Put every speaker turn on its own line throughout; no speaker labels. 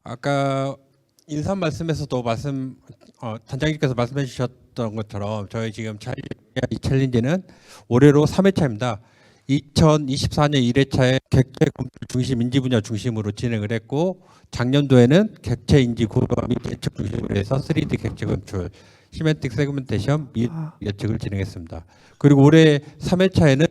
아까 인사 말씀에서도 단장님께서 말씀해 주셨던 것처럼 저희 지금 이 챌린지는 올해로 3회차입니다. 2024년 1회차에 객체 검출 중심 인지 분야 중심으로 진행을 했고, 작년도에는 객체 인지 고도화 및 예측 중심으로 해서 3D 객체 검출, 시멘틱 세그멘테이션 및 예측을 진행했습니다. 그리고 올해 3회차에는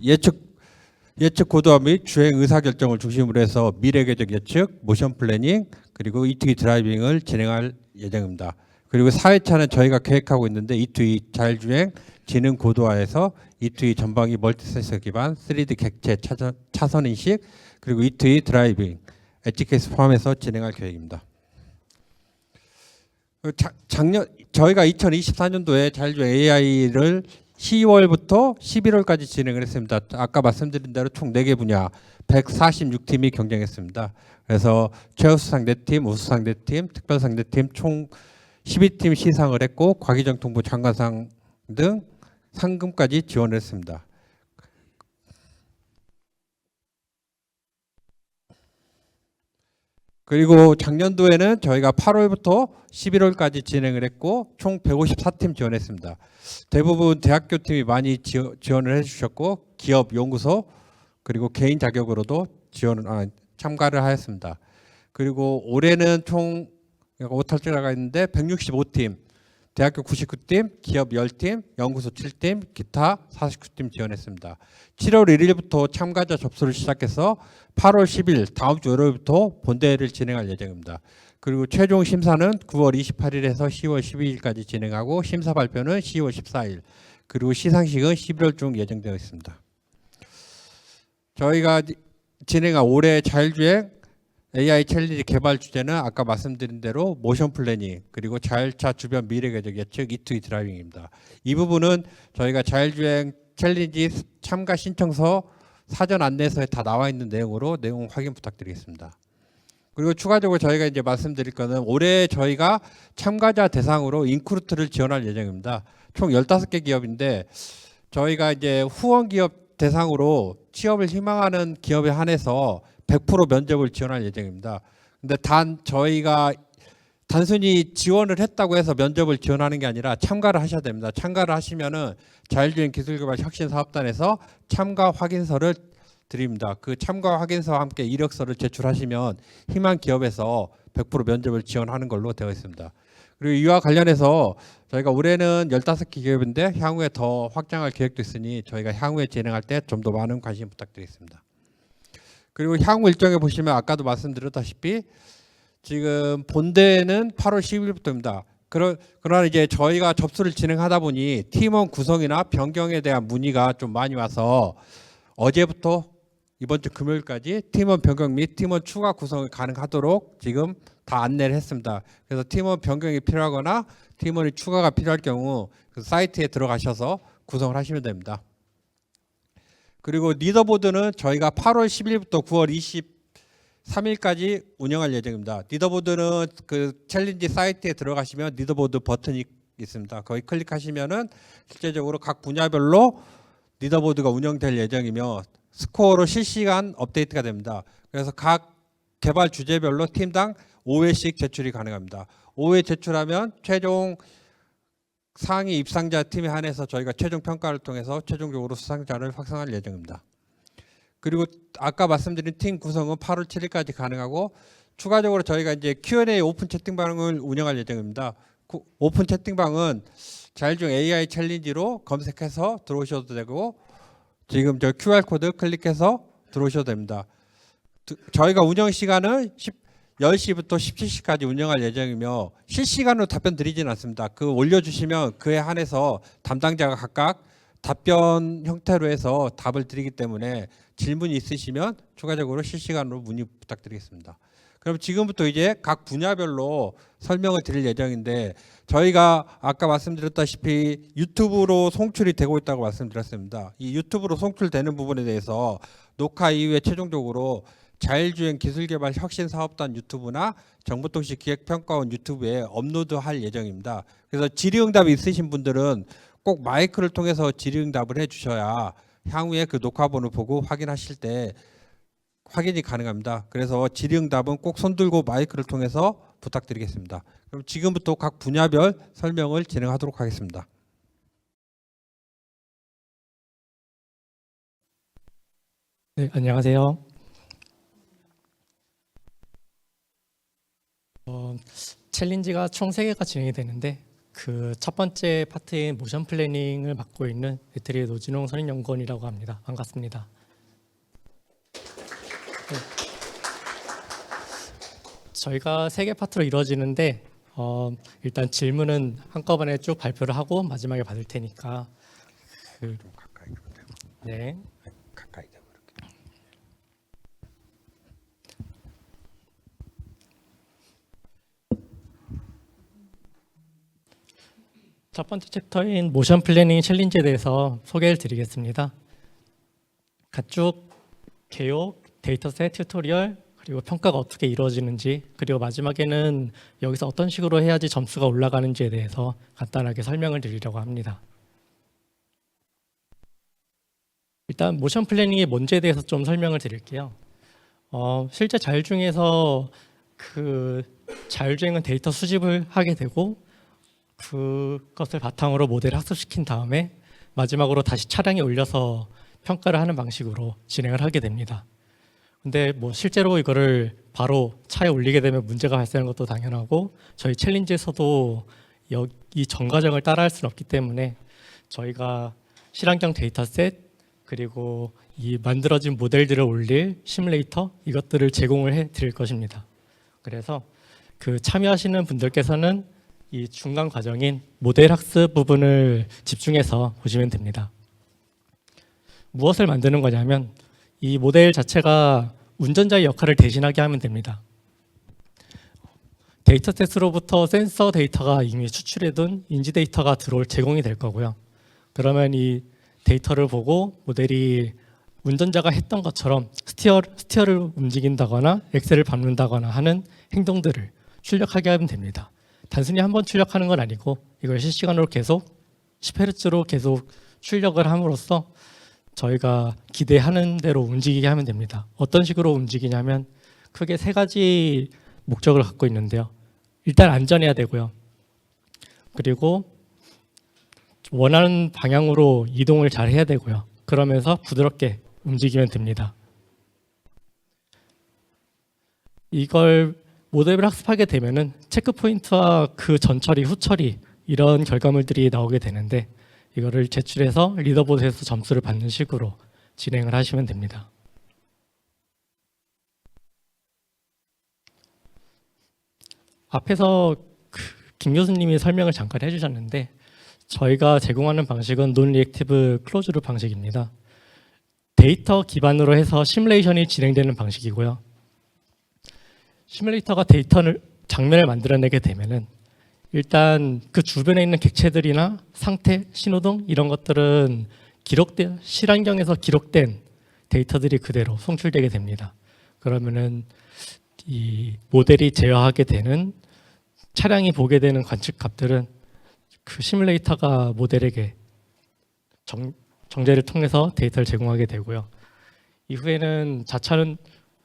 예측 고도화 및 주행 의사결정을 중심으로 해서 미래계적 예측, 모션 플래닝, 그리고 E2E 드라이빙을 진행할 예정입니다. 그리고 4회차는 저희가 계획하고 있는데 E2E 자율주행, 지능 고도화에서 E2E 전방위 멀티센서 기반 3D 객체 차선 인식, 그리고 E2E 드라이빙, 엣지 케이스 포함해서 진행할 계획입니다. 저희가 2024년도에 자율주행 AI를 10월부터 11월까지 진행을 했습니다. 아까 말씀드린 대로 총 4개 분야 146팀이 경쟁했습니다. 그래서 최우수상 4팀, 우수상 4팀, 특별상 4팀 총 12팀 시상을 했고, 과기정통부 장관상 등 상금까지 지원을 했습니다. 그리고 작년도에는 저희가 8월부터 11월까지 진행을 했고 총 154팀 지원했습니다. 대부분 대학교 팀이 많이 지원을 해주셨고, 기업, 연구소, 그리고 개인 자격으로도 참가를 하였습니다. 그리고 올해는 총 오탈자가 있는데 165팀, 대학교 99팀, 기업 10팀, 연구소 7팀, 기타 49팀 지원했습니다. 7월 1일부터 참가자 접수를 시작해서 8월 10일 다음 주 월요일부터 본대회를 진행할 예정입니다. 그리고 최종 심사는 9월 28일에서 10월 12일까지 진행하고, 심사 발표는 10월 14일, 그리고 시상식은 11월 중 예정되어 있습니다. 저희가 진행한 올해 자율주행 AI 챌린지 개발 주제는 아까 말씀드린 대로 모션 플래닝, 그리고 자율차 주변 미래계적 예측, E2E 드라이빙입니다. 이 부분은 저희가 자율주행 챌린지 참가 신청서 사전 안내서에 다 나와 있는 내용으로 내용 확인 부탁드리겠습니다. 그리고 추가적으로 저희가 이제 말씀드릴 거는 올해 저희가 참가자 대상으로 인크루트를 지원할 예정입니다. 총 15개 기업인데 저희가 이제 후원 기업 대상으로 취업을 희망하는 기업에 한해서 100% 면접을 지원할 예정입니다. 근데 저희가 단순히 지원을 했다고 해서 면접을 지원하는 게 아니라 참가를 하셔야 됩니다. 참가를 하시면은 자율주행 기술개발 혁신사업단에서 참가 확인서를 드립니다. 그 참가 확인서와 함께 이력서를 제출하시면 희망 기업에서 100% 면접을 지원하는 걸로 되어 있습니다. 그리고 이와 관련해서 저희가 올해는 15개 기업인데 향후에 더 확장할 계획도 있으니 저희가 향후에 진행할 때 좀 더 많은 관심 부탁드리겠습니다. 그리고 향후 일정에 보시면 아까도 말씀드렸다시피 지금 본대회는 8월 10일부터입니다. 그러나 이제 저희가 접수를 진행하다 보니 팀원 구성이나 변경에 대한 문의가 좀 많이 와서 어제부터 이번 주 금요일까지 팀원 변경 및 팀원 추가 구성이 가능하도록 지금 다 안내를 했습니다. 그래서 팀원 변경이 필요하거나 팀원이 추가가 필요할 경우 그 사이트에 들어가셔서 구성을 하시면 됩니다. 그리고 리더보드는 저희가 8월 10일부터 9월 23일까지 운영할 예정입니다. 리더보드는 그 챌린지 사이트에 들어가시면 리더보드 버튼이 있습니다. 거기 클릭하시면은 실제적으로 각 분야별로 리더보드가 운영될 예정이며 스코어로 실시간 업데이트가 됩니다. 그래서 각 개발 주제별로 팀당 5회씩 제출이 가능합니다. 5회 제출하면 최종 상위 입상자 팀에 한해서 저희가 최종 평가를 통해서 최종적으로 수상자를 확정할 예정입니다. 그리고 아까 말씀드린 팀 구성은 8월 7일까지 가능하고, 추가적으로 저희가 이제 Q&A 오픈 채팅방을 운영할 예정입니다. 오픈 채팅방은 자율주행 AI 챌린지로 검색해서 들어오셔도 되고, 지금 저 QR코드 클릭해서 들어오셔도 됩니다. 저희가 운영 시간은 10시부터 17시까지 운영할 예정이며 실시간으로 답변 드리지는 않습니다. 그 올려주시면 그에 한해서 담당자가 각각 답변 형태로 해서 답을 드리기 때문에 질문이 있으시면 추가적으로 실시간으로 문의 부탁드리겠습니다. 그럼 지금부터 이제 각 분야별로 설명을 드릴 예정인데, 저희가 아까 말씀드렸다시피 유튜브로 송출이 되고 있다고 말씀드렸습니다. 이 유튜브로 송출되는 부분에 대해서 녹화 이후에 최종적으로 자율주행 기술개발 혁신사업단 유튜브나 정보통신 기획평가원 유튜브에 업로드할 예정입니다. 그래서 질의응답이 있으신 분들은 꼭 마이크를 통해서 질의응답을 해주셔야 향후에 그 녹화본을 보고 확인하실 때 확인이 가능합니다. 그래서 질의응답은 꼭 손들고 마이크를 통해서 부탁드리겠습니다. 그럼 지금부터 각 분야별 설명을 진행하도록 하겠습니다.
네, 안녕하세요. 챌린지가 총 3개가 진행이 되는데 그 첫 번째 파트인 모션 플래닝을 맡고 있는 배터리의 노진홍 선임연구원이라고 합니다. 반갑습니다. 네. 저희가 3개 파트로 이루어지는데 일단 질문은 한꺼번에 쭉 발표를 하고 마지막에 받을 테니까
좀 가까이 좀 대고.
네.
가까이 대고 이렇게.
첫 번째 챕터인 모션 플래닝 챌린지에 대해서 소개를 드리겠습니다. 가축, 개요, 데이터셋, 튜토리얼, 그리고 평가가 어떻게 이루어지는지, 그리고 마지막에는 여기서 어떤 식으로 해야지 점수가 올라가는지에 대해서 간단하게 설명을 드리려고 합니다. 일단 모션 플래닝이 뭔지에 대해서 좀 설명을 드릴게요. 실제 자율주행에서 그 자율주행은 데이터 수집을 하게 되고 그것을 바탕으로 모델을 학습시킨 다음에 마지막으로 다시 차량에 올려서 평가를 하는 방식으로 진행을 하게 됩니다. 근데 뭐 실제로 이거를 바로 차에 올리게 되면 문제가 발생하는 것도 당연하고 저희 챌린지에서도 이 전 과정을 따라할 수는 없기 때문에 저희가 실환경 데이터셋 그리고 이 만들어진 모델들을 올릴 시뮬레이터 이것들을 제공을 해 드릴 것입니다. 그래서 그 참여하시는 분들께서는 이 중간 과정인 모델 학습 부분을 집중해서 보시면 됩니다. 무엇을 만드는 거냐면 이 모델 자체가 운전자의 역할을 대신하게 하면 됩니다. 데이터셋으로부터 센서 데이터가 이미 추출해둔 인지 데이터가 제공이 될 거고요. 그러면 이 데이터를 보고 모델이 운전자가 했던 것처럼 스티어를 움직인다거나 엑셀을 밟는다거나 하는 행동들을 출력하게 하면 됩니다. 단순히 한 번 출력하는 건 아니고 이걸 실시간으로 계속 10Hz로 계속 출력을 함으로써 저희가 기대하는 대로 움직이게 하면 됩니다. 어떤 식으로 움직이냐면 크게 3가지 목적을 갖고 있는데요. 일단 안전해야 되고요. 그리고 원하는 방향으로 이동을 잘 해야 되고요. 그러면서 부드럽게 움직이면 됩니다. 이걸 모델을 학습하게 되면은 체크 포인트와 그 전처리, 후처리 이런 결과물들이 나오게 되는데 이거를 제출해서 리더보드에서 점수를 받는 식으로 진행을 하시면 됩니다. 앞에서 김 교수님이 설명을 잠깐 해주셨는데 저희가 제공하는 방식은 논리액티브 클로즈룹 방식입니다. 데이터 기반으로 해서 시뮬레이션이 진행되는 방식이고요. 시뮬레이터가 장면을 만들어내게 되면은 일단 그 주변에 있는 객체들이나 상태, 신호등 이런 것들은 실환경에서 기록된 데이터들이 그대로 송출되게 됩니다. 그러면은 이 모델이 제어하게 되는 차량이 보게 되는 관측값들은 그 시뮬레이터가 모델에게 정제를 통해서 데이터를 제공하게 되고요. 이후에는 자차는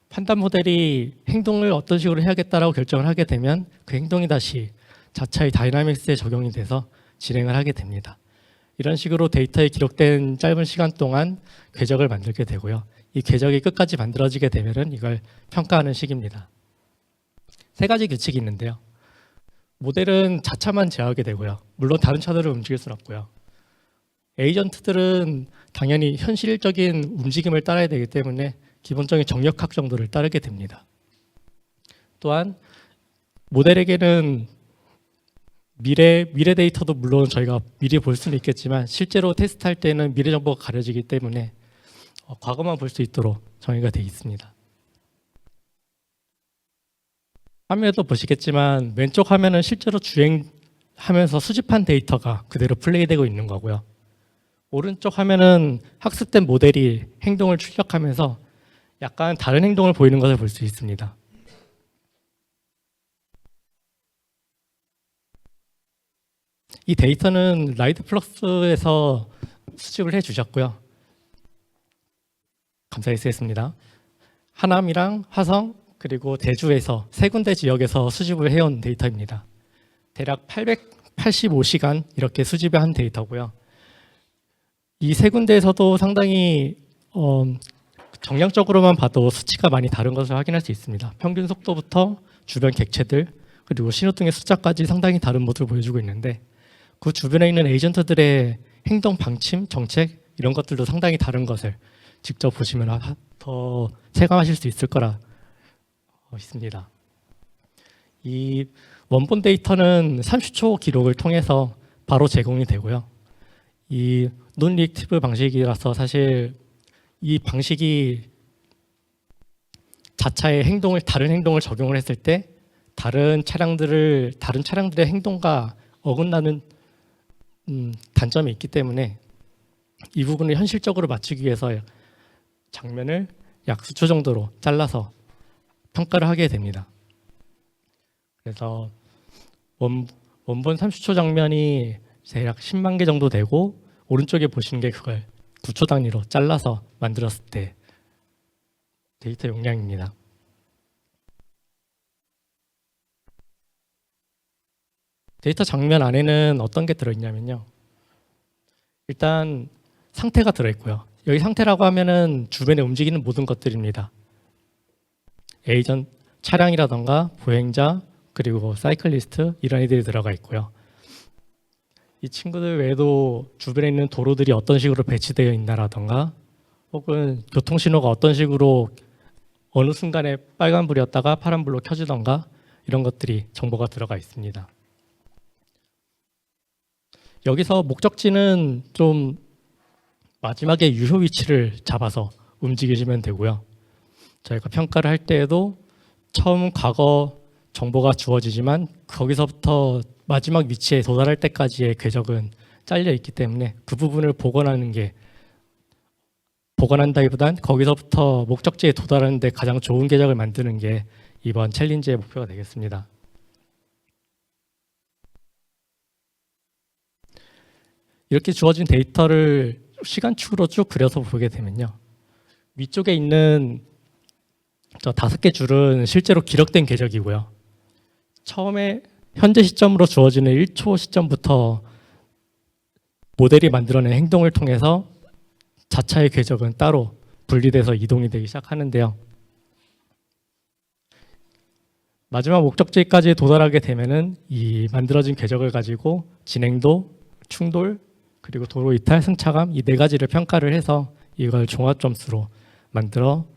판단 모델이 행동을 어떤 식으로 해야겠다라고 결정을 하게 되면 그 행동이 다시 자차의 다이나믹스에 적용이 돼서 진행을 하게 됩니다. 이런 식으로 데이터에 기록된 짧은 시간 동안 궤적을 만들게 되고요. 이 궤적이 끝까지 만들어지게 되면은 이걸 평가하는 식입니다. 3가지 규칙이 있는데요. 모델은 자차만 제어하게 되고요. 물론 다른 차들을 움직일 수는 없고요. 에이전트들은 당연히 현실적인 움직임을 따라야 되기 때문에 기본적인 정력학 정도를 따르게 됩니다. 또한 모델에게는 미래 데이터도 물론 저희가 미리 볼 수는 있겠지만 실제로 테스트할 때는 미래 정보가 가려지기 때문에 과거만 볼 수 있도록 정의가 되어 있습니다. 화면에도 보시겠지만 왼쪽 화면은 실제로 주행하면서 수집한 데이터가 그대로 플레이되고 있는 거고요. 오른쪽 화면은 학습된 모델이 행동을 출력하면서 약간 다른 행동을 보이는 것을 볼 수 있습니다. 이 데이터는 라이트플럭스에서 수집을 해주셨고요. 감사히 쓰겠습니다. 하남이랑 화성 그리고 대주에서 세 군데 지역에서 수집을 해온 데이터입니다. 대략 885시간 이렇게 수집을 한 데이터고요. 이 세 군데에서도 상당히 정량적으로만 봐도 수치가 많이 다른 것을 확인할 수 있습니다. 평균 속도부터 주변 객체들 그리고 신호등의 숫자까지 상당히 다른 모습을 보여주고 있는데 그 주변에 있는 에이전트들의 행동 방침, 정책 이런 것들도 상당히 다른 것을 직접 보시면 더 체감하실 수 있을 거라 있습니다. 이 원본 데이터는 30초 기록을 통해서 바로 제공이 되고요. 이 논 리액티브 방식이라서 사실 이 방식이 자차의 다른 행동을 적용을 했을 때 다른 차량들의 행동과 어긋나는 단점이 있기 때문에 이 부분을 현실적으로 맞추기 위해서 장면을 약 수초 정도로 잘라서 평가를 하게 됩니다. 그래서 원본 30초 장면이 대략 10만 개 정도 되고 오른쪽에 보시는 게 그걸 9초 단위로 잘라서 만들었을 때 데이터 용량입니다. 데이터 장면 안에는 어떤 게 들어있냐면요. 일단 상태가 들어있고요. 여기 상태라고 하면은 주변에 움직이는 모든 것들입니다. 차량이라던가 보행자 그리고 사이클리스트 이런 애들이 들어가 있고요. 이 친구들 외에도 주변에 있는 도로들이 어떤 식으로 배치되어 있나라던가 혹은 교통신호가 어떤 식으로 어느 순간에 빨간불이었다가 파란불로 켜지던가 이런 것들이 정보가 들어가 있습니다. 여기서 목적지는 좀 마지막에 유효 위치를 잡아서 움직이시면 되고요. 저희가 평가를 할 때에도 처음 과거 정보가 주어지지만 거기서부터 마지막 위치에 도달할 때까지의 궤적은 잘려 있기 때문에 그 부분을 복원한다기보단 거기서부터 목적지에 도달하는 데 가장 좋은 궤적을 만드는 게 이번 챌린지의 목표가 되겠습니다. 이렇게 주어진 데이터를 시간축으로 쭉 그려서 보게 되면요. 위쪽에 있는 저 5개 줄은 실제로 기록된 궤적이고요. 처음에 현재 시점으로 주어지는 1초 시점부터 모델이 만들어낸 행동을 통해서 자차의 궤적은 따로 분리돼서 이동이 되기 시작하는데요. 마지막 목적지까지 도달하게 되면은 이 만들어진 궤적을 가지고 진행도, 충돌, 그리고 도로 이탈, 승차감 이 4가지를 평가를 해서 이걸 종합 점수로 만들어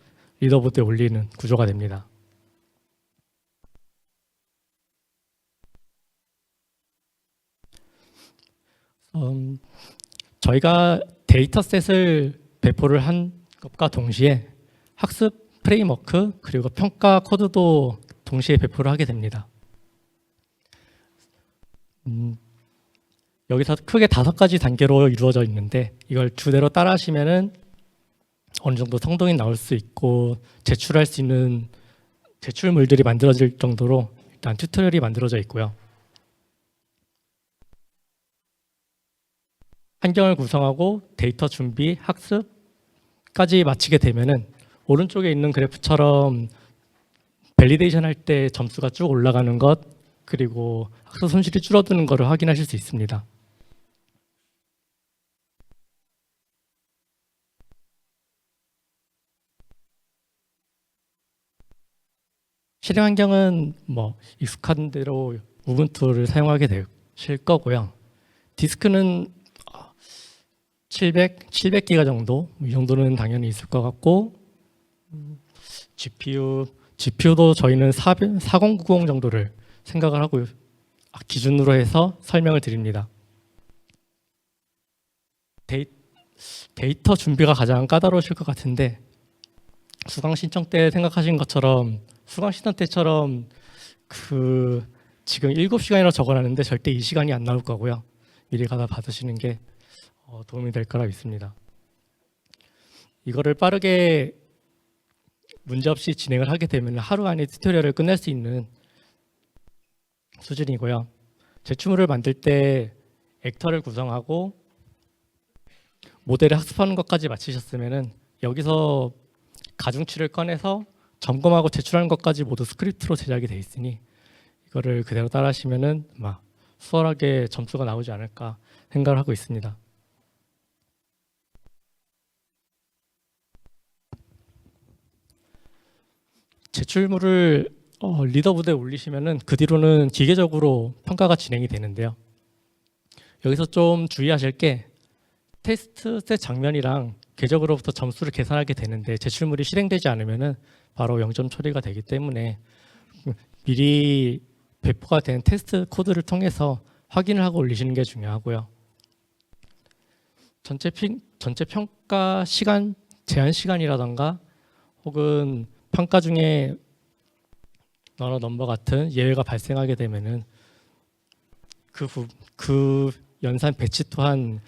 리더보드에 올리는 구조가 됩니다. 저희가 데이터셋을 배포를 한 것과 동시에 학습 프레임워크 그리고 평가 코드도 동시에 배포를 하게 됩니다. 여기서 크게 5가지 단계로 이루어져 있는데 이걸 주대로 따라 하시면은 어느 정도 성동이 나올 수 있고 제출할 수 있는 제출물들이 만들어질 정도로 일단 튜토리얼이 만들어져 있고요. 환경을 구성하고 데이터 준비, 학습까지 마치게 되면은 오른쪽에 있는 그래프처럼 밸리데이션 할 때 점수가 쭉 올라가는 것 그리고 학습 손실이 줄어드는 것을 확인하실 수 있습니다. 실행 환경은 익숙한 대로 우분투를 사용하게 되실 거고요. 디스크는 700기가 정도 이 정도는 당연히 있을 것 같고 GPU도 저희는 4090 정도를 생각을 하고 기준으로 해서 설명을 드립니다. 데이터 준비가 가장 까다로우실 것 같은데 수강 신청 때 생각하신 것처럼 수강 신청 때처럼 지금 7시간이라고 적어놨는데 절대 이 시간이 안 나올 거고요. 미리 가다 받으시는 게 도움이 될 거라 믿습니다. 이거를 빠르게 문제없이 진행을 하게 되면 하루 안에 튜토리얼을 끝낼 수 있는 수준이고요. 제출물을 만들 때 액터를 구성하고 모델을 학습하는 것까지 마치셨으면 여기서 가중치를 꺼내서 점검하고 제출하는 것까지 모두 스크립트로 제작이 돼 있으니 이거를 그대로 따라하시면은 아마 수월하게 점수가 나오지 않을까 생각을 하고 있습니다. 제출물을 리더보드에 올리시면은 그 뒤로는 기계적으로 평가가 진행이 되는데요. 여기서 좀 주의하실 게 테스트셋 장면이랑 궤적으로부터 점수를 계산하게 되는데 제출물이 실행되지 않으면은 바로 0점 처리가 되기 때문에 미리 배포가 된 테스트 코드를 통해서 확인을 하고 올리시는 게 중요하고요. 전체 평가 시간, 제한 시간이라던가 혹은 평가 중에 너너 넘버 같은 예외가 발생하게 되면은 그 연산 배치 또한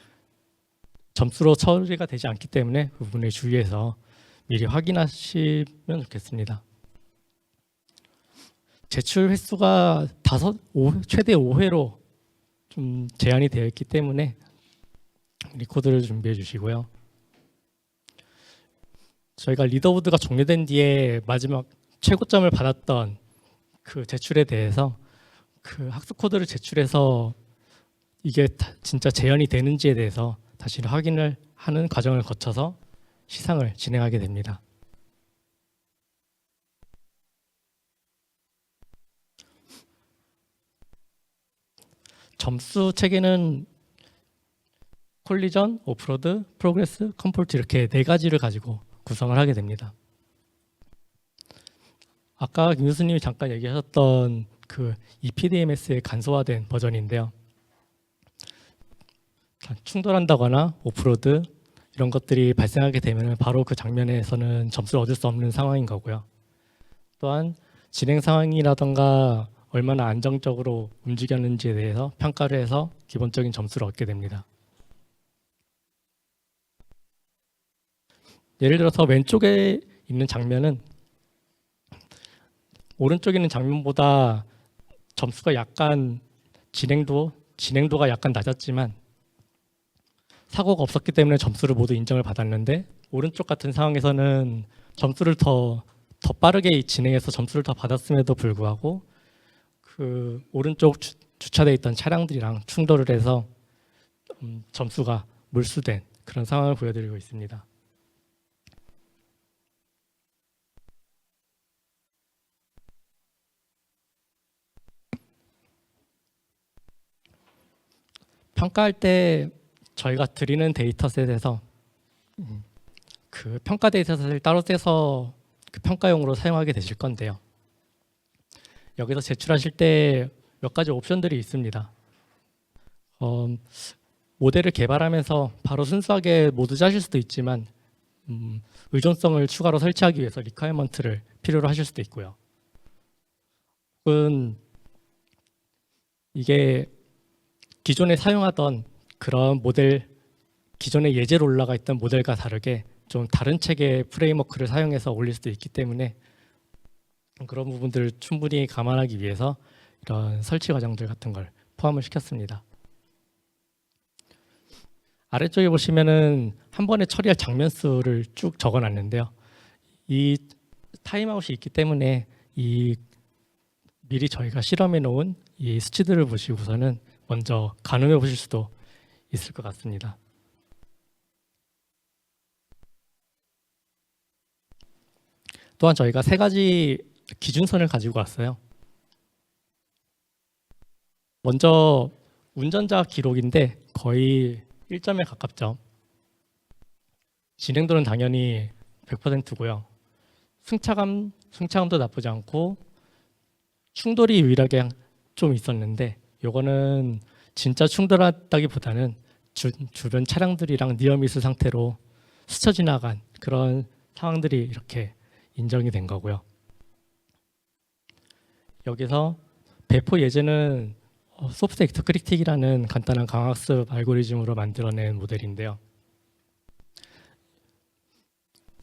점수로 처리가 되지 않기 때문에 그 부분에 주의해서 미리 확인하시면 좋겠습니다. 제출 횟수가 최대 5회로 좀 제한이 되어 있기 때문에 리코드를 준비해 주시고요. 저희가 리더보드가 종료된 뒤에 마지막 최고점을 받았던 그 제출에 대해서 그 학습 코드를 제출해서 이게 진짜 재현이 되는지에 대해서 다시 확인을 하는 과정을 거쳐서 시상을 진행하게 됩니다. 점수 체계는 콜리전, 오프로드, 프로그레스, 컴포트 이렇게 4가지를 가지고 구성을 하게 됩니다. 아까 김 교수님이 잠깐 얘기하셨던 그 EPDMS의 간소화된 버전인데요. 충돌한다거나 오프로드 이런 것들이 발생하게 되면 바로 그 장면에서는 점수를 얻을 수 없는 상황인 거고요. 또한 진행 상황이라던가 얼마나 안정적으로 움직였는지에 대해서 평가를 해서 기본적인 점수를 얻게 됩니다. 예를 들어서 왼쪽에 있는 장면은 오른쪽에 있는 장면보다 점수가 약간 진행도가 약간 낮았지만 사고가 없었기 때문에 점수를 모두 인정을 받았는데 오른쪽 같은 상황에서는 점수를 더 빠르게 진행해서 점수를 더 받았음에도 불구하고 그 오른쪽 주차되어 있던 차량들이랑 충돌을 해서 점수가 몰수된 그런 상황을 보여드리고 있습니다. 평가할 때 저희가 드리는 데이터셋에서 그 평가 데이터셋을 따로 떼서 그 평가용으로 사용하게 되실 건데요. 여기서 제출하실 때 몇 가지 옵션들이 있습니다. 모델을 개발하면서 바로 순수하게 모두 짜실 수도 있지만 의존성을 추가로 설치하기 위해서 리퀘어먼트를 필요로 하실 수도 있고요. 혹은 이게 기존에 사용하던 그런 기존에 예제로 올라가 있던 모델과 다르게 좀 다른 체계의 프레임워크를 사용해서 올릴 수도 있기 때문에 그런 부분들을 충분히 감안하기 위해서 이런 설치 과정들 같은 걸 포함을 시켰습니다. 아래쪽에 보시면은 한 번에 처리할 장면 수를 쭉 적어놨는데요. 이 타임아웃이 있기 때문에 미리 저희가 실험해 놓은 이 수치들을 보시고서는 먼저 가늠해 보실 수도 있을 것 같습니다. 또한 저희가 3가지 기준선을 가지고 왔어요. 먼저 운전자 기록인데 거의 1점에 가깝죠. 진행도는 당연히 100%고요. 승차감도 나쁘지 않고 충돌이 유일하게 좀 있었는데 요거는 진짜 충돌했다기보다는 주변 차량들이랑 니어미스 상태로 스쳐 지나간 그런 상황들이 이렇게 인정이 된 거고요. 여기서 배포 예제는 소프트 액트 크리틱이라는 간단한 강학습 알고리즘으로 만들어낸 모델인데요.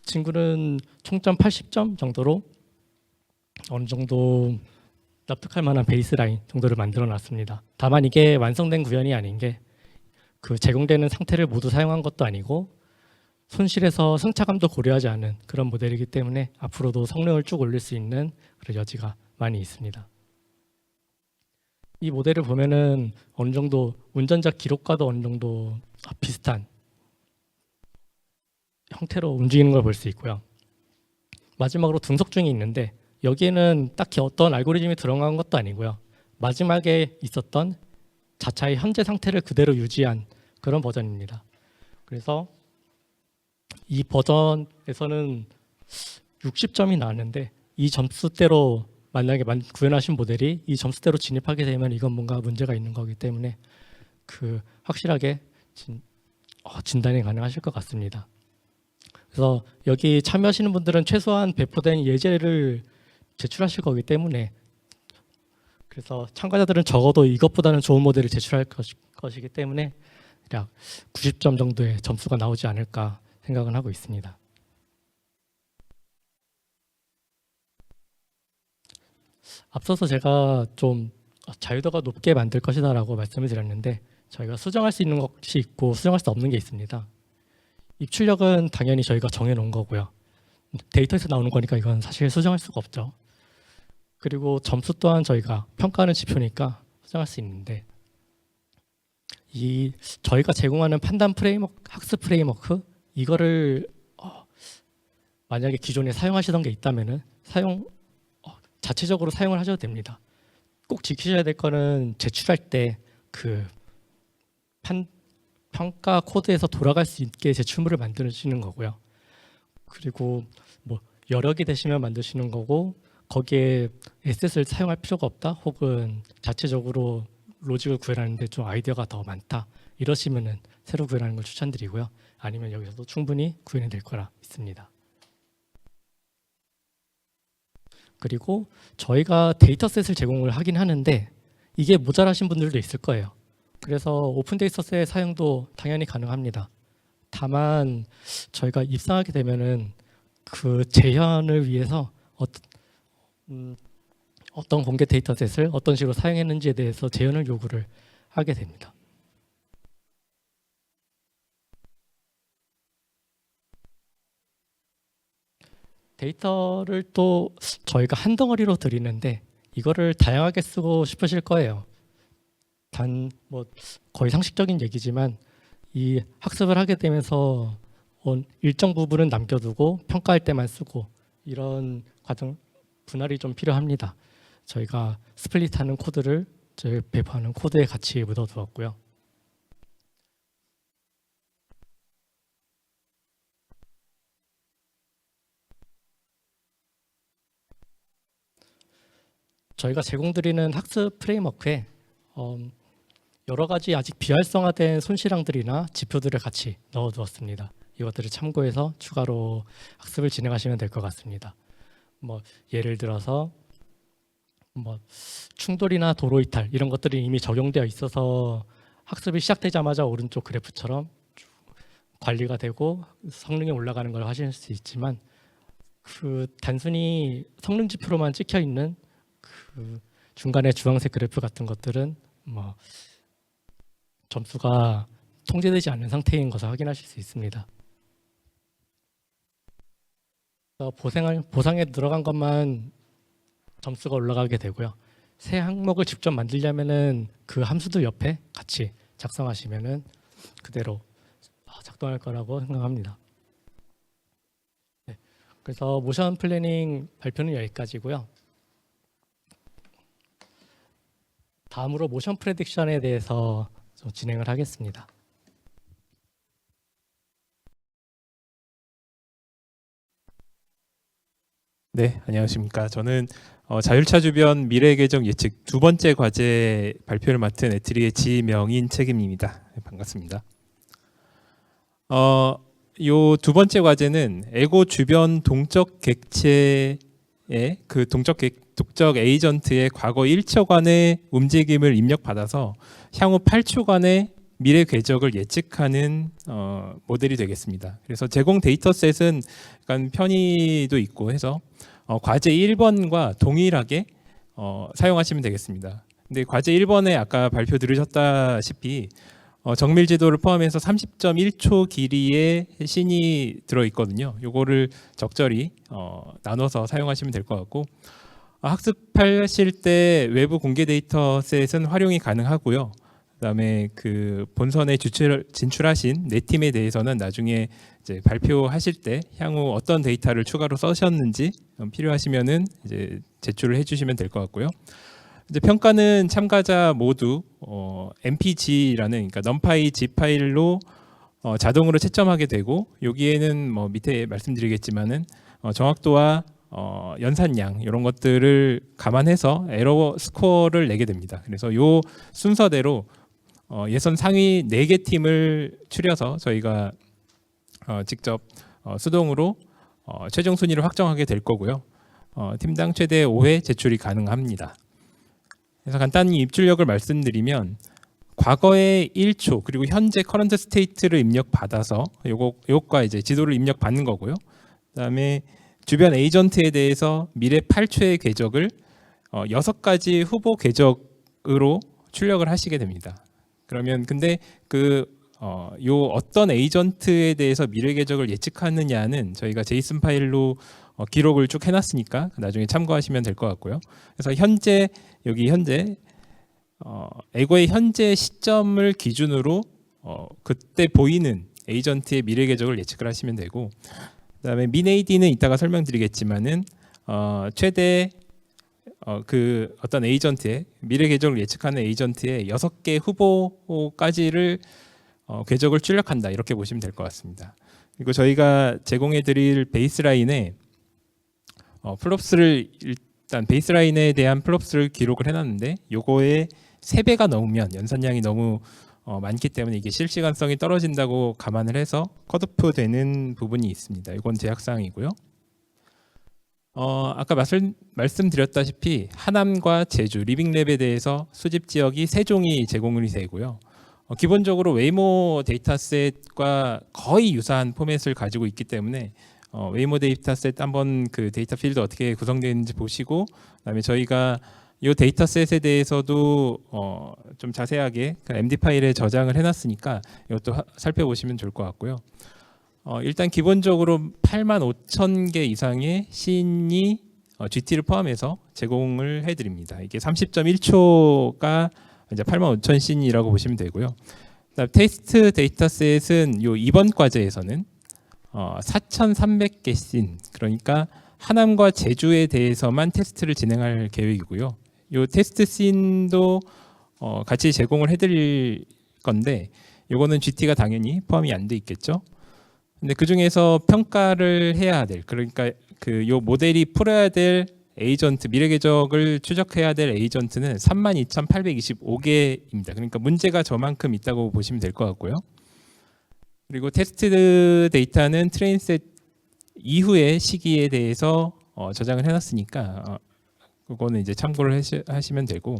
친구는 총점 80점 정도로 어느 정도 납득할 만한 베이스라인 정도를 만들어 놨습니다. 다만 이게 완성된 구현이 아닌 게 그 제공되는 상태를 모두 사용한 것도 아니고 손실에서 승차감도 고려하지 않은 그런 모델이기 때문에 앞으로도 성능을 쭉 올릴 수 있는 그런 여지가 많이 있습니다. 이 모델을 보면은 어느 정도 운전자 기록과도 어느 정도 비슷한 형태로 움직이는 걸 볼 수 있고요. 마지막으로 등석중이 있는데 여기에는 딱히 어떤 알고리즘이 들어간 것도 아니고요. 마지막에 있었던 자차의 현재 상태를 그대로 유지한 그런 버전입니다. 그래서 이 버전에서는 60점이 나왔는데 이 점수대로 만약에 구현하신 모델이 이 점수대로 진입하게 되면 이건 뭔가 문제가 있는 거기 때문에 확실하게 진단이 가능하실 것 같습니다. 그래서 여기 참여하시는 분들은 최소한 배포된 예제를 제출하실 거기 때문에 그래서 참가자들은 적어도 이것보다는 좋은 모델을 제출할 것이기 때문에 약 90점 정도의 점수가 나오지 않을까 생각은 하고 있습니다. 앞서서 제가 좀 자유도가 높게 만들 것이다라고 말씀을 드렸는데 저희가 수정할 수 있는 것이 있고 수정할 수 없는 게 있습니다. 입출력은 당연히 저희가 정해놓은 거고요. 데이터에서 나오는 거니까 이건 사실 수정할 수가 없죠. 그리고 점수 또한 저희가 평가하는 지표니까 수정할 수 있는데 저희가 제공하는 판단 프레임워크, 학습 프레임워크 이거를 만약에 기존에 사용하시던 게 있다면은 자체적으로 사용을 하셔도 됩니다. 꼭 지키셔야 될 거는 제출할 때 평가 코드에서 돌아갈 수 있게 제출물을 만드시는 거고요. 그리고 뭐 여러 개 되시면 만드시는 거고 거기에 에셋을 사용할 필요가 없다 혹은 자체적으로 로직을 구현하는데 좀 아이디어가 더 많다 이러시면은 새로 구현하는 걸 추천드리고요. 아니면 여기서도 충분히 구현이 될 거라 믿습니다. 그리고 저희가 데이터셋을 제공을 하긴 하는데 이게 모자라신 분들도 있을 거예요. 그래서 오픈 데이터셋 사용도 당연히 가능합니다. 다만 저희가 입상하게 되면은 그 재현을 위해서 어떤 공개 데이터셋을 어떤 식으로 사용했는지에 대해서 재현을 요구를 하게 됩니다. 데이터를 또 저희가 한 덩어리로 드리는데 이거를 다양하게 쓰고 싶으실 거예요. 단 뭐 거의 상식적인 얘기지만 이 학습을 하게 되면서 일정 부분은 남겨두고 평가할 때만 쓰고 이런 과정 분할이 좀 필요합니다. 저희가 스플릿하는 코드를 저희 배포하는 코드에 같이 묻어두었고요. 저희가 제공드리는 학습 프레임워크에 여러 가지 아직 비활성화된 손실항들이나 지표들을 같이 넣어두었습니다. 이것들을 참고해서 추가로 학습을 진행하시면 될 것 같습니다. 뭐 예를 들어서 뭐 충돌이나 도로 이탈 이런 것들이 이미 적용되어 있어서 학습이 시작되자마자 오른쪽 그래프처럼 관리가 되고 성능이 올라가는 걸 하실 수 있지만 단순히 성능 지표로만 찍혀 있는 중간에 주황색 그래프 같은 것들은 뭐 점수가 통제되지 않는 상태인 것을 확인하실 수 있습니다. 보상에 들어간 것만 점수가 올라가게 되고요. 새 항목을 직접 만들려면은 그 함수들 옆에 같이 작성하시면은 그대로 작동할 거라고 생각합니다. 네, 그래서 모션 플래닝 발표는 여기까지고요. 다음으로 모션 프레딕션에 대해서 좀 진행을 하겠습니다.
네, 안녕하십니까. 저는 자율차 주변 미래 계정 예측 두 번째 과제 발표를 맡은 애트리의 지명인 책임입니다. 네, 반갑습니다. 요 두 번째 과제는 에고 주변 동적 객체의 동적 에이전트의 과거 1초간의 움직임을 입력받아서 향후 8초간의 미래 궤적을 예측하는 모델이 되겠습니다. 그래서 제공 데이터셋은 약간 편의도 있고 해서 과제 1번과 동일하게 사용하시면 되겠습니다. 근데 과제 1번에 아까 발표 들으셨다시피 정밀 지도를 포함해서 30.1초 길이의 씬이 들어 있거든요. 요거를 적절히 나눠서 사용하시면 될 것 같고, 학습하실 때 외부 공개 데이터셋은 활용이 가능하고요. 그다음에 그 본선에 진출하신 네 팀에 대해서는 나중에 이제 발표하실 때 향후 어떤 데이터를 추가로 써셨는지 필요하시면은 이제 제출을 해주시면 될 것 같고요. 이제 평가는 참가자 모두 MPG라는, 그러니까 numpy G 파일로 자동으로 채점하게 되고, 여기에는 뭐 밑에 말씀드리겠지만은 정확도와 연산량 이런 것들을 감안해서 에러 스코어를 내게 됩니다. 그래서 요 순서대로 예선 상위 4개 팀을 추려서 저희가 직접 수동으로 최종 순위를 확정하게 될 거고요. 팀당 최대 5회 제출이 가능합니다. 그래서 간단히 입출력을 말씀드리면, 과거의 1초 그리고 현재 커런트 스테이트를 입력받아서 요것과 이제 지도를 입력받는 거고요. 그다음에 주변 에이전트에 대해서 미래 8초의 궤적을 6가지 후보 궤적으로 출력을 하시게 됩니다. 그러면 근데 요 어떤 에이전트에 대해서 미래 궤적을 예측하느냐는 저희가 제이슨 파일로 기록을 쭉 해놨으니까 나중에 참고하시면 될 것 같고요. 그래서 현재 에고의 현재 시점을 기준으로 그때 보이는 에이전트의 미래 궤적을 예측을 하시면 되고, 그다음에 min-ad는 이따가 설명드리겠지만은 최대 그 어떤 에이전트의 미래 궤적을 예측하는 에이전트의 6개 후보까지를 궤적을 출력한다, 이렇게 보시면 될 것 같습니다. 그리고 저희가 제공해드릴 베이스라인에 플롭스를 일단 베이스라인에 대한 플롭스를 기록을 해놨는데, 요거에 3배가 넘으면 연산량이 너무 많기 때문에 이게 실시간성이 떨어진다고 감안을 해서 컷오프 되는 부분이 있습니다. 이건 제약사항이고요. 아까 말씀드렸다시피 하남과 제주, 리빙랩에 대해서 수집 지역이 3종이 제공이 되고요. 기본적으로 웨이모 데이터셋과 거의 유사한 포맷을 가지고 있기 때문에 웨이모 데이터셋 한번 그 데이터 필드 어떻게 구성되어 있는지 보시고, 그다음에 저희가 이 데이터셋에 대해서도 좀 자세하게 그 MD 파일에 저장을 해놨으니까 이것도 살펴보시면 좋을 것 같고요. 일단 기본적으로 85,000개 이상의 씬이 GT를 포함해서 제공을 해드립니다. 이게 30.1초가 이제 85,000 씬이라고 보시면 되고요. 그다음 테스트 데이터셋은 요 이번 과제에서는 4,300개 씬, 그러니까 하남과 제주에 대해서만 테스트를 진행할 계획이고요. 요 테스트 씬도 같이 제공을 해드릴 건데, 요거는 GT가 당연히 포함이 안 돼 있겠죠. 근데 그 중에서 평가를 해야 될, 그러니까 그 요 모델이 풀어야 될 에이전트, 미래 궤적을 추적해야 될 에이전트는 32,825개입니다. 그러니까 문제가 저만큼 있다고 보시면 될 것 같고요. 그리고 테스트 데이터는 트레인셋 이후의 시기에 대해서 저장을 해놨으니까 그거는 이제 참고를 하시면 되고,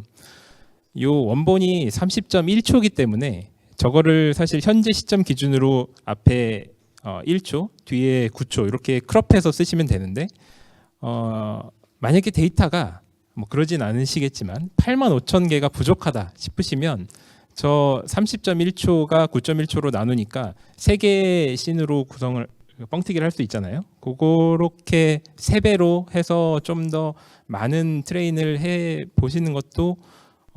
요 원본이 30.1초이기 때문에 저거를 사실 현재 시점 기준으로 앞에 1초, 뒤에 9초 이렇게 크롭해서 쓰시면 되는데, 만약에 데이터가 뭐 그러진 않으시겠지만 85,000개가 부족하다 싶으시면 저 30.1초가 9.1초로 나누니까 3개의 씬으로 구성을 뻥튀기를 할 수 있잖아요. 그렇게 3배로 해서 좀 더 많은 트레인을 해 보시는 것도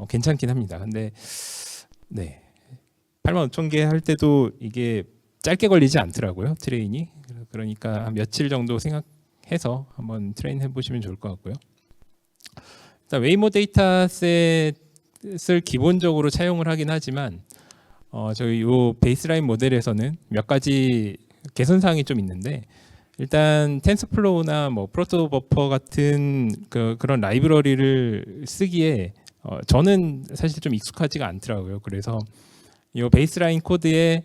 괜찮긴 합니다. 근데 네, 85,000개 할 때도 이게 짧게 걸리지 않더라고요, 트레인이. 그러니까 한 며칠 정도 생각해서 한번 트레인 해보시면 좋을 것 같고요. 일단 웨이모 데이터셋을 기본적으로 차용을 하긴 하지만 저희 요 베이스라인 모델에서는 몇 가지 개선사항이 좀 있는데, 일단 텐서플로우나 뭐 프로토버퍼 같은 그런 라이브러리를 쓰기에 저는 사실 좀 익숙하지가 않더라고요. 그래서 이 베이스라인 코드에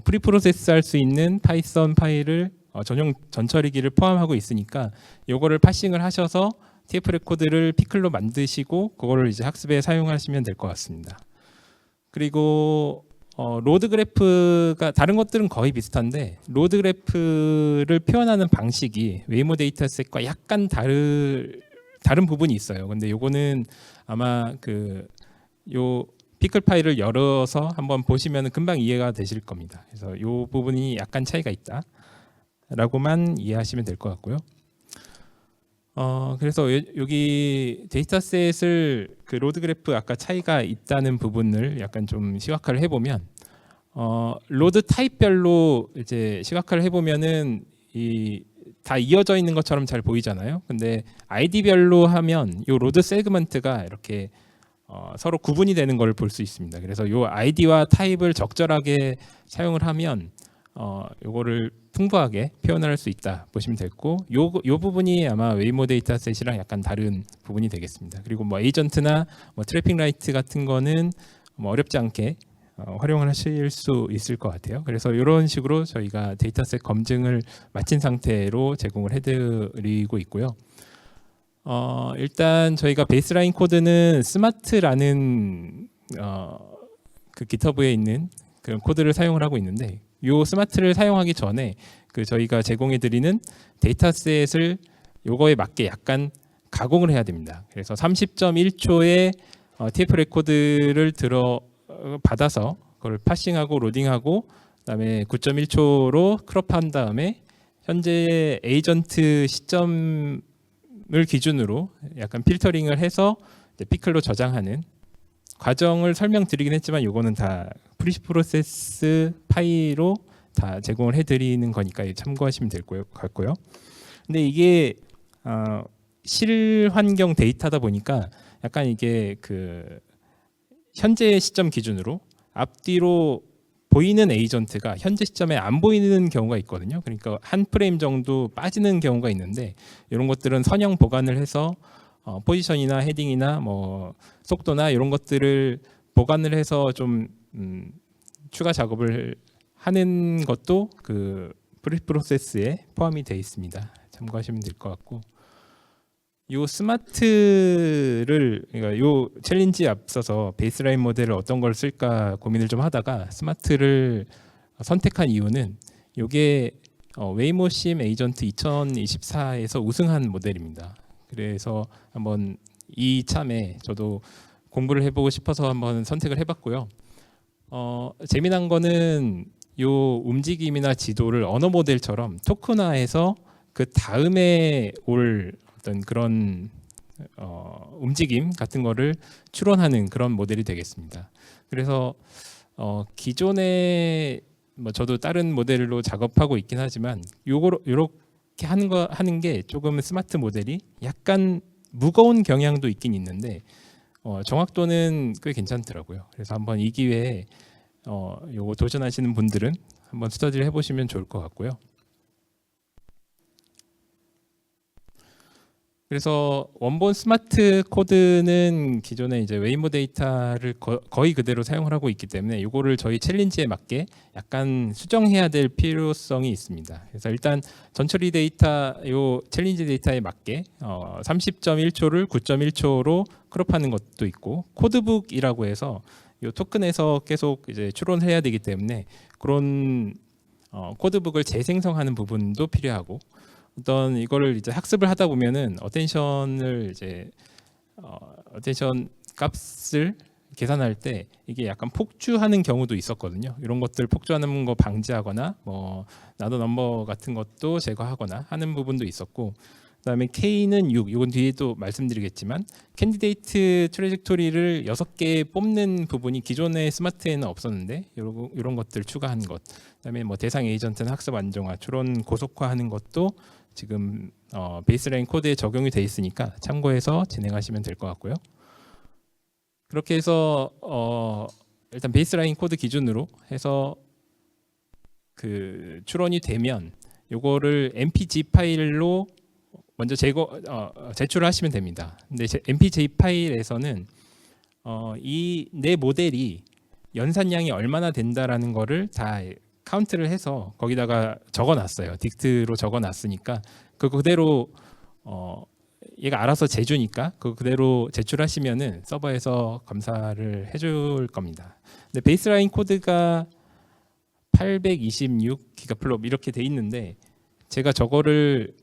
프리프로세스 할 수 있는 파이썬 파일을 전용 전처리기를 포함하고 있으니까 요거를 파싱을 하셔서 TF 레코드를 피클로 만드시고 그거를 이제 학습에 사용하시면 될 것 같습니다. 그리고 로드 그래프가 다른 것들은 거의 비슷한데, 로드 그래프를 표현하는 방식이 웨이모 데이터셋과 약간 다른 부분이 있어요. 근데 요거는 아마 요 피클 파일을 열어서 한번 보시면 금방 이해가 되실 겁니다. 그래서 이 부분이 약간 차이가 있다라고만 이해하시면 될 것 같고요. 그래서 여기 데이터셋을 그 로드 그래프 아까 차이가 있다는 부분을 약간 좀 시각화를 해보면 로드 타입별로 이제 시각화를 해보면은 다 이어져 있는 것처럼 잘 보이잖아요. 근데 아이디별로 하면 이 로드 세그먼트가 이렇게 서로 구분이 되는 걸 볼 수 있습니다. 그래서 이 아이디와 타입을 적절하게 사용을 하면 요거를 풍부하게 표현할 수 있다 보시면 됐고, 요 부분이 아마 웨이모 데이터셋이랑 약간 다른 부분이 되겠습니다. 그리고 뭐 에이전트나 뭐 트래픽 라이트 같은 거는 뭐 어렵지 않게 활용을 하실 수 있을 것 같아요. 그래서 이런 식으로 저희가 데이터셋 검증을 마친 상태로 제공을 해드리고 있고요. 일단 저희가 베이스라인 코드는 스마트라는 그 GitHub에 있는 그런 코드를 사용을 하고 있는데, 이 스마트를 사용하기 전에 그 저희가 제공해드리는 데이터셋을 요거에 맞게 약간 가공을 해야 됩니다. 그래서 30.1초의 TF 레코드를 받아서 그걸 파싱하고 로딩하고 그다음에 9.1초로 크롭한 다음에 현재 에이전트 시점을 기준으로 약간 필터링을 해서 이제 피클로 저장하는 과정을 설명드리긴 했지만 이거는 다 프리프로세스 파일로 다 제공을 해드리는 거니까 참고하시면 될 것 같고요. 근데 이게 실환경 데이터다 보니까 약간 이게 그 현재 시점 기준으로 앞뒤로 보이는 에이전트가 현재 시점에 안 보이는 경우가 있거든요. 그러니까 한 프레임 정도 빠지는 경우가 있는데, 이런 것들은 선형 보관을 해서 포지션이나 헤딩이나 뭐 속도나 이런 것들을 보관을 해서 좀 추가 작업을 하는 것도 그 프리프로세스에 포함이 되어 있습니다. 참고하시면 될 것 같고, 요 스마트를, 그러니까 요 챌린지에 앞서서 베이스라인 모델을 어떤 걸 쓸까 고민을 좀 하다가 스마트를 선택한 이유는 요게 웨이모 심 에이전트 2024에서 우승한 모델입니다. 그래서 한번 이참에 저도 공부를 해보고 싶어서 한번 선택을 해봤고요. 재미난 거는 요 움직임이나 지도를 언어 모델처럼 토큰화해서 그 다음에 올 어떤 그런 움직임 같은 거를 추론하는 그런 모델이 되겠습니다. 그래서 기존에 뭐 저도 다른 모델로 작업하고 있긴 하지만 요렇게 하는 게 조금 스마트 모델이 약간 무거운 경향도 있긴 있는데 정확도는 꽤 괜찮더라고요. 그래서 한번 이 기회에 요거 도전하시는 분들은 한번 스터디를 해보시면 좋을 것 같고요. 그래서 원본 스마트 코드는 기존에 이제 웨이모 데이터를 거의 그대로 사용을 하고 있기 때문에 이거를 저희 챌린지에 맞게 약간 수정해야 될 필요성이 있습니다. 그래서 일단 전처리 데이터, 요 챌린지 데이터에 맞게 30.1초를 9.1초로 크롭하는 것도 있고, 코드북이라고 해서 이 토큰에서 계속 이제 추론해야 되기 때문에 그런 코드북을 재생성하는 부분도 필요하고, 어떤 이거를 이제 학습을 하다 보면은 어텐션을 이제 어텐션 값을 계산할 때 이게 약간 폭주하는 경우도 있었거든요. 이런 것들 폭주하는 거 방지하거나 뭐 나도 넘버 같은 것도 제거하거나 하는 부분도 있었고, 그다음에 K는 6, 이건 뒤에 또 말씀드리겠지만 캔디데이트 트래젝토리를 6개 뽑는 부분이 기존의 스마트에는 없었는데 이런 것들 추가한 것, 그다음에 뭐 대상 에이전트는 학습 안정화, 추론 고속화하는 것도 지금 베이스라인 코드에 적용이 돼 있으니까 참고해서 진행하시면 될 것 같고요. 그렇게 해서 일단 베이스라인 코드 기준으로 해서 그 추론이 되면 요거를 MPG 파일로 먼저 제출을 하시면 됩니다. 근데 MPG 파일에서는 이 내 모델이 연산량이 얼마나 된다라는 거를 다 카운트를 해서 거기다가 적어놨어요. 딕트로 적어놨으니까 그거 그대로 얘가 알아서 재주니까 그거 그대로 제출하시면은 서버에서 검사를 해줄 겁니다. 근데 베이스라인 코드가 826 기가플롭 이렇게 돼 있는데, 제가 저거를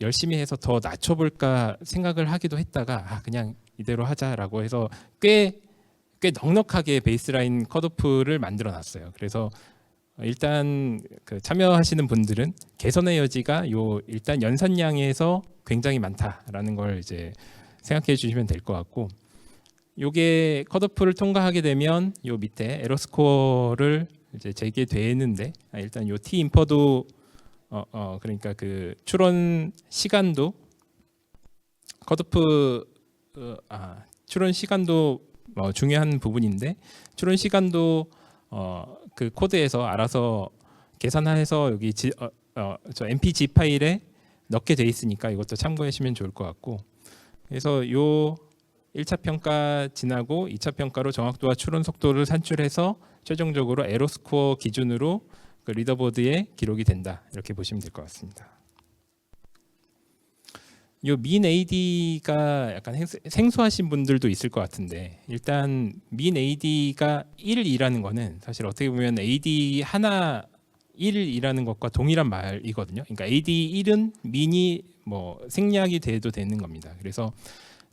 열심히 해서 더 낮춰볼까 생각을 하기도 했다가 그냥 이대로 하자라고 해서 꽤 꽤 넉넉하게 베이스라인 컷오프를 만들어 놨어요. 그래서 일단 그 참여하시는 분들은 개선의 여지가 요 일단 연산량에서 굉장히 많다라는 걸 이제 생각해 주시면 될 것 같고, 요게 컷오프를 통과하게 되면 요 밑에 에러 스코어를 이제 재게 되는데, 일단 요 T 인퍼도 그러니까 그 추론 시간도 컷오프 추론 시간도 중요한 부분인데, 추론 시간도 그 코드에서 알아서 계산해서 여기 저 MPG 파일에 넣게 돼 있으니까 이것도 참고하시면 좋을 것 같고, 그래서 요 1차 평가 지나고 2차 평가로 정확도와 추론 속도를 산출해서 최종적으로 에러 스코어 기준으로 그 리더보드에 기록이 된다, 이렇게 보시면 될 것 같습니다. 요 min AD가 약간 생소하신 분들도 있을 것 같은데, 일단 min AD가 1이라는 거는 사실 어떻게 보면 AD 하나 1이라는 것과 동일한 말이거든요. 그러니까 AD 1은 min이 뭐 생략이 돼도 되는 겁니다. 그래서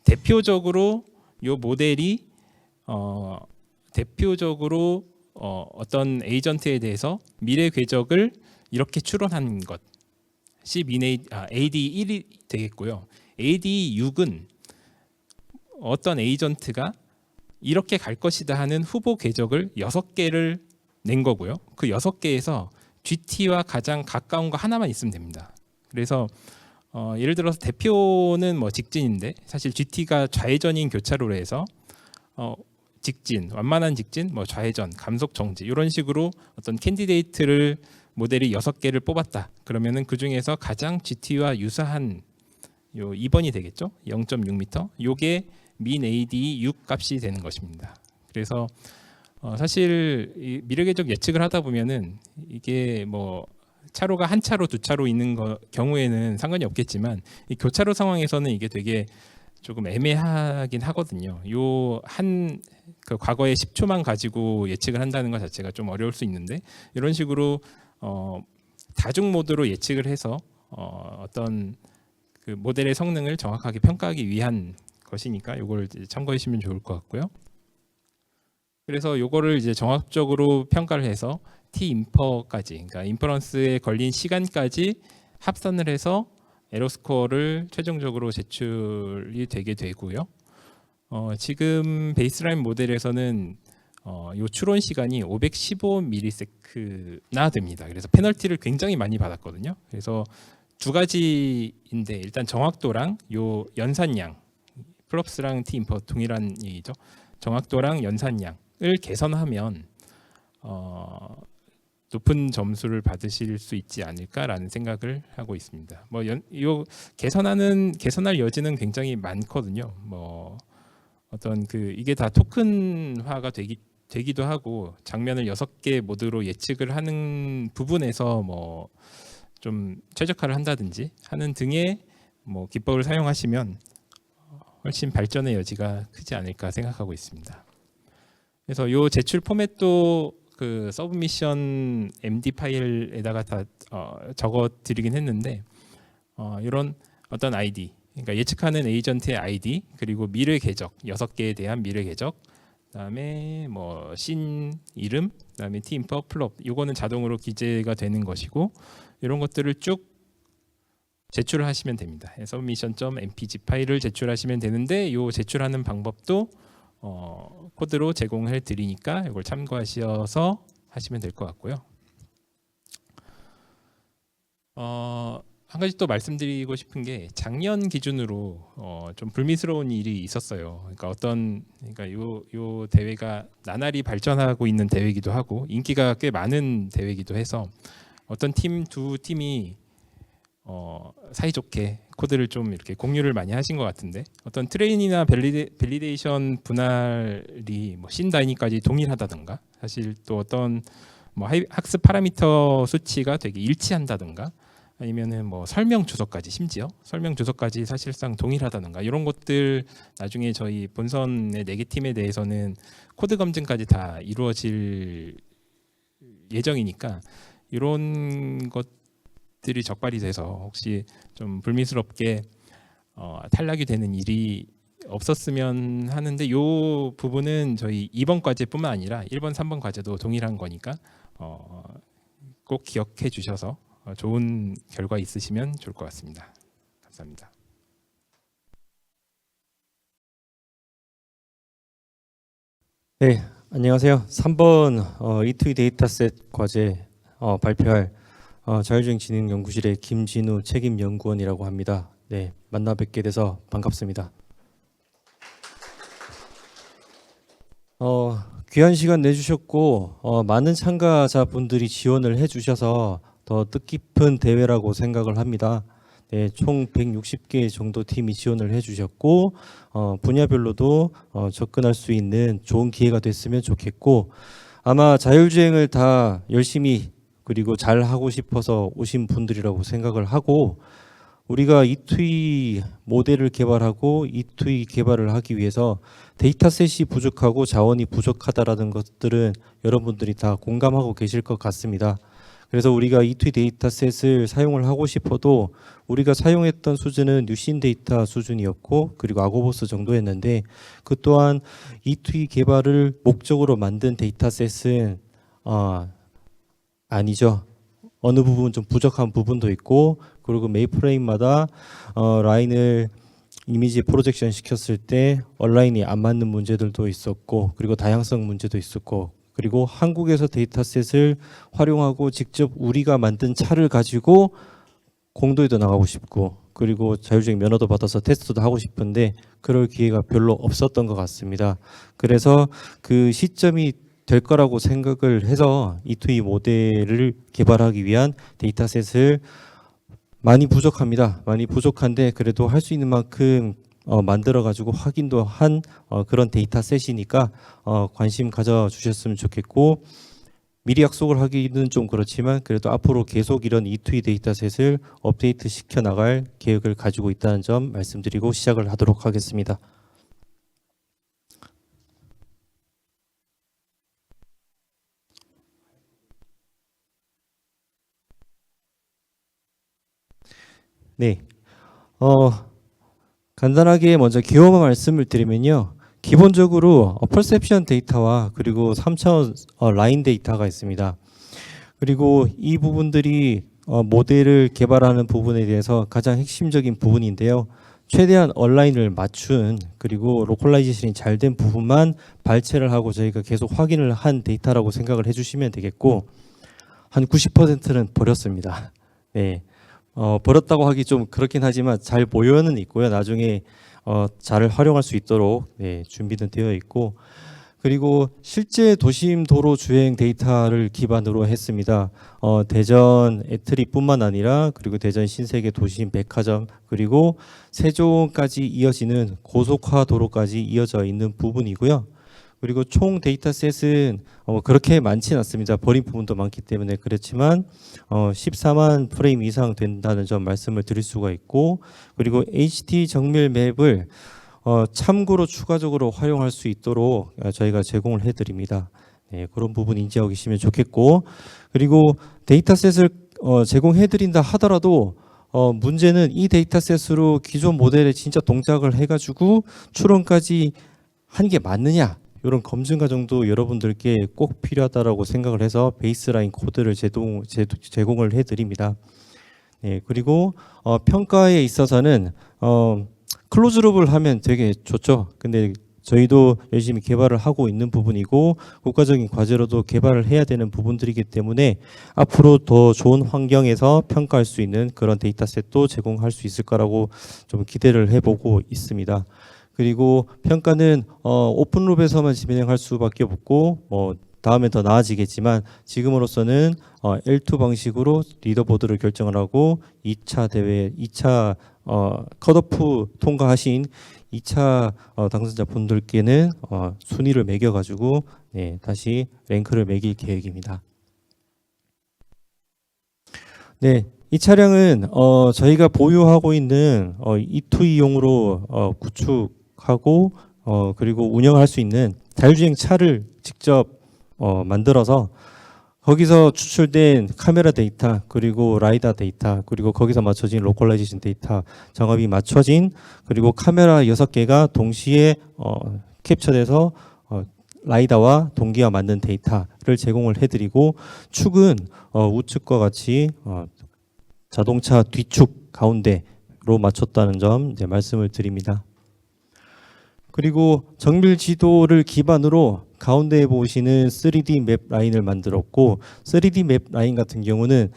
대표적으로 요 모델이 대표적으로 어떤 에이전트에 대해서 미래 궤적을 이렇게 추론한 것이 AD 1이 되겠고요. AD 6은 어떤 에이전트가 이렇게 갈 것이다 하는 후보 궤적을 6개를 낸 거고요. 그 6개에서 GT와 가장 가까운 거 하나만 있으면 됩니다. 그래서 예를 들어서 대표는 뭐 직진인데, 사실 GT가 좌회전인 교차로로 해서 직진, 완만한 직진, 뭐 좌회전, 감속 정지, 이런 식으로 어떤 캔디데이트를 모델이 6개를 뽑았다. 그러면은 그 중에서 가장 GT와 유사한 요 2번이 되겠죠. 0.6m. 요게 min AD 6 값이 되는 것입니다. 그래서 사실 이 미래 궤적 예측을 하다 보면은 이게 뭐 차로가 한 차로 두 차로 있는 경우에는 상관이 없겠지만, 이 교차로 상황에서는 이게 되게 조금 애매하긴 하거든요. 요 그 과거의 10초만 가지고 예측을 한다는 것 자체가 좀 어려울 수 있는데, 이런 식으로 다중 모드로 예측을 해서 어떤 그 모델의 성능을 정확하게 평가하기 위한 것이니까 이걸 참고하시면 좋을 것 같고요. 그래서 이거를 이제 종합적으로 평가를 해서 T 인퍼까지, 그러니까 인퍼런스에 걸린 시간까지 합산을 해서 에러 스코어를 최종적으로 제출이 되게 되고요. 지금 베이스라인 모델에서는 요 추론 시간이 515ms나 됩니다. 그래서 페널티를 굉장히 많이 받았거든요. 그래서 두 가지인데, 일단 정확도랑 요 연산량, 플롭스랑 T 인퍼 동일한 얘기죠. 정확도랑 연산량을 개선하면 높은 점수를 받으실 수 있지 않을까라는 생각을 하고 있습니다. 뭐 요 개선할 여지는 굉장히 많거든요. 뭐 어떤 그 이게 다 토큰화가 되기도 하고, 장면을 6개 모드로 예측을 하는 부분에서 뭐 좀 최적화를 한다든지 하는 등의 뭐 기법을 사용하시면 훨씬 발전의 여지가 크지 않을까 생각하고 있습니다. 그래서 요 제출 포맷도 그 서브미션 MD 파일에다가 다 적어 드리긴 했는데, 이런 어떤 아이디, 그러니까 예측하는 에이전트의 아이디, 그리고 미래 궤적 6개에 대한 미래 궤적, 그다음에 뭐 신 이름, 그다음에 T 인퍼 플롭, 이거는 자동으로 기재가 되는 것이고, 이런 것들을 쭉 제출을 하시면 됩니다. submission.mpg 파일을 제출하시면 되는데, 이 제출하는 방법도 코드로 제공해 드리니까 이걸 참고하셔서 하시면 될 것 같고요. 한 가지 또 말씀드리고 싶은 게, 작년 기준으로 좀 불미스러운 일이 있었어요. 그러니까 요 대회가 나날이 발전하고 있는 대회이기도 하고 인기가 꽤 많은 대회이기도 해서, 어떤 두 팀이 사이좋게 코드를 좀 이렇게 공유를 많이 하신 것 같은데, 어떤 트레인이나 밸리데이션 분할이 뭐 신 단위까지 동일하다든가, 사실 또 어떤 뭐 학습 파라미터 수치가 되게 일치한다든가, 아니면은 뭐 설명 주소까지, 심지어 설명 주소까지 사실상 동일하다든가, 이런 것들 나중에 저희 본선의 4개 팀에 대해서는 코드 검증까지 다 이루어질 예정이니까, 이런 것들이 적발이 돼서 혹시 좀 불미스럽게 탈락이 되는 일이 없었으면 하는데 이 부분은 저희 2번 과제뿐만 아니라 1번, 3번 과제도 동일한 거니까 꼭 기억해 주셔서 좋은 결과 있으시면 좋을 것 같습니다. 감사합니다.
네, 안녕하세요. 3번 E2E 데이터셋 과제 발표할 자율주행진흥연구실의 김진우 책임연구원이라고 합니다. 네, 만나 뵙게 돼서 반갑습니다. 귀한 시간 내주셨고 많은 참가자분들이 지원을 해주셔서 더 뜻깊은 대회라고 생각을 합니다. 네, 총 160개 정도 팀이 지원을 해주셨고 분야별로도 접근할 수 있는 좋은 기회가 됐으면 좋겠고 아마 자율주행을 다 열심히 그리고 잘 하고 싶어서 오신 분들이라고 생각을 하고 우리가 E2E 모델을 개발하고 E2E 개발을 하기 위해서 데이터셋이 부족하고 자원이 부족하다라는 것들은 여러분들이 다 공감하고 계실 것 같습니다. 그래서 우리가 E2E 데이터셋을 사용을 하고 싶어도 우리가 사용했던 수준은 뉴신 데이터 수준이었고 그리고 아고보스 정도였는데 그 또한 E2E 개발을 목적으로 만든 데이터셋은 아니죠. 어느 부분 좀 부족한 부분도 있고 그리고 메이프레임마다 라인을 이미지 프로젝션 시켰을 때 얼라인이 안 맞는 문제들도 있었고 그리고 다양성 문제도 있었고 그리고 한국에서 데이터셋을 활용하고 직접 우리가 만든 차를 가지고 공도에도 나가고 싶고 그리고 자율주행 면허도 받아서 테스트도 하고 싶은데 그럴 기회가 별로 없었던 것 같습니다. 그래서 그 시점이 될 거라고 생각을 해서 E2E 모델을 개발하기 위한 데이터셋을 많이 부족합니다. 많이 부족한데 그래도 할 수 있는 만큼 만들어 가지고 확인도 한 그런 데이터셋이니까 관심 가져 주셨으면 좋겠고 미리 약속을 하기는 좀 그렇지만 그래도 앞으로 계속 이런 E2E 데이터셋을 업데이트 시켜 나갈 계획을 가지고 있다는 점 말씀드리고 시작을 하도록 하겠습니다. 네, 간단하게 먼저 기호만 말씀을 드리면요. 기본적으로 퍼셉션 데이터와 그리고 3차원 라인 데이터가 있습니다. 그리고 이 부분들이 모델을 개발하는 부분에 대해서 가장 핵심적인 부분인데요. 최대한 얼라인을 맞춘 그리고 로컬라이제이션이 잘 된 부분만 발췌를 하고 저희가 계속 확인을 한 데이터라고 생각을 해주시면 되겠고 한 90%는 버렸습니다. 네. 버렸다고 하기 좀 그렇긴 하지만 잘 모여는 있고요. 나중에 잘 활용할 수 있도록 네, 준비는 되어 있고 그리고 실제 도심 도로 주행 데이터를 기반으로 했습니다. 대전 애트리뿐만 아니라 그리고 대전 신세계 도심 백화점 그리고 세종까지 이어지는 고속화 도로까지 이어져 있는 부분이고요. 그리고 총 데이터셋은 그렇게 많지는 않습니다. 버린 부분도 많기 때문에 그렇지만 14만 프레임 이상 된다는 점 말씀을 드릴 수가 있고 그리고 HD 정밀 맵을 참고로 추가적으로 활용할 수 있도록 저희가 제공을 해드립니다. 네, 그런 부분 인지하고 계시면 좋겠고 그리고 데이터셋을 제공해드린다 하더라도 문제는 이 데이터셋으로 기존 모델에 진짜 동작을 해가지고 추론까지 한 게 맞느냐 이런 검증 과정도 여러분들께 꼭 필요하다라고 생각을 해서 베이스라인 코드를 제공을 해드립니다. 네, 그리고 평가에 있어서는 클로즈룹을 하면 되게 좋죠. 근데 저희도 열심히 개발을 하고 있는 부분이고 국가적인 과제로도 개발을 해야 되는 부분들이기 때문에 앞으로 더 좋은 환경에서 평가할 수 있는 그런 데이터셋도 제공할 수 있을 거라고 좀 기대를 해보고 있습니다. 그리고 평가는 오픈룹에서만 진행할 수밖에 없고 다음에 더 나아지겠지만 지금으로서는 L2 방식으로 리더보드를 결정을 하고 2차 대회, 2차 컷오프 통과하신 2차 당선자 분들께는 순위를 매겨가지고 네, 다시 랭크를 매길 계획입니다. 네, 이 차량은 저희가 보유하고 있는 E2E용으로 구축하고 그리고 운영할 수 있는 자율주행 차를 직접 만들어서 거기서 추출된 카메라 데이터 그리고 라이다 데이터 그리고 거기서 맞춰진 로컬라이제이션 데이터 정합이 맞춰진 그리고 카메라 6개가 동시에 캡처돼서 라이다와 동기화 만든 데이터를 제공을 해드리고 축은 우측과 같이 자동차 뒤축 가운데로 맞췄다는 점 이제 말씀을 드립니다. 그리고 정밀 지도를 기반으로 가운데에 보시는 3D 맵 라인을 만들었고 3D 맵 라인 같은 경우는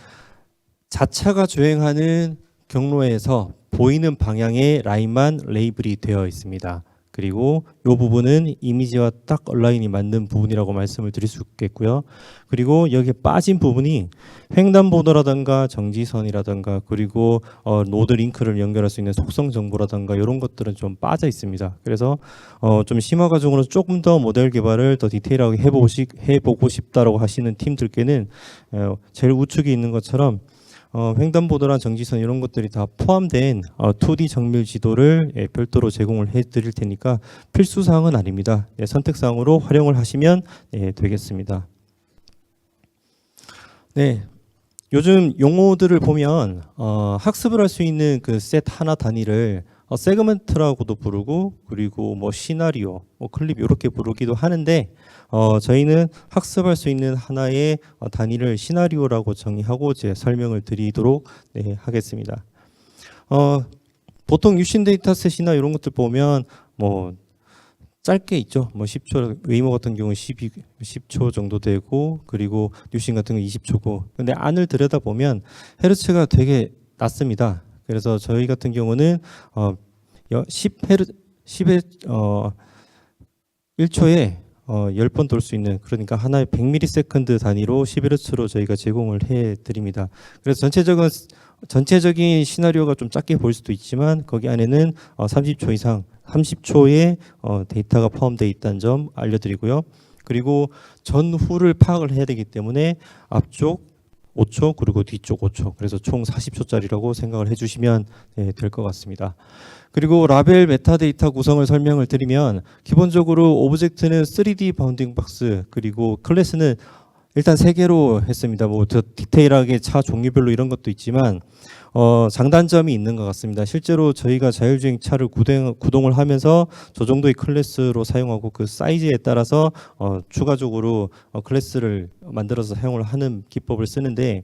자차가 주행하는 경로에서 보이는 방향의 라인만 레이블이 되어 있습니다. 그리고 이 부분은 이미지와 딱 얼라인이 맞는 부분이라고 말씀을 드릴 수 있겠고요. 그리고 여기에 빠진 부분이 횡단보도라든가 정지선이라든가 그리고 노드 링크를 연결할 수 있는 속성 정보라든가 이런 것들은 좀 빠져 있습니다. 그래서 좀 심화 과정으로 조금 더 모델 개발을 더 디테일하게 해보고 싶다라고 하시는 팀들께는 제일 우측에 있는 것처럼 횡단보도나 정지선 이런 것들이 다 포함된 2D 정밀 지도를 별도로 제공을 해드릴 테니까 필수사항은 아닙니다. 선택사항으로 활용을 하시면 되겠습니다. 네, 요즘 용어들을 보면 학습을 할 수 있는 그 셋 하나 단위를 세그먼트라고도 부르고 그리고 뭐 시나리오, 클립 이렇게 부르기도 하는데 저희는 학습할 수 있는 하나의 단위를 시나리오라고 정의하고 제 설명을 드리도록 하겠습니다. 보통 유신 데이터셋이나 이런 것들 보면 뭐 짧게 있죠. 뭐 10초, 웨이모 같은 경우는 10초 정도 되고 그리고 뉴신 같은 경우 20초고. 근데 안을 들여다보면 헤르츠가 되게 낮습니다. 그래서 저희 같은 경우는 1초에 10번 돌 수 있는 그러니까 하나의 100ms 단위로 11Hz로 저희가 제공을 해 드립니다. 그래서 전체적인 시나리오가 좀 작게 보일 수도 있지만 거기 안에는 30초 이상 30초의 데이터가 포함되어 있다는 점 알려드리고요. 그리고 전후를 파악을 해야 되기 때문에 앞쪽 5초 그리고 뒤쪽 5초 그래서 총 40초짜리라고 생각을 해주시면 될 것 같습니다. 그리고 라벨 메타데이터 구성을 설명을 드리면 기본적으로 오브젝트는 3D 바운딩 박스 그리고 클래스는 일단 3개로 했습니다. 뭐 더 디테일하게 차 종류별로 이런 것도 있지만 장단점이 있는 것 같습니다. 실제로 저희가 자율주행 차를 구동을 하면서 저 정도의 클래스로 사용하고 그 사이즈에 따라서 추가적으로 클래스를 만들어서 사용을 하는 기법을 쓰는데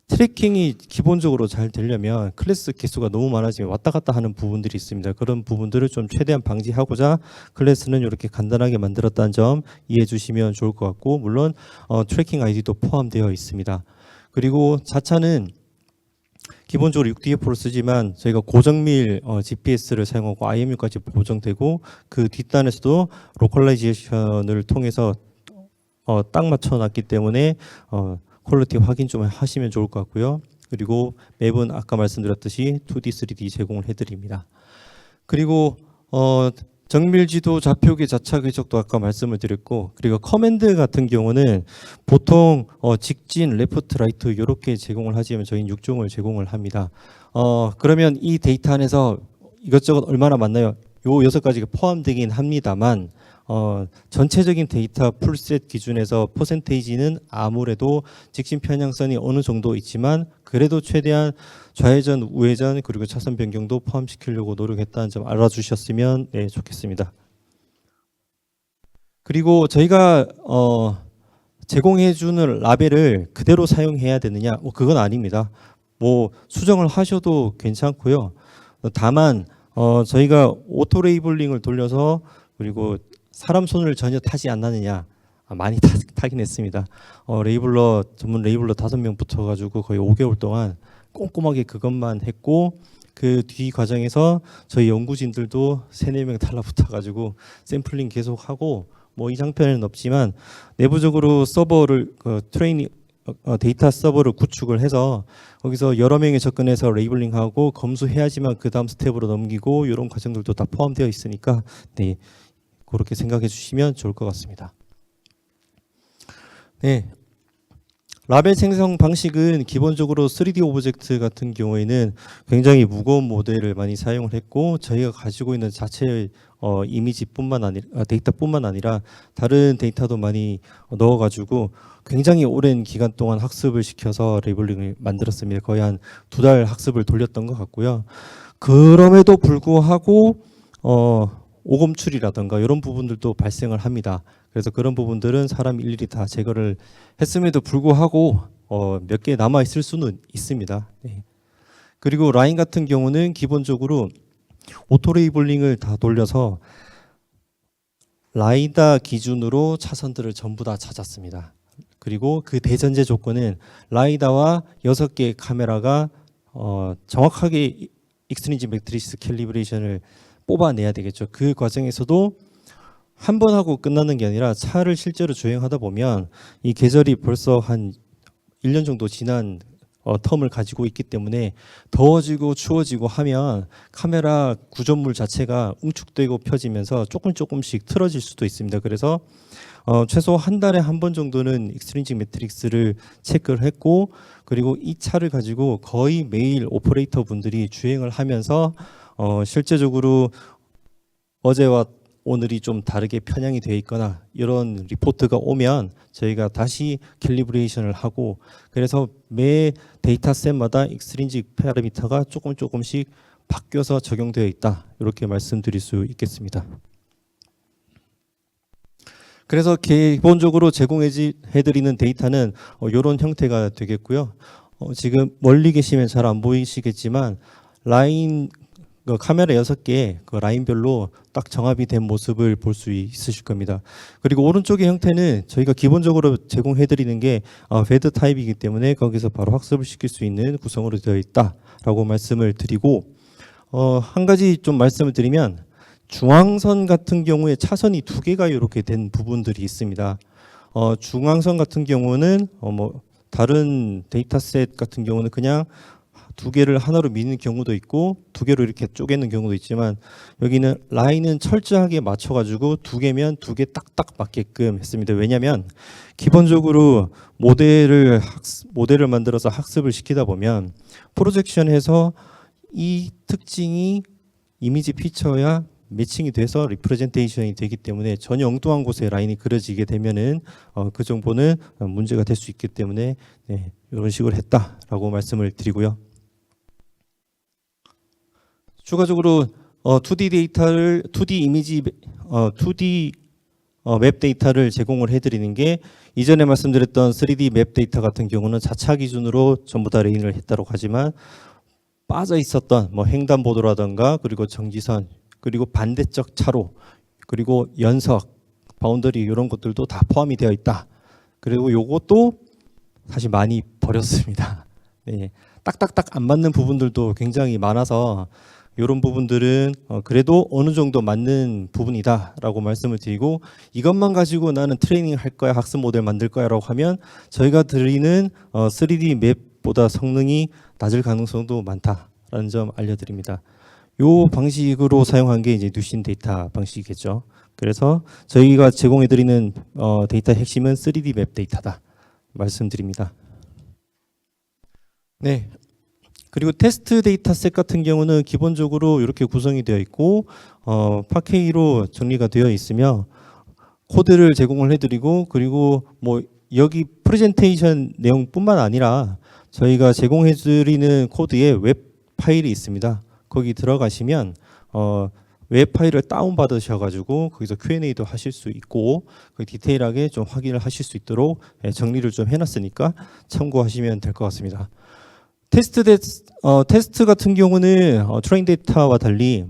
트래킹이 기본적으로 잘 되려면 클래스 개수가 너무 많아지면 왔다 갔다 하는 부분들이 있습니다. 그런 부분들을 좀 최대한 방지하고자 클래스는 이렇게 간단하게 만들었다는 점 이해해 주시면 좋을 것 같고 물론 트래킹 아이디도 포함되어 있습니다. 그리고 자차는 기본적으로 6DF를 쓰지만 저희가 고정밀 GPS를 사용하고 IMU까지 보정되고 그 뒷단에서도 로컬라이제이션을 통해서 딱 맞춰놨기 때문에 퀄리티 확인 좀 하시면 좋을 것 같고요. 그리고 맵은 아까 말씀드렸듯이 2D, 3D 제공을 해드립니다. 그리고 정밀지도 좌표계 자차 궤적도 아까 말씀을 드렸고 그리고 커맨드 같은 경우는 보통 직진, 레프트, 라이트 이렇게 제공을 하지만 저희는 6종을 제공을 합니다. 그러면 이 데이터 안에서 이것저것 얼마나 많나요? 요 6가지가 포함되긴 합니다만 전체적인 데이터 풀셋 기준에서 퍼센테이지는 아무래도 직진 편향선이 어느 정도 있지만 그래도 최대한 좌회전, 우회전 그리고 차선 변경도 포함시키려고 노력했다는 점 알아주셨으면 좋겠습니다. 그리고 저희가 제공해주는 라벨을 그대로 사용해야 되느냐? 그건 아닙니다. 뭐 수정을 하셔도 괜찮고요. 다만 저희가 오토 레이블링을 돌려서 그리고 사람 손을 전혀 타지 않느냐 많이 타긴 했습니다. 레이블러 전문 레이블러 5명 붙어가지고 거의 5개월 동안 꼼꼼하게 그것만 했고 그 뒤 과정에서 저희 연구진들도 3-4명 달라붙어가지고 샘플링 계속하고 뭐 이 장편에는 없지만 내부적으로 서버를 트레이닝 데이터 서버를 구축을 해서 거기서 여러 명이 접근해서 레이블링하고 검수해야지만 그 다음 스텝으로 넘기고 이런 과정들도 다 포함되어 있으니까 네. 그렇게 생각해 주시면 좋을 것 같습니다. 네, 라벨 생성 방식은 기본적으로 3D 오브젝트 같은 경우에는 굉장히 무거운 모델을 많이 사용을 했고 저희가 가지고 있는 자체의 이미지뿐만 아니라 데이터뿐만 아니라 다른 데이터도 많이 넣어가지고 굉장히 오랜 기간 동안 학습을 시켜서 레이블링을 만들었습니다. 거의 한 2달 학습을 돌렸던 것 같고요. 그럼에도 불구하고 오검출이라든가 이런 부분들도 발생을 합니다. 그래서 그런 부분들은 사람 일일이 다 제거를 했음에도 불구하고 몇 개 남아 있을 수는 있습니다. 네. 그리고 라인 같은 경우는 기본적으로 오토 레이블링을 다 돌려서 라이다 기준으로 차선들을 전부 다 찾았습니다. 그리고 그 대전제 조건은 라이다와 6개의 카메라가 정확하게 익스트린직 매트리스 캘리브레이션을 뽑아내야 되겠죠. 그 과정에서도 한 번 하고 끝나는 게 아니라 차를 실제로 주행하다 보면 이 계절이 벌써 한 1년 정도 지난 텀을 가지고 있기 때문에 더워지고 추워지고 하면 카메라 구조물 자체가 웅축되고 펴지면서 조금씩 틀어질 수도 있습니다. 그래서 최소 한 달에 한 번 정도는 익스트린직 매트릭스를 체크를 했고 그리고 이 차를 가지고 거의 매일 오퍼레이터 분들이 주행을 하면서 실제적으로 어제와 오늘이 좀 다르게 편향이 되어 있거나 이런 리포트가 오면 저희가 다시 캘리브레이션을 하고 그래서 매 데이터셋마다 익스트린직 파라미터가 조금씩 바뀌어서 적용되어 있다. 이렇게 말씀드릴 수 있겠습니다. 그래서 기본적으로 제공해드리는 데이터는 이런 형태가 되겠고요. 지금 멀리 계시면 잘 안 보이시겠지만 라인 카메라 6개의 그 라인별로 딱 정합이 된 모습을 볼 수 있으실 겁니다. 그리고 오른쪽의 형태는 저희가 기본적으로 제공해드리는 게 베드 타입이기 때문에 거기서 바로 학습을 시킬 수 있는 구성으로 되어 있다라고 말씀을 드리고 한 가지 좀 말씀을 드리면 중앙선 같은 경우에 차선이 2개가 이렇게 된 부분들이 있습니다. 중앙선 같은 경우는 뭐 다른 데이터셋 같은 경우는 그냥 2개를 하나로 미는 경우도 있고 2개로 이렇게 쪼개는 경우도 있지만 여기는 라인은 철저하게 맞춰가지고 2개면 2개 딱딱 맞게끔 했습니다. 왜냐하면 기본적으로 모델을 만들어서 학습을 시키다 보면 프로젝션해서 이 특징이 이미지 피처야 매칭이 돼서 리프레젠테이션이 되기 때문에 전혀 엉뚱한 곳에 라인이 그려지게 되면은 그 정보는 문제가 될 수 있기 때문에 네, 이런 식으로 했다라고 말씀을 드리고요. 추가적으로 2D 데이터를 2D 이미지 2D 맵 데이터를 제공을 해드리는 게 이전에 말씀드렸던 3D 맵 데이터 같은 경우는 자차 기준으로 전부 다 레인을 했다고 하지만 빠져 있었던 뭐 횡단보도라든가 그리고 정지선 그리고 반대쪽 차로 그리고 연석 바운더리 이런 것들도 다 포함이 되어 있다. 그리고 요것도 사실 많이 버렸습니다. 네, 딱딱딱 안 맞는 부분들도 굉장히 많아서 이런 부분들은 그래도 어느 정도 맞는 부분이다라고 말씀을 드리고 이것만 가지고 나는 트레이닝 할 거야 학습 모델 만들 거야라고 하면 저희가 드리는 3D 맵보다 성능이 낮을 가능성도 많다라는 점 알려드립니다. 이 방식으로 사용한 게 이제 뉴신 데이터 방식이겠죠. 그래서 저희가 제공해드리는 데이터 핵심은 3D 맵 데이터다 말씀드립니다. 네. 그리고 테스트 데이터셋 같은 경우는 기본적으로 이렇게 구성이 되어 있고 파케이로 정리가 되어 있으며 코드를 제공을 해드리고 그리고 뭐 여기 프레젠테이션 내용뿐만 아니라 저희가 제공해드리는 코드에 웹 파일이 있습니다. 거기 들어가시면 웹 파일을 다운 받으셔가지고 거기서 Q&A도 하실 수 있고 디테일하게 좀 확인을 하실 수 있도록 정리를 좀 해놨으니까 참고하시면 될 것 같습니다. 테스트 같은 경우는 트레인 데이터와 달리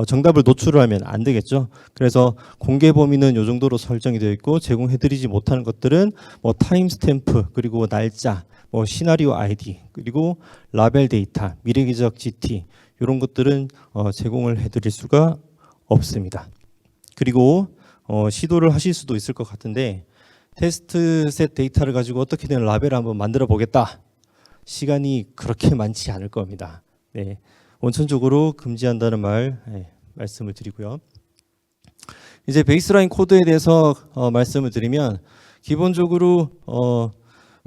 정답을 노출을 하면 안 되겠죠. 그래서 공개 범위는 이 정도로 설정이 되어 있고 제공해드리지 못하는 것들은 뭐 타임 스탬프 그리고 날짜, 뭐 시나리오 아이디 그리고 라벨 데이터, 미래기적 GT 이런 것들은 제공을 해드릴 수가 없습니다. 그리고 시도를 하실 수도 있을 것 같은데 테스트 셋 데이터를 가지고 어떻게든 라벨을 한번 만들어 보겠다. 시간이 그렇게 많지 않을 겁니다. 네, 원천적으로 금지한다는 말씀을 드리고요. 이제 베이스라인 코드에 대해서 말씀을 드리면 기본적으로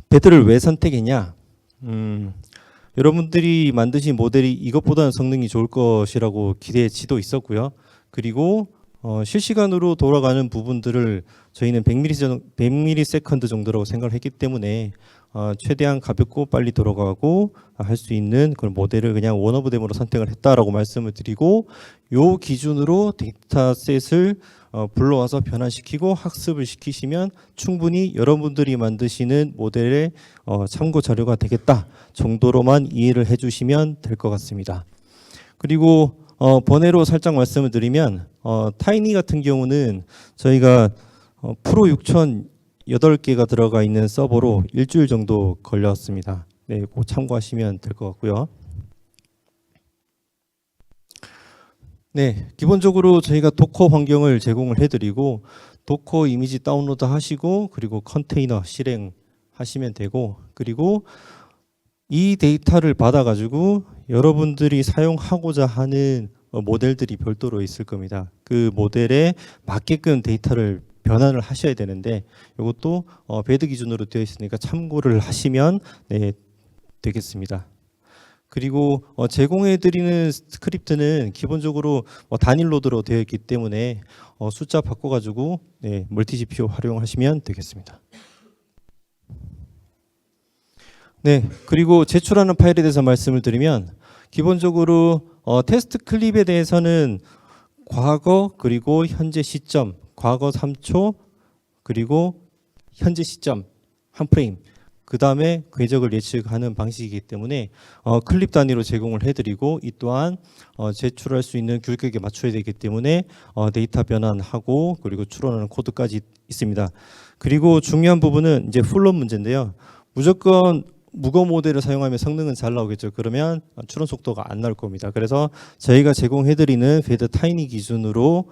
배드를 왜 선택했냐? 여러분들이 만드신 모델이 이것보다는 성능이 좋을 것이라고 기대치도 있었고요. 그리고 실시간으로 돌아가는 부분들을 저희는 100ms 정도라고 생각을 했기 때문에 최대한 가볍고 빨리 돌아가고 할 수 있는 그런 모델을 그냥 원오브댐으로 선택을 했다라고 말씀을 드리고, 요 기준으로 데이터셋을 불러와서 변환시키고 학습을 시키시면 충분히 여러분들이 만드시는 모델의 참고 자료가 되겠다 정도로만 이해를 해주시면 될 것 같습니다. 그리고 번외로 살짝 말씀을 드리면 타이니 같은 경우는 저희가 프로 6008개가 들어가 있는 서버로 일주일 정도 걸렸습니다. 네, 꼭 참고하시면 될 것 같고요. 네, 기본적으로 저희가 도커 환경을 제공을 해드리고 도커 이미지 다운로드 하시고 그리고 컨테이너 실행하시면 되고, 그리고 이 데이터를 받아가지고 여러분들이 사용하고자 하는 모델들이 별도로 있을 겁니다. 그 모델에 맞게끔 데이터를 변환을 하셔야 되는데 이것도 배드 기준으로 되어 있으니까 참고를 하시면 되겠습니다. 그리고 제공해드리는 스크립트는 기본적으로 단일 로드로 되어 있기 때문에 숫자 바꿔가지고 멀티 GPU 활용하시면 되겠습니다. 네, 그리고 제출하는 파일에 대해서 말씀을 드리면 기본적으로 테스트 클립에 대해서는 과거 그리고 현재 시점, 과거 3초 그리고 현재 시점 한 프레임, 그 다음에 궤적을 예측하는 방식이기 때문에 클립 단위로 제공을 해드리고, 이 또한 제출할 수 있는 규격에 맞춰야 되기 때문에 데이터 변환하고 그리고 추론하는 코드까지 있습니다. 그리고 중요한 부분은 이제 플롯 문제인데요. 무조건 무거 모델을 사용하면 성능은 잘 나오겠죠. 그러면 추론 속도가 안 나올 겁니다. 그래서 저희가 제공해드리는 배드 타이니 기준으로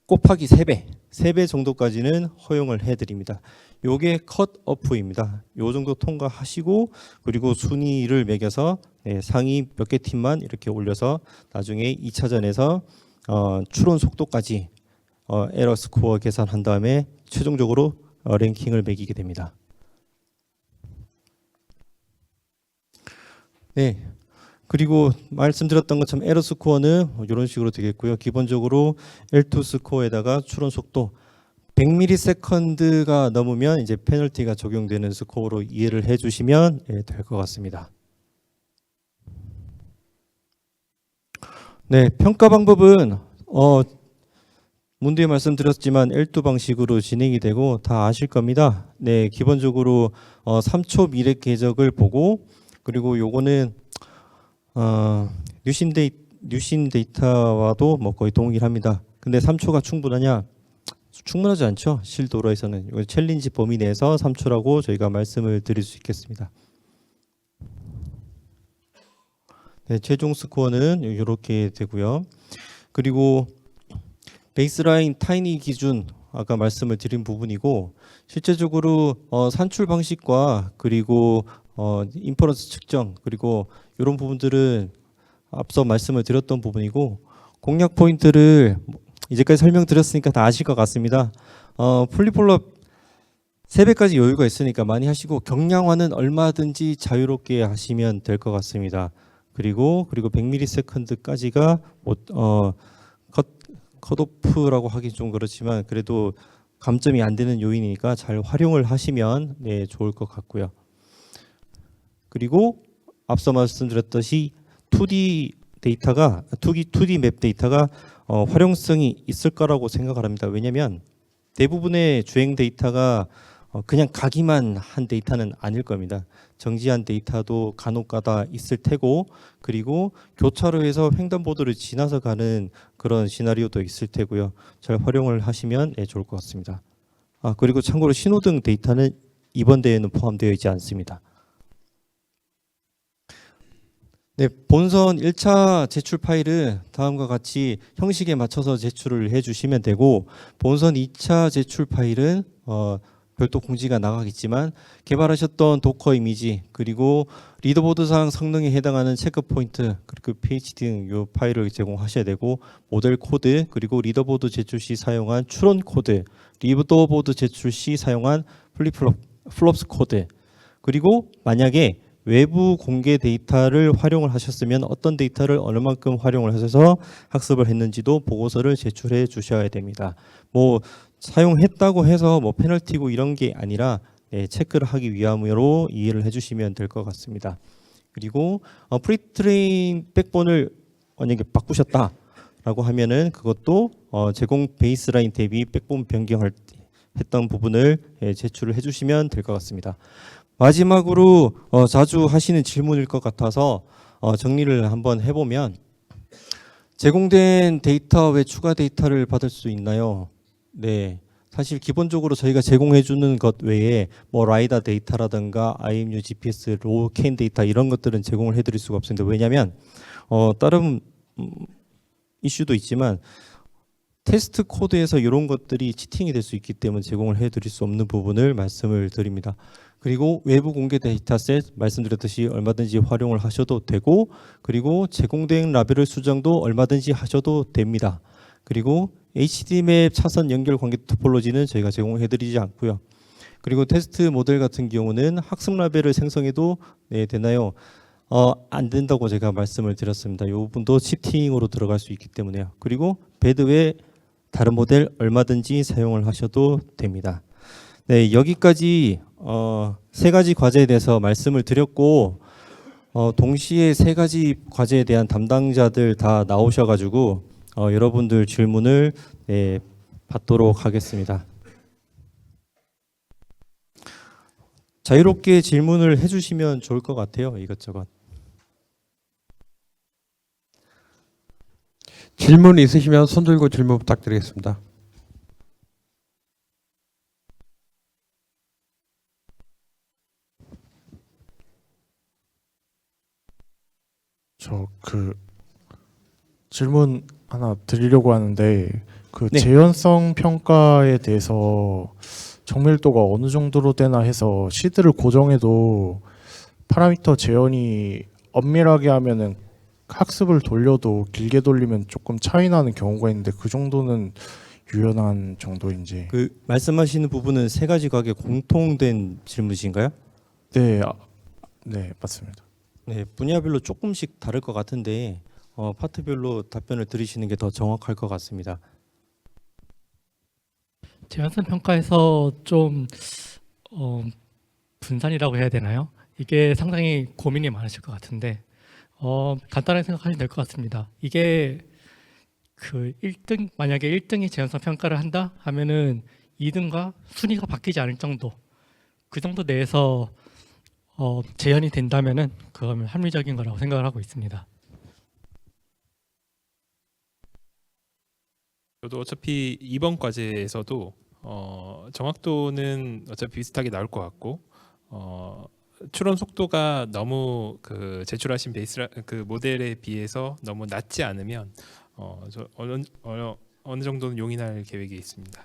곱하기 3배 정도까지는 허용을 해드립니다. 요게 컷오프입니다. 요 정도 통과하시고 그리고 순위를 매겨서 상위 몇 개 팀만 이렇게 올려서 나중에 2차전에서 추론 속도까지 에러 스코어 계산한 다음에 최종적으로 랭킹을 매기게 됩니다. 네. 그리고 말씀드렸던 것처럼 에러 스코어는 이런 식으로 되겠고요. 기본적으로 L2 스코어에다가 추론 속도 100ms가 넘으면 이제 페널티가 적용되는 스코어로 이해를 해주시면 될 것 같습니다. 네, 평가 방법은 문뒤에 말씀드렸지만 L2 방식으로 진행이 되고 다 아실 겁니다. 네, 기본적으로 3초 미래 궤적을 보고, 그리고 요거는 뉴신 데이터와도 뭐 거의 동일합니다. 근데 3초가 충분하냐? 충분하지 않죠. 실도로에서는 이거 챌린지 범위 내에서 3초라고 저희가 말씀을 드릴 수 있겠습니다. 네, 최종 스코어는 이렇게 되고요. 그리고 베이스라인 타이니 기준 아까 말씀을 드린 부분이고, 실제적으로 산출 방식과 그리고 인퍼런스 측정 그리고 이런 부분들은 앞서 말씀을 드렸던 부분이고, 공략 포인트를 이제까지 설명드렸으니까 다 아실 것 같습니다. 플립플롭 3배까지 여유가 있으니까 많이 하시고 경량화는 얼마든지 자유롭게 하시면 될 것 같습니다. 그리고 100ms까지가 컷오프라고 하기 좀 그렇지만 그래도 감점이 안 되는 요인이니까 잘 활용을 하시면 좋을 것 같고요. 그리고 앞서 말씀드렸듯이 2D 데이터가 2D 맵 데이터가 활용성이 있을 거라고 생각을 합니다. 왜냐하면 대부분의 주행 데이터가 그냥 가기만 한 데이터는 아닐 겁니다. 정지한 데이터도 간혹가다 있을 테고, 그리고 교차로에서 횡단보도를 지나서 가는 그런 시나리오도 있을 테고요. 잘 활용을 하시면 좋을 것 같습니다. 그리고 참고로 신호등 데이터는 이번 대회는 포함되어 있지 않습니다. 네, 본선 1차 제출 파일은 다음과 같이 형식에 맞춰서 제출을 해주시면 되고, 본선 2차 제출 파일은 별도 공지가 나가겠지만 개발하셨던 도커 이미지 그리고 리더보드상 성능에 해당하는 체크 포인트 그리고 pH 등 이 파일을 제공하셔야 되고, 모델 코드 그리고 리더보드 제출 시 사용한 추론 코드, 리더보드 제출 시 사용한 플롭스 코드, 그리고 만약에 외부 공개 데이터를 활용을 하셨으면 어떤 데이터를 얼마만큼 활용을 하셔서 학습을 했는지도 보고서를 제출해 주셔야 됩니다. 뭐 사용했다고 해서 뭐 페널티고 이런 게 아니라 체크를 하기 위함으로 이해를 해주시면 될 것 같습니다. 그리고 프리트레인 백본을 만약에 바꾸셨다라고 하면은 그것도 제공 베이스라인 대비 백본 변경할 했던 부분을 제출을 해주시면 될 것 같습니다. 마지막으로 자주 하시는 질문일 것 같아서 정리를 한번 해보면 제공된 데이터 외 추가 데이터를 받을 수 있나요? 네, 사실 기본적으로 저희가 제공해주는 것 외에 뭐 라이다 데이터라든가 IMU, GPS, 로우 캔 데이터 이런 것들은 제공을 해드릴 수가 없습니다. 왜냐하면 다른 이슈도 있지만 테스트 코드에서 이런 것들이 치팅이 될 수 있기 때문에 제공을 해드릴 수 없는 부분을 말씀을 드립니다. 그리고 외부 공개 데이터셋 말씀드렸듯이 얼마든지 활용을 하셔도 되고, 그리고 제공된 라벨 수정도 얼마든지 하셔도 됩니다. 그리고 HTML 차선 연결 관계 토폴로지는 저희가 제공해드리지 않고요. 그리고 테스트 모델 같은 경우는 학습 라벨을 생성해도 되나요? 안 된다고 제가 말씀을 드렸습니다. 이 부분도 치팅으로 들어갈 수 있기 때문에요. 그리고 배드 외 다른 모델 얼마든지 사용을 하셔도 됩니다. 네, 여기까지 세 가지 과제에 대해서 말씀을 드렸고, 동시에 세 가지 과제에 대한 담당자들 다 나오셔가지고 여러분들 질문을 받도록 하겠습니다. 자유롭게 질문을 해주시면 좋을 것 같아요. 이것저것.
질문 있으시면 손 들고 질문 부탁드리겠습니다.
저 질문 하나 드리려고 하는데
네.
재현성 평가에 대해서 정밀도가 어느 정도로 되나 해서 시드를 고정해도 파라미터 재현이 엄밀하게 하면은 학습을 돌려도 길게 돌리면 조금 차이 나는 경우가 있는데 그 정도는 유연한 정도인지.
그 말씀하시는 부분은 세 가지 과학에 공통된 질문이신가요?
네, 네 맞습니다.
네, 분야별로 조금씩 다를 것 같은데 파트별로 답변을 드리시는 게 더 정확할 것 같습니다.
재현성 평가에서 좀 분산이라고 해야 되나요? 이게 상당히 고민이 많으실 것 같은데 간단하게 생각하시면 될 것 같습니다. 이게 그 1등 만약에 1등이 재현성 평가를 한다 하면은 2등과 순위가 바뀌지 않을 정도, 그 정도 내에서 재현이 된다면은 그거는 합리적인 거라고 생각을 하고 있습니다.
저도 어차피 이번 과제에서도 정확도는 어차피 비슷하게 나올 것 같고 추론 속도가 너무 그 제출하신 그 모델에 비해서 너무 낮지 않으면 어느 정도는 용인할 계획이 있습니다.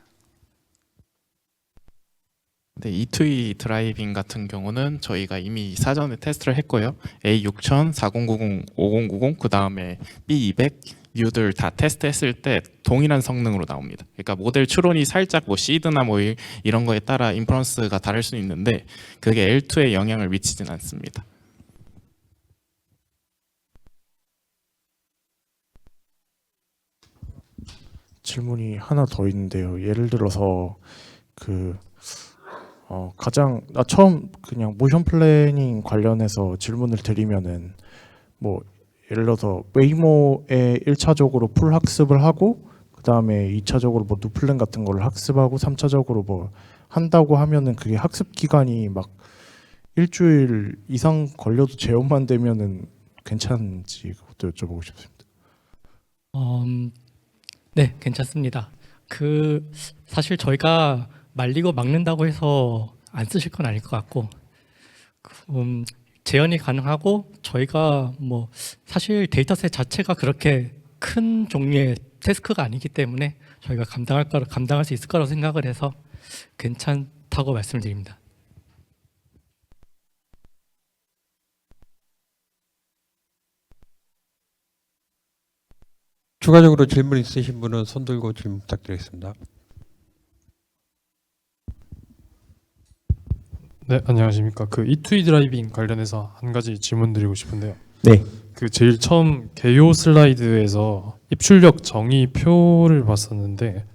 네, E2E 드라이빙 같은 경우는 저희가 이미 사전에 테스트를 했고요. A6000, 4090, 5090, 그 다음에 B200 뉴들 다 테스트했을 때 동일한 성능으로 나옵니다. 그러니까 모델 추론이 살짝 뭐 시드나 뭐 이런 거에 따라 인퍼런스가 다를 수 있는데 그게 L2에 영향을 미치진 않습니다.
질문이 하나 더 있는데요. 예를 들어서 가장 처음 그냥 모션 플래닝 관련해서 질문을 드리면은 뭐 예를 들어서 웨이모에 1차적으로 풀 학습을 하고 그다음에 2차적으로 뭐 누플랜 같은 거를 학습하고 3차적으로 뭐 한다고 하면은 그게 학습 기간이 막 일주일 이상 걸려도 제어만 되면은 괜찮은지 그것도 여쭤보고 싶습니다.
네, 괜찮습니다. 사실 저희가 말리고 막는다고 해서 안 쓰실 건 아닐 것 같고 재현이 가능하고 저희가 뭐 사실 데이터셋 자체가 그렇게 큰 종류의 태스크가 아니기 때문에 저희가 감당할 수 있을 거라고 생각을 해서 괜찮다고 말씀드립니다.
추가적으로 질문 있으신 분은 손 들고 질문 부탁드리겠습니다.
네, 안녕하십니까. 그 E2E 드라이빙 관련해서 한 가지 질문 드리고 싶은데요.
네.
그 제일 처음 개요 슬라이드에서 입출력 정의 표를 봤었는데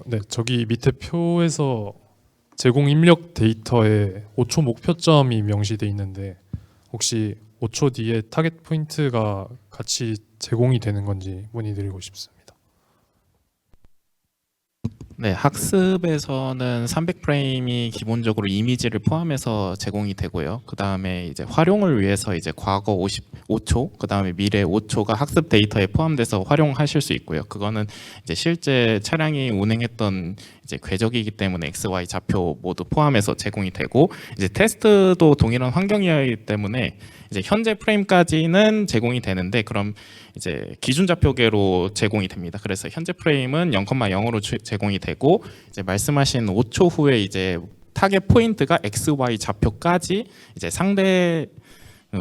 네, 저기 밑에 표에서 제공 입력 데이터에 5초 목표점이 명시돼 있는데 혹시 5초 뒤에 타겟 포인트가 같이 제공이 되는 건지 문의드리고 싶습니다.
네, 학습에서는 300프레임이 기본적으로 이미지를 포함해서 제공이 되고요. 그 다음에 이제 활용을 위해서 이제 과거 55초, 그 다음에 미래 5초가 학습 데이터에 포함돼서 활용하실 수 있고요. 그거는 이제 실제 차량이 운행했던 이제 궤적이기 때문에 X, Y 좌표 모두 포함해서 제공이 되고, 이제 테스트도 동일한 환경이기 때문에 이제 현재 프레임까지는 제공이 되는데, 그럼 이제 기준 좌표계로 제공이 됩니다. 그래서 현재 프레임은 0,0으로 제공이 되고, 이제 말씀하신 5초 후에 이제 타겟 포인트가 X, Y 좌표까지 이제 상대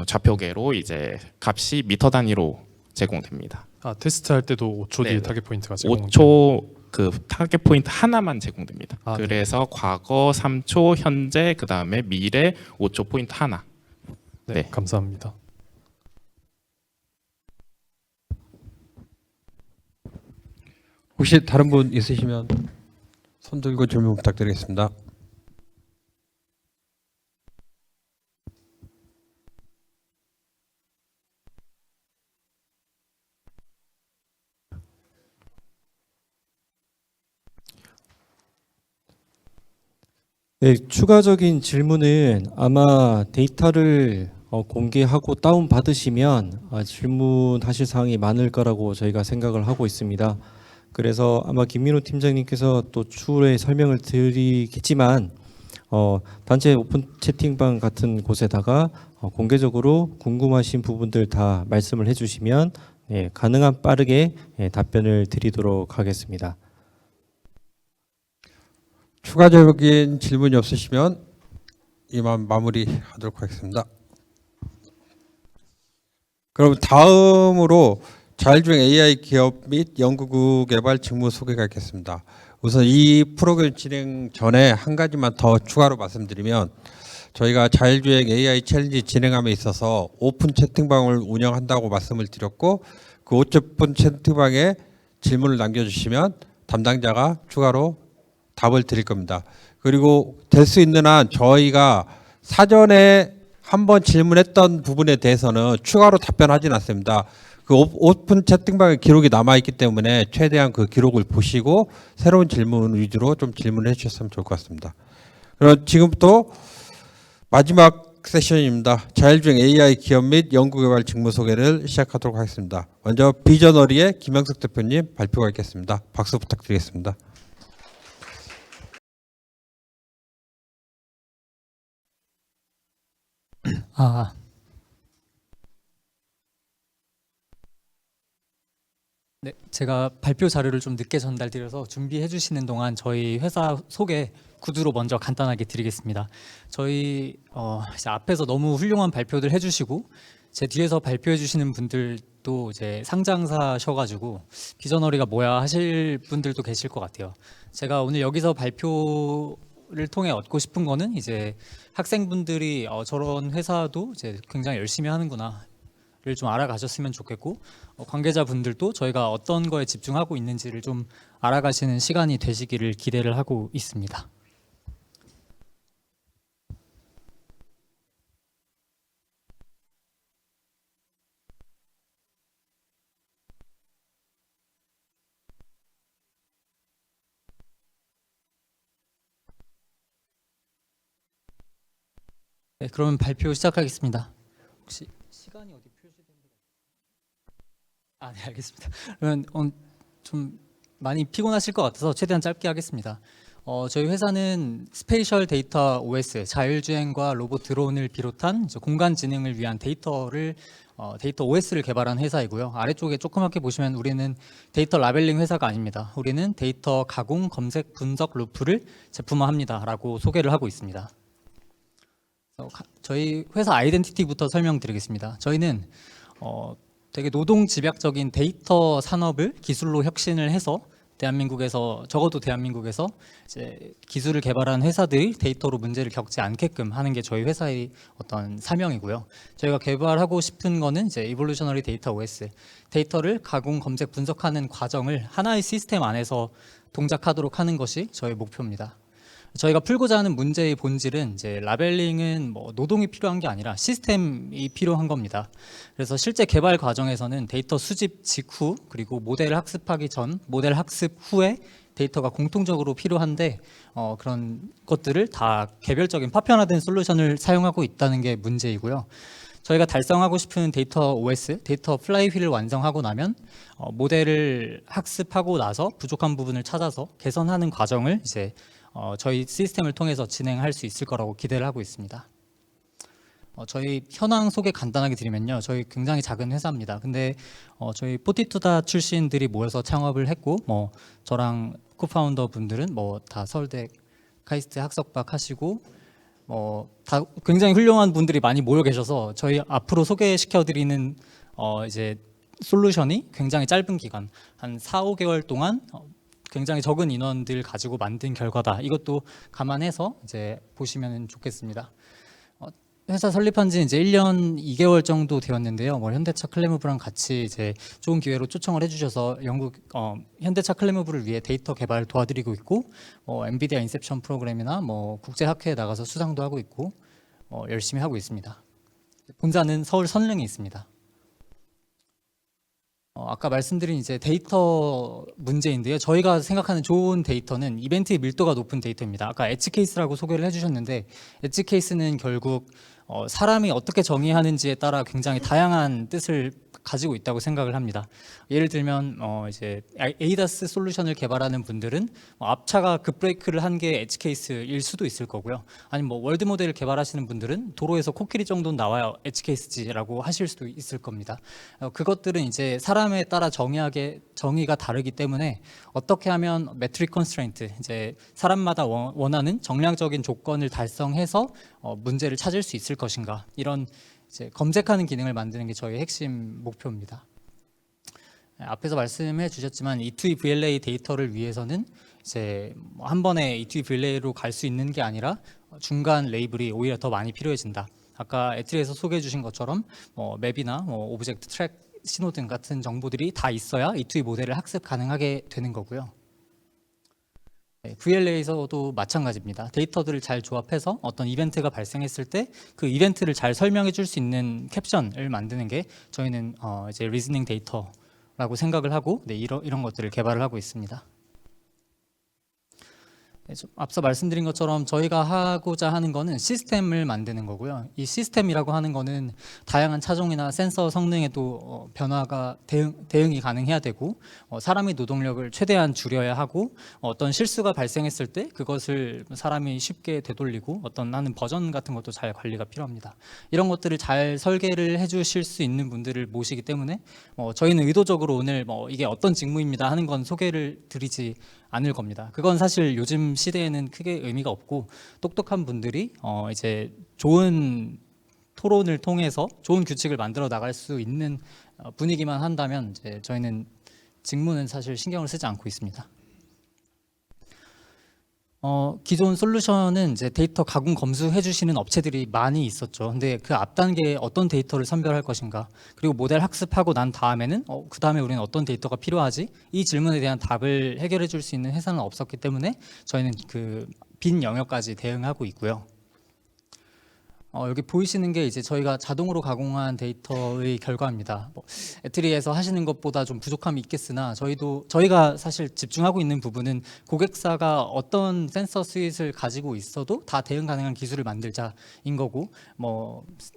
좌표계로 이제 값이 미터 단위로 제공됩니다.
테스트할 때도 5초 뒤에
네,
타겟 포인트가 제공.
5초 그 타겟 포인트 하나만 제공됩니다.
네.
그래서 과거 3초, 현재, 그 다음에 미래 5초 포인트 하나.
네,
네.
감사합니다.
혹시 다른 분 있으시면 손 들고 질문 부탁드리겠습니다.
네, 추가적인 질문은 아마 데이터를 공개하고 다운 받으시면 질문하실 사항이 많을 거라고 저희가 생각을 하고 있습니다. 그래서 아마 김민호 팀장님께서 또 추후에 설명을 드리겠지만 단체 오픈 채팅방 같은 곳에다가 공개적으로 궁금하신 부분들 다 말씀을 해주시면 가능한 빠르게 답변을 드리도록 하겠습니다.
추가적인 질문이 없으시면 이만 마무리하도록 하겠습니다. 그럼 다음으로 자율주행 AI 기업 및 연구국 개발 직무 소개가 있겠습니다. 우선 이 프로그램 진행 전에 한 가지만 더 추가로 말씀드리면, 저희가 자율주행 AI 챌린지 진행함에 있어서 오픈 채팅방을 운영한다고 말씀을 드렸고, 그 오픈 채팅방에 질문을 남겨주시면 담당자가 추가로 답을 드릴 겁니다. 그리고 될 수 있는 한 저희가 사전에 한번 질문했던 부분에 대해서는 추가로 답변하지는 않습니다. 그 오픈 채팅방에 기록이 남아있기 때문에 최대한 그 기록을 보시고 새로운 질문 위주로 좀 질문을 해주셨으면 좋을 것 같습니다. 그럼 지금부터 마지막 세션입니다. 자율주행 AI 기업 및 연구개발 직무 소개를 시작하도록 하겠습니다. 먼저 비저너리의 김영석 대표님 발표가 있겠습니다. 박수 부탁드리겠습니다.
네, 제가 발표 자료를 좀 늦게 전달드려서 준비해 주시는 동안 저희 회사 소개 구두로 먼저 간단하게 드리겠습니다. 저희 이제 앞에서 너무 훌륭한 발표들 해주시고 제 뒤에서 발표해 주시는 분들도 이제 상장사셔가지고 비저너리가 뭐야 하실 분들도 계실 것 같아요. 제가 오늘 여기서 발표를 통해 얻고 싶은 거는 이제 학생분들이 저런 회사도 이제 굉장히 열심히 하는구나 를 좀 알아가셨으면 좋겠고, 관계자분들도 저희가 어떤 거에 집중하고 있는지를 좀 알아가시는 시간이 되시기를 기대를 하고 있습니다. 네, 그러면 발표 시작하겠습니다. 혹시 시간이 어디 네, 알겠습니다. 그러면 좀 많이 피곤하실 것 같아서 최대한 짧게 하겠습니다. 저희 회사는 스페이셜 데이터 OS, 자율주행과 로봇 드론을 비롯한 공간 지능을 위한 데이터를 데이터 OS를 개발한 회사이고요. 아래쪽에 조그맣게 보시면 우리는 데이터 라벨링 회사가 아닙니다. 우리는 데이터 가공, 검색, 분석 루프를 제품화합니다라고 소개를 하고 있습니다. 저희 회사 아이덴티티부터 설명드리겠습니다. 저희는 되게 노동 집약적인 데이터 산업을 기술로 혁신을 해서 대한민국에서 적어도 대한민국에서 이제 기술을 개발한 회사들이 데이터로 문제를 겪지 않게끔 하는 게 저희 회사의 어떤 사명이고요. 저희가 개발하고 싶은 거는 이제 이볼루셔너리 데이터 OS, 데이터를 가공, 검색, 분석하는 과정을 하나의 시스템 안에서 동작하도록 하는 것이 저희 목표입니다. 저희가 풀고자 하는 문제의 본질은 이제 라벨링은 뭐 노동이 필요한 게 아니라 시스템이 필요한 겁니다. 그래서 실제 개발 과정에서는 데이터 수집 직후 그리고 모델 학습하기 전, 모델 학습 후에 데이터가 공통적으로 필요한데 그런 것들을 다 개별적인 파편화된 솔루션을 사용하고 있다는 게 문제이고요. 저희가 달성하고 싶은 데이터 OS, 데이터 플라이휠을 완성하고 나면 모델을 학습하고 나서 부족한 부분을 찾아서 개선하는 과정을 이제 저희 시스템을 통해서 진행할 수 있을 거라고 기대를 하고 있습니다. 저희 현황 소개 간단하게 드리면요, 저희 굉장히 작은 회사입니다. 근데 저희 포티투다 출신들이 모여서 창업을 했고, 뭐 저랑 코파운더 분들은 뭐 다 서울대 카이스트 학석박 하시고, 다 굉장히 훌륭한 분들이 많이 모여 계셔서 저희 앞으로 소개시켜드리는 이제 솔루션이 굉장히 짧은 기간, 한 4-5개월 동안 굉장히 적은 인원들 가지고 만든 결과다. 이것도 감안해서 이제 보시면 좋겠습니다. 회사 설립한 지 이제 1년 2개월 정도 되었는데요. 뭐 현대차 클레무브랑 같이 이제 좋은 기회로 초청을 해주셔서 영국 현대차 클레무브를 위해 데이터 개발 도와드리고 있고, 엔비디아 인셉션 프로그램이나 뭐 국제 학회에 나가서 수상도 하고 있고 열심히 하고 있습니다. 본사는 서울 선릉에 있습니다. 아까 말씀드린 이제 데이터 문제인데요. 저희가 생각하는 좋은 데이터는 이벤트의 밀도가 높은 데이터입니다. 아까 엣지 케이스라고 소개를 해주셨는데, 엣지 케이스는 결국 사람이 어떻게 정의하는지에 따라 굉장히 다양한 뜻을 가지고 있다고 생각을 합니다. 예를 들면 이제 에이다스 솔루션을 개발하는 분들은 앞차가 급브레이크를 한 게 엣지 케이스일 수도 있을 거고요. 아니면 뭐 월드 모델을 개발하시는 분들은 도로에서 코끼리 정도는 나와야 엣지 케이스지라고 하실 수도 있을 겁니다. 그것들은 이제 사람에 따라 정의가 다르기 때문에 어떻게 하면 매트릭 컨스트레인트, 이제 사람마다 원하는 정량적인 조건을 달성해서 문제를 찾을 수 있을 것인가, 이런 이제 검색하는 기능을 만드는 게 저희 핵심 목표입니다. 앞에서 말씀해 주셨지만 E2E VLA 데이터를 위해서는 이제 한 번에 E2E VLA로 갈 수 있는 게 아니라 중간 레이블이 오히려 더 많이 필요해진다. 아까 에트리에서 소개해 주신 것처럼 맵이나 오브젝트 트랙 신호등 같은 정보들이 다 있어야 E2E 모델을 학습 가능하게 되는 거고요. VLA에서도 마찬가지입니다. 데이터들을 잘 조합해서 어떤 이벤트가 발생했을 때 그 이벤트를 잘 설명해 줄 수 있는 캡션을 만드는 게 저희는 이제 리즈닝 데이터라고 생각을 하고 이런 것들을 개발을 하고 있습니다. 앞서 말씀드린 것처럼 저희가 하고자 하는 거는 시스템을 만드는 거고요. 이 시스템이라고 하는 거는 다양한 차종이나 센서 성능에도 변화가 대응이 가능해야 되고, 사람의 노동력을 최대한 줄여야 하고, 어떤 실수가 발생했을 때 그것을 사람이 쉽게 되돌리고 하는 버전 같은 것도 잘 관리가 필요합니다. 이런 것들을 잘 설계를 해주실 수 있는 분들을 모시기 때문에 저희는 의도적으로 오늘 이게 어떤 직무입니다 하는 건 소개를 드리지 않을 겁니다. 그건 사실 요즘 시대에는 크게 의미가 없고, 똑똑한 분들이 이제 좋은 토론을 통해서 좋은 규칙을 만들어 나갈 수 있는 분위기만 한다면 이제 저희는 직무는 사실 신경을 쓰지 않고 있습니다. 기존 솔루션은 이제 데이터 가공 검수해 주시는 업체들이 많이 있었죠. 근데 그 앞 단계에 어떤 데이터를 선별할 것인가, 그리고 모델 학습하고 난 다음에는 그 다음에 우리는 어떤 데이터가 필요하지, 이 질문에 대한 답을 해결해 줄 수 있는 회사는 없었기 때문에 저희는 그 빈 영역까지 대응하고 있고요. 여기 보이시는 게 이제 저희가 자동으로 가공한 데이터의 결과입니다. 에트리에서 하시는 것보다 좀 부족함이 있겠으나 저희가 사실 집중하고 있는 부분은 고객사가 어떤 센서 스윗을 가지고 있어도 다 대응 가능한 기술을 만들자인 거고,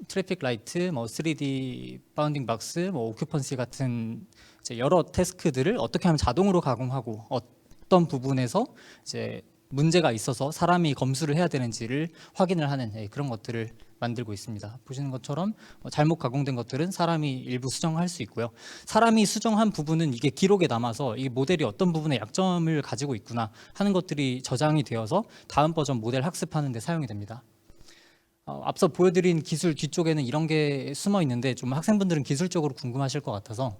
트래픽 라이트, 3D 바운딩 박스, 오큐펀시 같은 이제 여러 태스크들을 어떻게 하면 자동으로 가공하고 어떤 부분에서 이제 문제가 있어서 사람이 검수를 해야 되는지를 확인을 하는 그런 것들을 만들고 있습니다. 보시는 것처럼 잘못 가공된 것들은 사람이 일부 수정할 수 있고요. 사람이 수정한 부분은 이게 기록에 남아서 이 모델이 어떤 부분에 약점을 가지고 있구나 하는 것들이 저장이 되어서 다음 버전 모델 학습하는 데 사용이 됩니다. 앞서 보여드린 기술 뒤쪽에는 이런 게 숨어 있는데 좀 학생분들은 기술적으로 궁금하실 것 같아서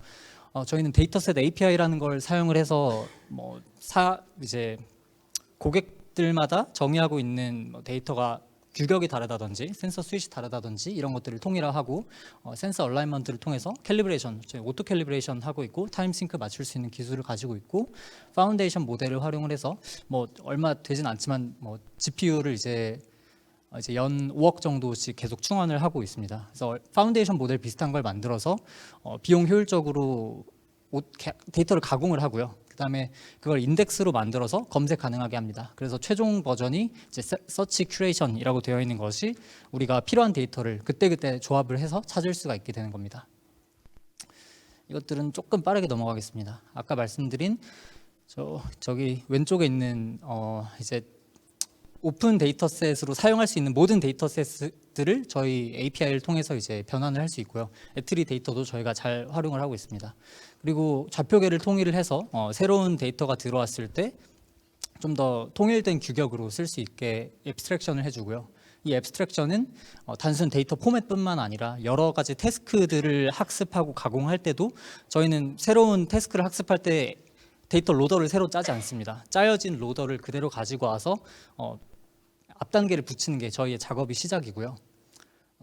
저희는 데이터셋 API라는 걸 사용을 해서 이제 고객들마다 정의하고 있는 데이터가 규격이 다르다든지 센서 스윗이 다르다든지 이런 것들을 통일화하고 센서 얼라인먼트를 통해서 캘리브레이션, 오토 캘리브레이션 하고 있고 타임 싱크 맞출 수 있는 기술을 가지고 있고 파운데이션 모델을 활용을 해서 얼마 되진 않지만 GPU를 이제 연 5억 정도씩 계속 충원을 하고 있습니다. 그래서 파운데이션 모델 비슷한 걸 만들어서 비용 효율적으로 데이터를 가공을 하고요. 그다음에 그걸 인덱스로 만들어서 검색 가능하게 합니다. 그래서 최종 버전이 이제 서치 큐레이션이라고 되어 있는 것이 우리가 필요한 데이터를 그때그때 조합을 해서 찾을 수가 있게 되는 겁니다. 이것들은 조금 빠르게 넘어가겠습니다. 아까 말씀드린 저기 왼쪽에 있는 이제 오픈 데이터셋으로 사용할 수 있는 모든 데이터셋들을 저희 API를 통해서 이제 변환을 할 수 있고요. 애트리 데이터도 저희가 잘 활용을 하고 있습니다. 그리고 좌표계를 통일을 해서 새로운 데이터가 들어왔을 때 좀 더 통일된 규격으로 쓸 수 있게 앱스트랙션을 해주고요. 이 앱스트랙션은 단순 데이터 포맷뿐만 아니라 여러 가지 태스크들을 학습하고 가공할 때도 저희는 새로운 태스크를 학습할 때 데이터 로더를 새로 짜지 않습니다. 짜여진 로더를 그대로 가지고 와서 앞 단계를 붙이는 게 저희의 작업이 시작이고요.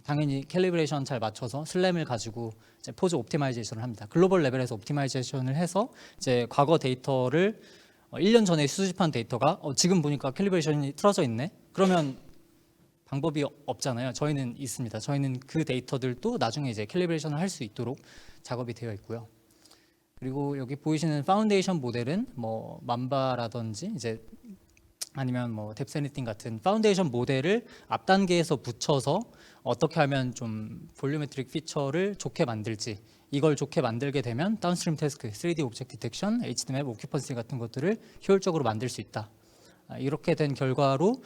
당연히 캘리브레이션 잘 맞춰서 슬램을 가지고 이제 포즈 옵티마이제이션을 합니다. 글로벌 레벨에서 옵티마이제이션을 해서 이제 과거 데이터를 1년 전에 수집한 데이터가 지금 보니까 캘리브레이션이 틀어져 있네. 그러면 방법이 없잖아요. 저희는 있습니다. 저희는 그 데이터들도 나중에 이제 캘리브레이션을 할 수 있도록 작업이 되어 있고요. 그리고 여기 보이시는 파운데이션 모델은 만바라든지 이제 아니면 뎁스애니띵 같은 파운데이션 모델을 앞 단계에서 붙여서 어떻게 하면 좀 볼륨메트릭 피처를 좋게 만들지, 이걸 좋게 만들게 되면 다운스트림 태스크, 3D 오브젝트 디텍션, HTML, 오큐펀시 같은 것들을 효율적으로 만들 수 있다. 이렇게 된 결과로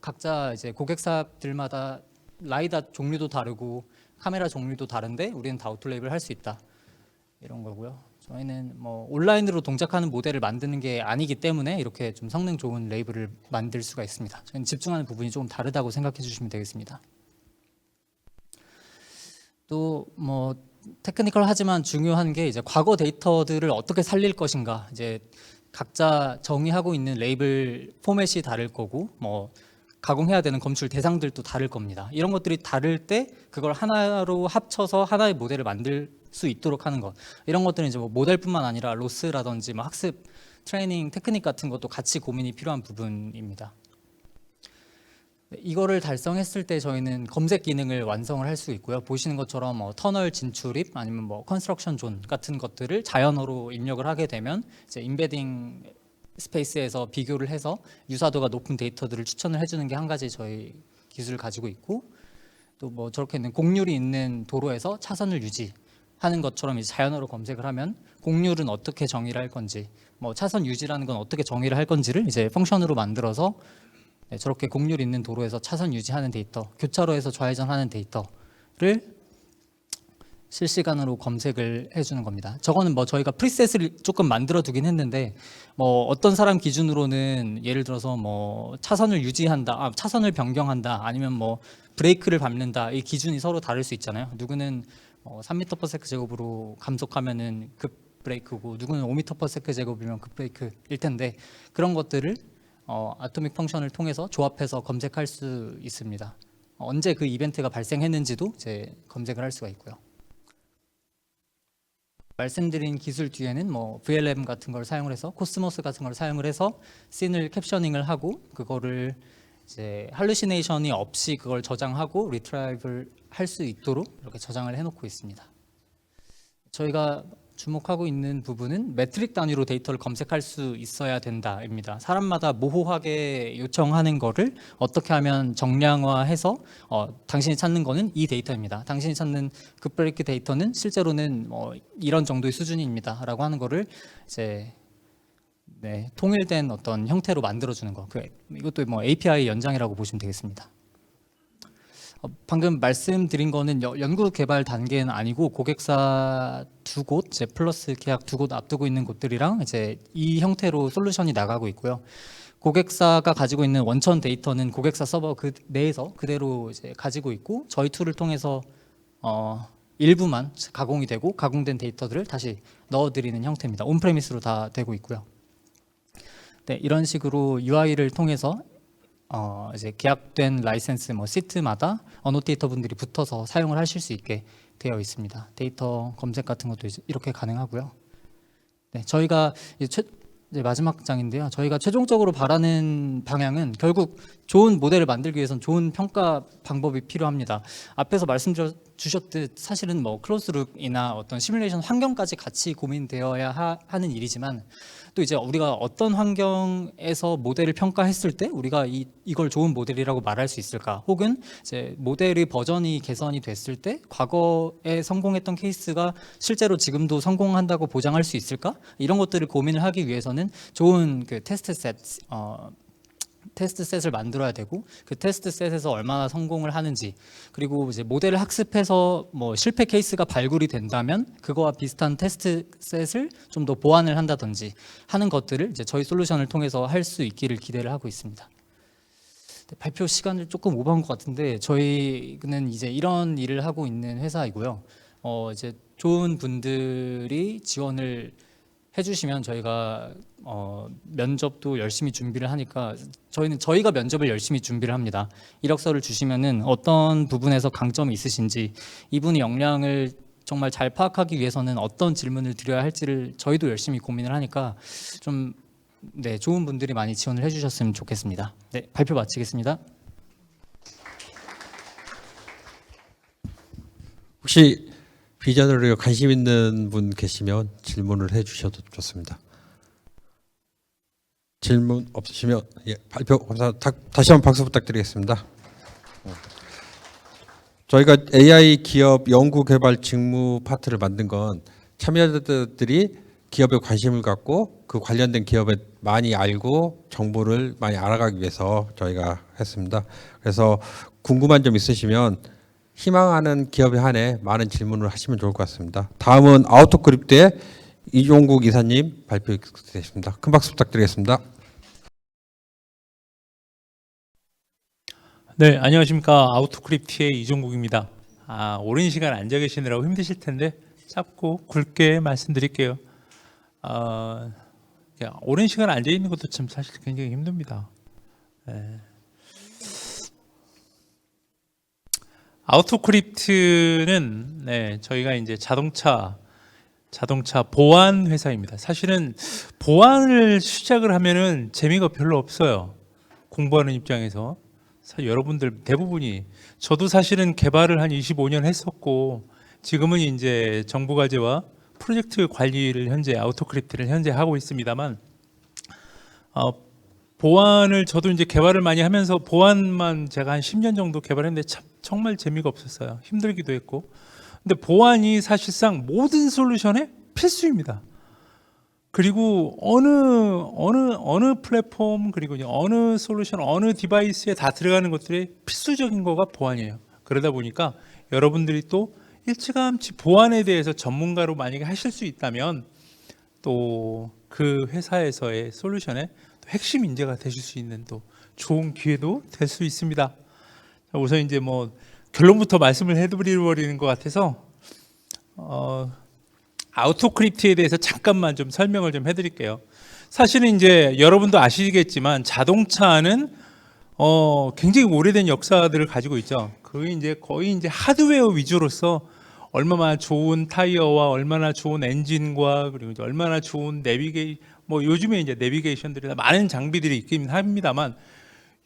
각자 이제 고객사들마다 라이다 종류도 다르고 카메라 종류도 다른데 우리는 다 오토레이블 할 수 있다. 이런 거고요. 저희는 온라인으로 동작하는 모델을 만드는 게 아니기 때문에 이렇게 좀 성능 좋은 레이블을 만들 수가 있습니다. 저희는 집중하는 부분이 조금 다르다고 생각해 주시면 되겠습니다. 또 테크니컬하지만 중요한 게 이제 과거 데이터들을 어떻게 살릴 것인가. 이제 각자 정의하고 있는 레이블 포맷이 다를 거고 가공해야 되는 검출 대상들도 다를 겁니다. 이런 것들이 다를 때 그걸 하나로 합쳐서 하나의 모델을 만들 수 있도록 하는 것, 이런 것들은 이제 모델뿐만 아니라 로스라든지 학습 트레이닝 테크닉 같은 것도 같이 고민이 필요한 부분입니다. 이거를 달성했을 때 저희는 검색 기능을 완성을 할 수 있고요. 보시는 것처럼 터널 진출입 아니면 컨스트럭션 존 같은 것들을 자연어로 입력을 하게 되면 이제 임베딩 스페이스에서 비교를 해서 유사도가 높은 데이터들을 추천을 해주는 게 한 가지 저희 기술을 가지고 있고, 또 저렇게 있는 곡률이 있는 도로에서 차선을 유지하는 것처럼 이제 자연어로 검색을 하면 곡률은 어떻게 정의를 할 건지, 차선 유지라는 건 어떻게 정의를 할 건지를 이제 펑션으로 만들어서 저렇게 곡률 있는 도로에서 차선 유지하는 데이터, 교차로에서 좌회전하는 데이터를 실시간으로 검색을 해주는 겁니다. 저거는 저희가 프리셋을 조금 만들어 두긴 했는데 어떤 사람 기준으로는 예를 들어서 차선을 유지한다, 차선을 변경한다, 아니면 브레이크를 밟는다, 이 기준이 서로 다를 수 있잖아요. 누구는 3m/s 제곱으로 감속하면은 급 브레이크고 누구는 5m/s 제곱이면 급 브레이크일 텐데 그런 것들을 아토믹 펑션을 통해서 조합해서 검색할 수 있습니다. 언제 그 이벤트가 발생했는지도 이제 검색을 할 수가 있고요. 말씀드린 기술 뒤에는 VLM 같은 걸 사용을 해서 코스모스 같은 걸 사용을 해서 씬을 캡셔닝을 하고 그거를 이제 할루시네이션이 없이 그걸 저장하고 리트라이브를 할 수 있도록 이렇게 저장을 해놓고 있습니다. 저희가 주목하고 있는 부분은 매트릭 단위로 데이터를 검색할 수 있어야 된다입니다. 사람마다 모호하게 요청하는 거를 어떻게 하면 정량화해서 당신이 찾는 거는 이 데이터입니다. 당신이 찾는 급브레이크 데이터는 실제로는 이런 정도의 수준입니다. 라고 하는 거를 이제 통일된 어떤 형태로 만들어주는 거. 이것도 API 연장이라고 보시면 되겠습니다. 방금 말씀드린 거는 연구 개발 단계는 아니고 고객사 두 곳, 이제 플러스 계약 두 곳 앞두고 있는 곳들이랑 이제 이 형태로 솔루션이 나가고 있고요. 고객사가 가지고 있는 원천 데이터는 고객사 서버 그 내에서 그대로 이제 가지고 있고 저희 툴을 통해서 일부만 가공이 되고 가공된 데이터들을 다시 넣어드리는 형태입니다. 온프레미스로 다 되고 있고요. 네, 이런 식으로 UI를 통해서 이제 계약된 라이센스 시트마다 어노테이터 분들이 붙어서 사용을 하실 수 있게 되어 있습니다. 데이터 검색 같은 것도 이렇게 가능하고요. 네, 저희가 이제 마지막 장인데요. 저희가 최종적으로 바라는 방향은 결국 좋은 모델을 만들기 위해서는 좋은 평가 방법이 필요합니다. 앞에서 말씀 주셨듯 사실은 클로즈룩이나 어떤 시뮬레이션 환경까지 같이 고민되어야 하는 일이지만 또 이제 우리가 어떤 환경에서 모델을 평가했을 때 우리가 이걸 좋은 모델이라고 말할 수 있을까? 혹은 이제 모델의 버전이 개선이 됐을 때 과거에 성공했던 케이스가 실제로 지금도 성공한다고 보장할 수 있을까? 이런 것들을 고민을 하기 위해서는 좋은 그 테스트 셋을 만들어야 되고 그 테스트 셋에서 얼마나 성공을 하는지 그리고 이제 모델을 학습해서 실패 케이스가 발굴이 된다면 그거와 비슷한 테스트 셋을 좀 더 보완을 한다든지 하는 것들을 이제 저희 솔루션을 통해서 할 수 있기를 기대를 하고 있습니다. 네, 발표 시간을 조금 오버한 것 같은데 저희는 이제 이런 일을 하고 있는 회사이고요. 이제 좋은 분들이 지원을 해주시면 저희가 면접도 열심히 준비를 하니까 저희가 면접을 열심히 준비를 합니다. 이력서를 주시면은 어떤 부분에서 강점이 있으신지 이분의 역량을 정말 잘 파악하기 위해서는 어떤 질문을 드려야 할지를 저희도 열심히 고민을 하니까 좀 좋은 분들이 많이 지원을 해주셨으면 좋겠습니다. 네, 발표 마치겠습니다.
혹시 비전을 관심 있는 분 계시면 질문을 해주셔도 좋습니다. 질문 없으시면 발표 감사합니다. 다시 한번 박수 부탁드리겠습니다. 저희가 AI 기업 연구 개발 직무 파트를 만든 건 참여자들이 기업에 관심을 갖고 그 관련된 기업에 많이 알고 정보를 많이 알아가기 위해서 저희가 했습니다. 그래서 궁금한 점 있으시면 희망하는 기업에 한해 많은 질문을 하시면 좋을 것 같습니다. 다음은 아우토크립트의 이종국 이사님 발표하겠습니다. 큰 박수 부탁드리겠습니다.
네, 안녕하십니까. 아우토크립트의 이종국입니다. 오랜 시간 앉아 계시느라고 힘드실 텐데 짧고 굵게 말씀드릴게요. 오랜 시간 앉아 있는 것도 참 사실 굉장히 힘듭니다. 네. 아우토크립트는 저희가 이제 자동차 보안 회사입니다. 사실은 보안을 시작을 하면은 재미가 별로 없어요. 공부하는 입장에서. 여러분들 대부분이 저도 사실은 개발을 한 25년 했었고 지금은 이제 정보과제와 프로젝트 관리를 현재 아우토크립트를 현재 하고 있습니다만 보안을 저도 이제 개발을 많이 하면서 보안만 제가 한 10년 정도 개발했는데 정말 재미가 없었어요. 힘들기도 했고. 근데 보안이 사실상 모든 솔루션의 필수입니다. 그리고 어느 플랫폼 그리고 어느 솔루션 어느 디바이스에 다 들어가는 것들이 필수적인 거가 보안이에요. 그러다 보니까 여러분들이 또 일찌감치 보안에 대해서 전문가로 만약에 하실 수 있다면 또 그 회사에서의 솔루션의 핵심 인재가 되실 수 있는 또 좋은 기회도 될 수 있습니다. 우선 이제 결론부터 말씀을 해드리는 것 같아서 아우토크립트에 대해서 잠깐만 좀 설명을 좀 해드릴게요. 사실은 이제 여러분도 아시겠지만 자동차는 굉장히 오래된 역사들을 가지고 있죠. 그게 이제 거의 이제 하드웨어 위주로서 얼마나 좋은 타이어와 얼마나 좋은 엔진과 그리고 이제 얼마나 좋은 요즘에 이제 내비게이션들이나 많은 장비들이 있긴 합니다만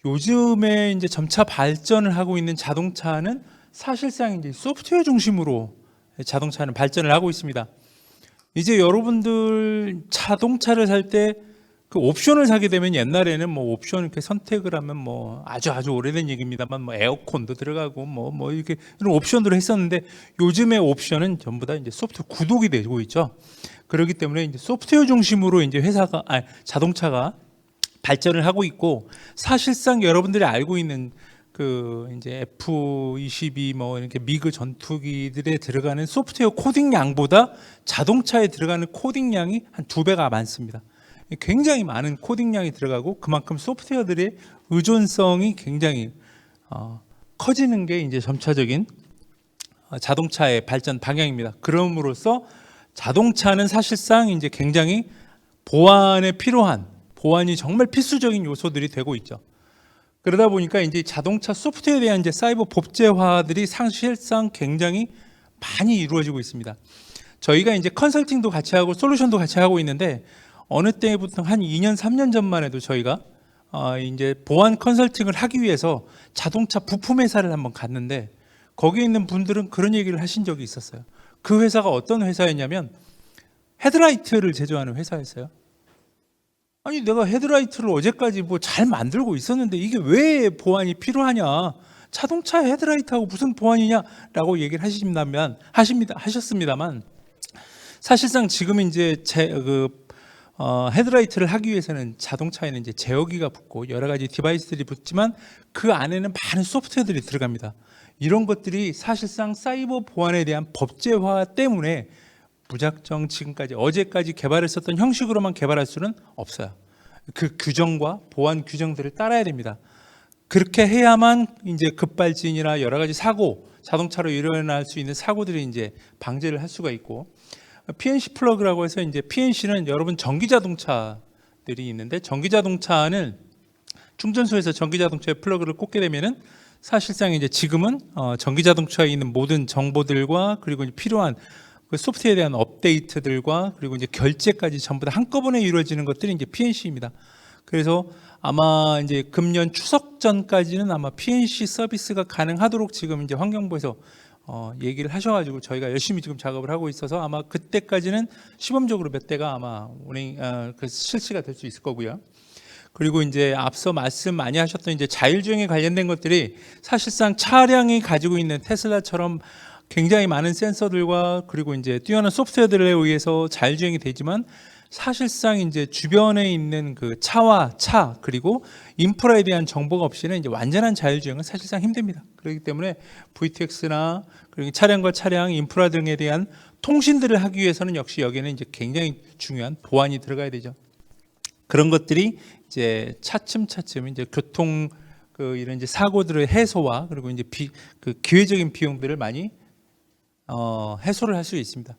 요즘에 이제 점차 발전을 하고 있는 자동차는 사실상 이제 소프트웨어 중심으로 자동차는 발전을 하고 있습니다. 이제 여러분들 자동차를 살 때 그 옵션을 사게 되면 옛날에는 옵션 이렇게 선택을 하면 아주 오래된 얘기입니다만 에어컨도 들어가고 이렇게 이런 옵션들을 했었는데 요즘의 옵션은 전부 다 이제 소프트웨어 구독이 되고 있죠. 그렇기 때문에 이제 소프트웨어 중심으로 이제 자동차가 발전을 하고 있고 사실상 여러분들이 알고 있는 그 이제 F-22 뭐 이렇게 미그 전투기들에 들어가는 소프트웨어 코딩 양보다 자동차에 들어가는 코딩 양이 한 2배가 많습니다. 굉장히 많은 코딩 양이 들어가고 그만큼 소프트웨어들의 의존성이 굉장히 커지는 게 이제 점차적인 자동차의 발전 방향입니다. 그럼으로써 자동차는 사실상 이제 굉장히 보안에 필요한, 보안이 정말 필수적인 요소들이 되고 있죠. 그러다 보니까 이제 자동차 소프트웨어에 대한 이제 사이버 법제화들이 사실상 굉장히 많이 이루어지고 있습니다. 저희가 이제 컨설팅도 같이 하고 솔루션도 같이 하고 있는데 어느 때부터 한 2년, 3년 전만 해도 저희가 이제 보안 컨설팅을 하기 위해서 자동차 부품 회사를 한번 갔는데 거기에 있는 분들은 그런 얘기를 하신 적이 있었어요. 그 회사가 어떤 회사였냐면 헤드라이트를 제조하는 회사였어요. 아니 내가 헤드라이트를 어제까지 뭐 잘 만들고 있었는데 이게 왜 보안이 필요하냐? 자동차 헤드라이트하고 무슨 보안이냐라고 얘기를 하셨습니다만 사실상 지금 이제 헤드라이트를 하기 위해서는 자동차에는 이제 제어기가 붙고 여러 가지 디바이스들이 붙지만 그 안에는 많은 소프트웨어들이 들어갑니다. 이런 것들이 사실상 사이버 보안에 대한 법제화 때문에 무작정 지금까지 어제까지 개발했었던 형식으로만 개발할 수는 없어요. 그 규정과 보안 규정들을 따라야 됩니다. 그렇게 해야만 이제 급발진이나 여러 가지 사고, 자동차로 일어날 수 있는 사고들이 이제 방지를 할 수가 있고, PNC 플러그라고 해서 이제 PNC는 여러분 전기 자동차들이 있는데 전기 자동차는 충전소에서 전기 자동차에 플러그를 꽂게 되면은 사실상 이제 지금은 전기 자동차에 있는 모든 정보들과 그리고 이제 필요한 그 소프트웨어에 대한 업데이트들과 그리고 이제 결제까지 전부 다 한꺼번에 이루어지는 것들이 이제 PNC입니다. 그래서 아마 이제 금년 추석 전까지는 아마 PNC 서비스가 가능하도록 지금 이제 환경부에서 얘기를 하셔가지고 저희가 열심히 지금 작업을 하고 있어서 아마 그때까지는 시범적으로 몇 대가 아마 실시가 될 수 있을 거고요. 그리고 이제 앞서 말씀 많이 하셨던 이제 자율주행에 관련된 것들이 사실상 차량이 가지고 있는 테슬라처럼 굉장히 많은 센서들과 그리고 이제 뛰어난 소프트웨어들에 의해서 자율주행이 되지만 사실상 이제 주변에 있는 그 차와 차 그리고 인프라에 대한 정보가 없이는 이제 완전한 자율주행은 사실상 힘듭니다. 그렇기 때문에 VTX나 그리고 차량과 차량 인프라 등에 대한 통신들을 하기 위해서는 역시 여기에는 이제 굉장히 중요한 보안이 들어가야 되죠. 그런 것들이 이제 차츰차츰 이제 교통 이런 이제 사고들의 해소와 그리고 이제 기회적인 비용들을 많이 해소를 할 수 있습니다.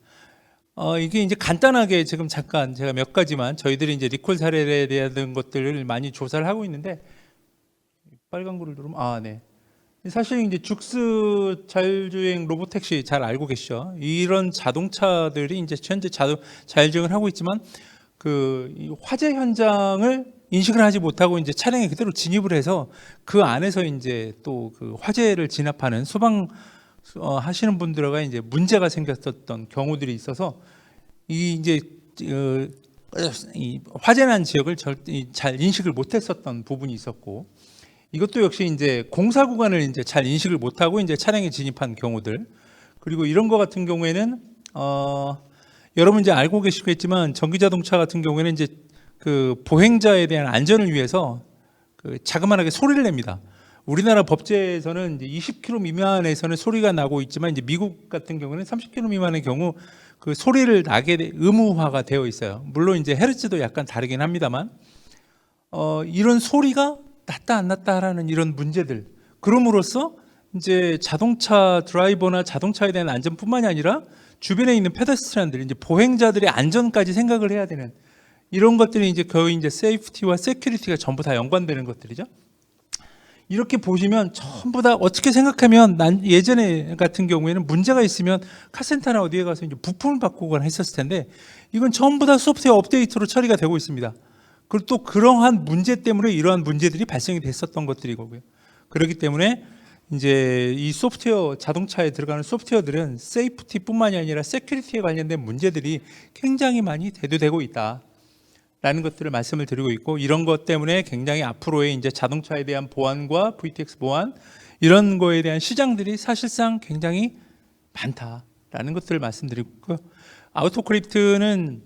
이게 이제 간단하게 지금 잠깐 제가 몇 가지만 저희들이 이제 리콜 사례에 대한 것들을 많이 조사를 하고 있는데 빨간 거를 누르면 네. 사실 이제 죽스 자율주행 로보택시 잘 알고 계시죠? 이런 자동차들이 이제 현재 자율주행을 하고 있지만 이 화재 현장을 인식을 하지 못하고 이제 차량에 그대로 진입을 해서 그 안에서 이제 또 그 화재를 진압하는 소방 하시는 분들과 이제 문제가 생겼었던 경우들이 있어서 이 화재난 지역을 잘 인식을 못했었던 부분이 있었고 이것도 역시 이제 공사 구간을 이제 잘 인식을 못하고 이제 차량에 진입한 경우들 그리고 이런 거 같은 경우에는 여러분 이제 알고 계시겠지만 전기 자동차 같은 경우에는 이제 그 보행자에 대한 안전을 위해서 그 자그마하게 소리를 냅니다. 우리나라 법제에서는 이제 20km 미만에서는 소리가 나고 있지만 이제 미국 같은 경우는 30km 미만의 경우 그 소리를 나게 의무화가 되어 있어요. 물론 이제 헤르츠도 약간 다르긴 합니다만 이런 소리가 났다 안 났다라는 이런 문제들 그럼으로써 이제 자동차 드라이버나 자동차에 대한 안전뿐만이 아니라 주변에 있는 페데스트리안들 이제 보행자들의 안전까지 생각을 해야 되는 이런 것들이 이제 거의 이제 세이프티와 세큐리티가 전부 다 연관되는 것들이죠. 이렇게 보시면 전부 다 어떻게 생각하면 난 예전에 같은 경우에는 문제가 있으면 카센터나 어디에 가서 이제 부품을 바꾸거나 했었을 텐데 이건 전부 다 소프트웨어 업데이트로 처리가 되고 있습니다. 그리고 또 그러한 문제 때문에 이러한 문제들이 발생이 됐었던 것들이고요. 그렇기 때문에 이제 이 소프트웨어 자동차에 들어가는 소프트웨어들은 세이프티뿐만이 아니라 세큐리티에 관련된 문제들이 굉장히 많이 대두되고 있다. 라는 것들을 말씀을 드리고 있고 이런 것 때문에 굉장히 앞으로의 이제 자동차에 대한 보안과 VTX 보안 이런 거에 대한 시장들이 사실상 굉장히 많다라는 것들을 말씀드리고 아우토크립트는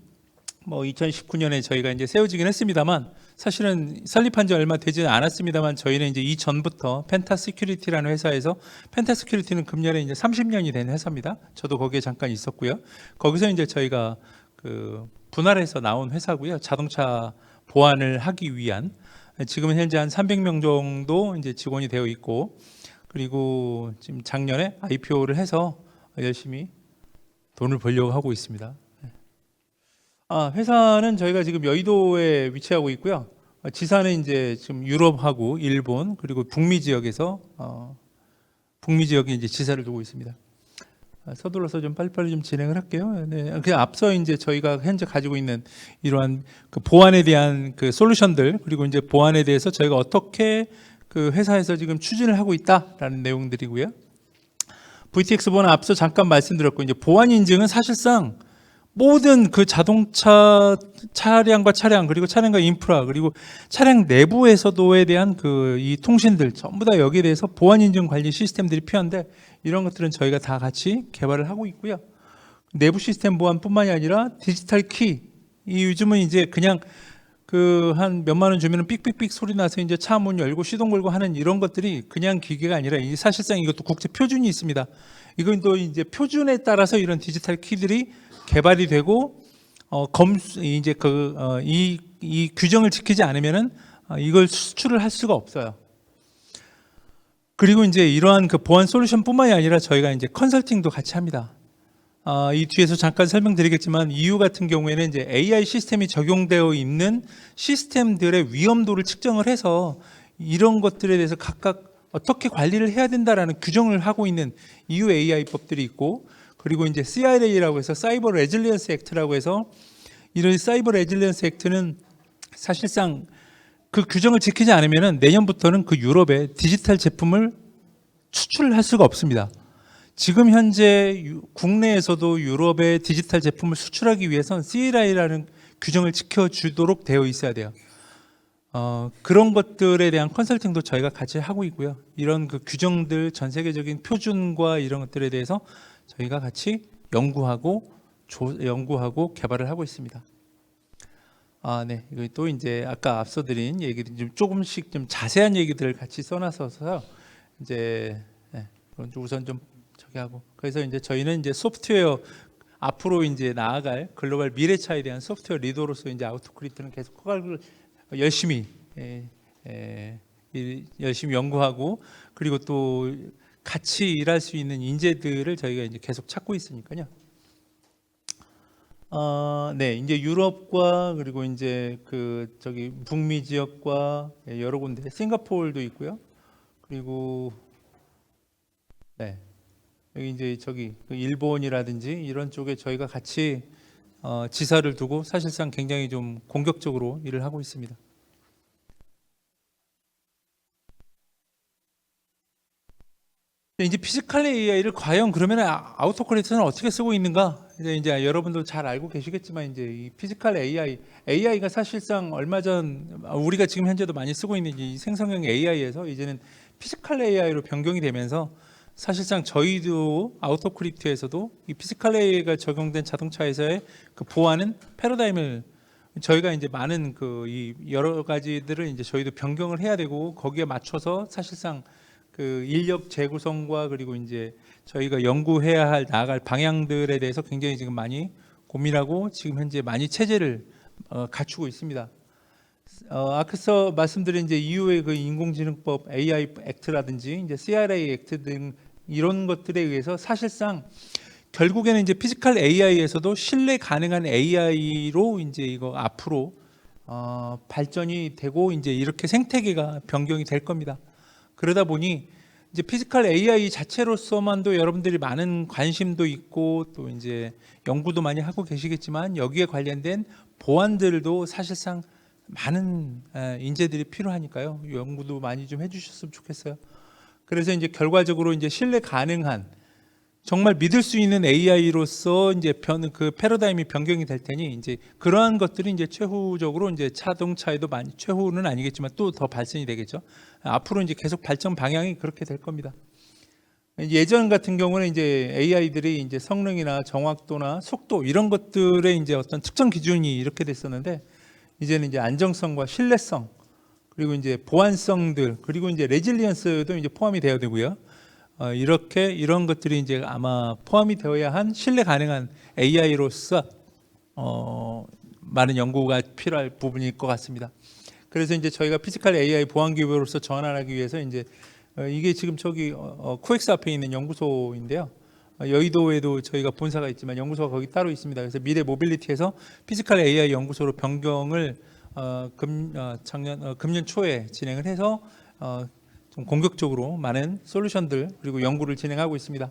뭐 2019년에 저희가 이제 세워지긴 했습니다만 사실은 설립한 지 얼마 되지 않았습니다만 저희는 이제 이전부터 펜타 시큐리티라는 회사에서 펜타 시큐리티는 금년에 이제 30년이 된 회사입니다. 저도 거기에 잠깐 있었고요. 거기서 이제 저희가 그 분할해서 나온 회사고요. 자동차 보안을 하기 위한 지금은 현재 한 300명 정도 이제 직원이 되어 있고 그리고 지금 작년에 IPO를 해서 열심히 돈을 벌려고 하고 있습니다. 회사는 저희가 지금 여의도에 위치하고 있고요. 지사는 이제 지금 유럽하고 일본 그리고 북미 지역에서 북미 지역에 이제 지사를 두고 있습니다. 서둘러서 좀 빨리빨리 좀 진행을 할게요. 네, 그 앞서 이제 저희가 현재 가지고 있는 이러한 그 보안에 대한 그 솔루션들 그리고 이제 보안에 대해서 저희가 어떻게 그 회사에서 지금 추진을 하고 있다라는 내용들이고요. VTX 보안 앞서 잠깐 말씀드렸고 이제 보안 인증은 사실상 모든 그 자동차 차량과 차량 그리고 차량과 인프라 그리고 차량 내부에서도에 대한 그 이 통신들 전부 다 여기에 대해서 보안 인증 관리 시스템들이 필요한데 이런 것들은 저희가 다 같이 개발을 하고 있고요. 내부 시스템 보안뿐만이 아니라 디지털 키 이 요즘은 이제 그냥 그 한 몇만 원 주면은 삑삑삑 소리 나서 이제 차 문 열고 시동 걸고 하는 이런 것들이 그냥 기계가 아니라 이 사실상 이것도 국제 표준이 있습니다. 이건 또 이제 표준에 따라서 이런 디지털 키들이 개발이 되고 이제 이 규정을 지키지 않으면은 이걸 수출을 할 수가 없어요. 그리고 이제 이러한 그 보안 솔루션뿐만이 아니라 저희가 이제 컨설팅도 같이 합니다. 이 뒤에서 잠깐 설명드리겠지만 EU 같은 경우에는 이제 AI 시스템이 적용되어 있는 시스템들의 위험도를 측정을 해서 이런 것들에 대해서 각각 어떻게 관리를 해야 된다라는 규정을 하고 있는 EU AI법들이 있고 그리고 이제 CRA라고 해서 사이버 레질리언스 액트라고 해서 이런 사이버 레질리언스 액트는 사실상 그 규정을 지키지 않으면은 내년부터는 그 유럽에 디지털 제품을 수출을 할 수가 없습니다. 지금 현재 국내에서도 유럽에 디지털 제품을 수출하기 위해서는 CLI라는 규정을 지켜주도록 되어 있어야 돼요. 그런 것들에 대한 컨설팅도 저희가 같이 하고 있고요. 이런 그 규정들 전 세계적인 표준과 이런 것들에 대해서 저희가 같이 연구하고 개발을 하고 있습니다. 네. 이거 또 이제 아까 앞서 드린 얘기들 좀 조금씩 좀 자세한 얘기들을 같이 써놔서요. 이제 우선 좀 저기 하고 그래서 이제 저희는 이제 소프트웨어 앞으로 이제 나아갈 글로벌 미래차에 대한 소프트웨어 리더로서 이제 아우토크리트는 계속 커가를 열심히 열심히 연구하고 그리고 또 같이 일할 수 있는 인재들을 저희가 이제 계속 찾고 있으니까요. 네, 이제 유럽과 그리고 이제 그 저기 북미 지역과 여러 군데, 싱가포르도 있고요. 그리고 네, 여기 이제 저기 일본이라든지 이런 쪽에 저희가 같이 지사를 두고 사실상 굉장히 좀 공격적으로 일을 하고 있습니다. 이제 피지컬 AI를 과연 그러면 아우토크리트는 어떻게 쓰고 있는가? 이제 여러분도 잘 알고 계시겠지만 이제 이 피지컬 AI가 사실상 얼마 전 우리가 지금 현재도 많이 쓰고 있는 이 생성형 AI에서 이제는 피지컬 AI로 변경이 되면서 사실상 저희도 아우토크리트에서도 이 피지컬 AI가 적용된 자동차에서의 그 보안은 패러다임을 저희가 이제 많은 그 이 여러 가지들을 이제 저희도 변경을 해야 되고 거기에 맞춰서 사실상 그 인력 재구성과 그리고 이제 저희가 연구해야 할 나아갈 방향들에 대해서 굉장히 지금 많이 고민하고 지금 현재 많이 체제를 갖추고 있습니다. 앞서 말씀드린 이제 EU의 그 인공지능법 AI 액트라든지 이제 CRA 액트 등 이런 것들에 의해서 사실상 결국에는 이제 피지컬 AI에서도 신뢰 가능한 AI로 이제 이거 앞으로 발전이 되고 이제 이렇게 생태계가 변경이 될 겁니다. 그러다 보니 이제 피지컬 AI 자체로서만도 여러분들이 많은 관심도 있고 또 이제 연구도 많이 하고 계시겠지만 여기에 관련된 보안들도 사실상 많은 인재들이 필요하니까요. 연구도 많이 좀 해주셨으면 좋겠어요. 그래서 이제 결과적으로 이제 신뢰 가능한 정말 믿을 수 있는 AI로서 이제 그 패러다임이 변경이 될 테니 이제 그러한 것들이 이제 최후적으로 이제 자동차에도 많이 최후는 아니겠지만 또 더 발전이 되겠죠. 앞으로 이제 계속 발전 방향이 그렇게 될 겁니다. 예전 같은 경우는 이제 AI들이 이제 성능이나 정확도나 속도 이런 것들의 이제 어떤 특정 기준이 이렇게 됐었는데 이제는 이제 안정성과 신뢰성 그리고 이제 보안성들 그리고 이제 레질리언스도 이제 포함이 되어야 되고요. 이렇게 이런 것들이 이제 아마 포함이 되어야 한 신뢰 가능한 AI로서 많은 연구가 필요할 부분일 것 같습니다. 그래서 이제 저희가 피지컬 AI 보안 기업으로서 전환하기 위해서 이제 이게 지금 저기 코엑스 앞에 있는 연구소인데요. 여의도에도 저희가 본사가 있지만 연구소가 거기 따로 있습니다. 그래서 미래 모빌리티에서 피지컬 AI 연구소로 변경을 금년 초에 진행을 해서 좀 공격적으로 많은 솔루션들 그리고 연구를 진행하고 있습니다.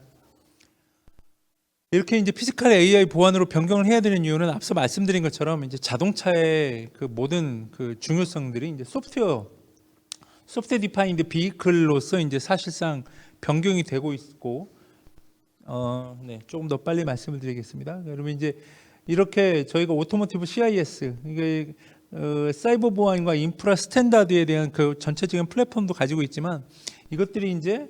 이렇게 이제 피지컬 AI 보안으로 변경을 해야 되는 이유는 앞서 말씀드린 것처럼 이제 자동차의 그 모든 그 중요성들이 이제 소프트웨어 디파인드 비클로서 이제 사실상 변경이 되고 있고, 조금 더 빨리 말씀을 드리겠습니다. 그러면 이제 이렇게 저희가 오토모티브 CIS 이게 사이버 보안과 인프라 스탠다드에 대한 그 전체적인 플랫폼도 가지고 있지만 이것들이 이제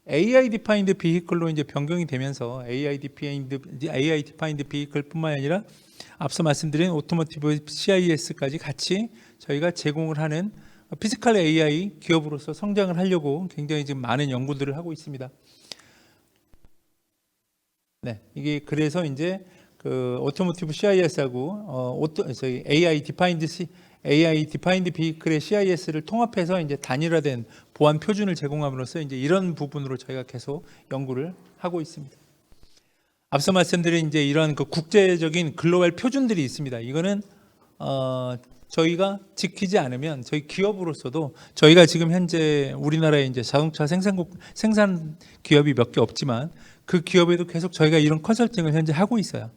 AI 디파인드 비클로 이제 변경이 되면서 AI 디파인드 비클뿐만 아니라 앞서 말씀드린 오토모티브 CIS까지 같이 저희가 제공을 하는 피지컬 AI 기업으로서 성장을 하려고 굉장히 지금 많은 연구들을 하고 있습니다. 네, 이게 그래서 이제 그 오토모티브 CIS하고 저희 AI 디파인드 비클의 CIS를 통합해서 이제 단일화된 보안 표준을 제공함으로써 이제 이런 부분으로 저희가 계속 연구를 하고 있습니다. 앞서 말씀드린 이제 이런 그 국제적인 글로벌 표준들이 있습니다. 이거는 저희가 지키지 않으면 저희 기업으로서도 저희가 지금 현재 우리나라에 이제 자동차 생산 기업이 몇 개 없지만 그 기업에도 계속 저희가 이런 컨설팅을 현재 하고 있어요.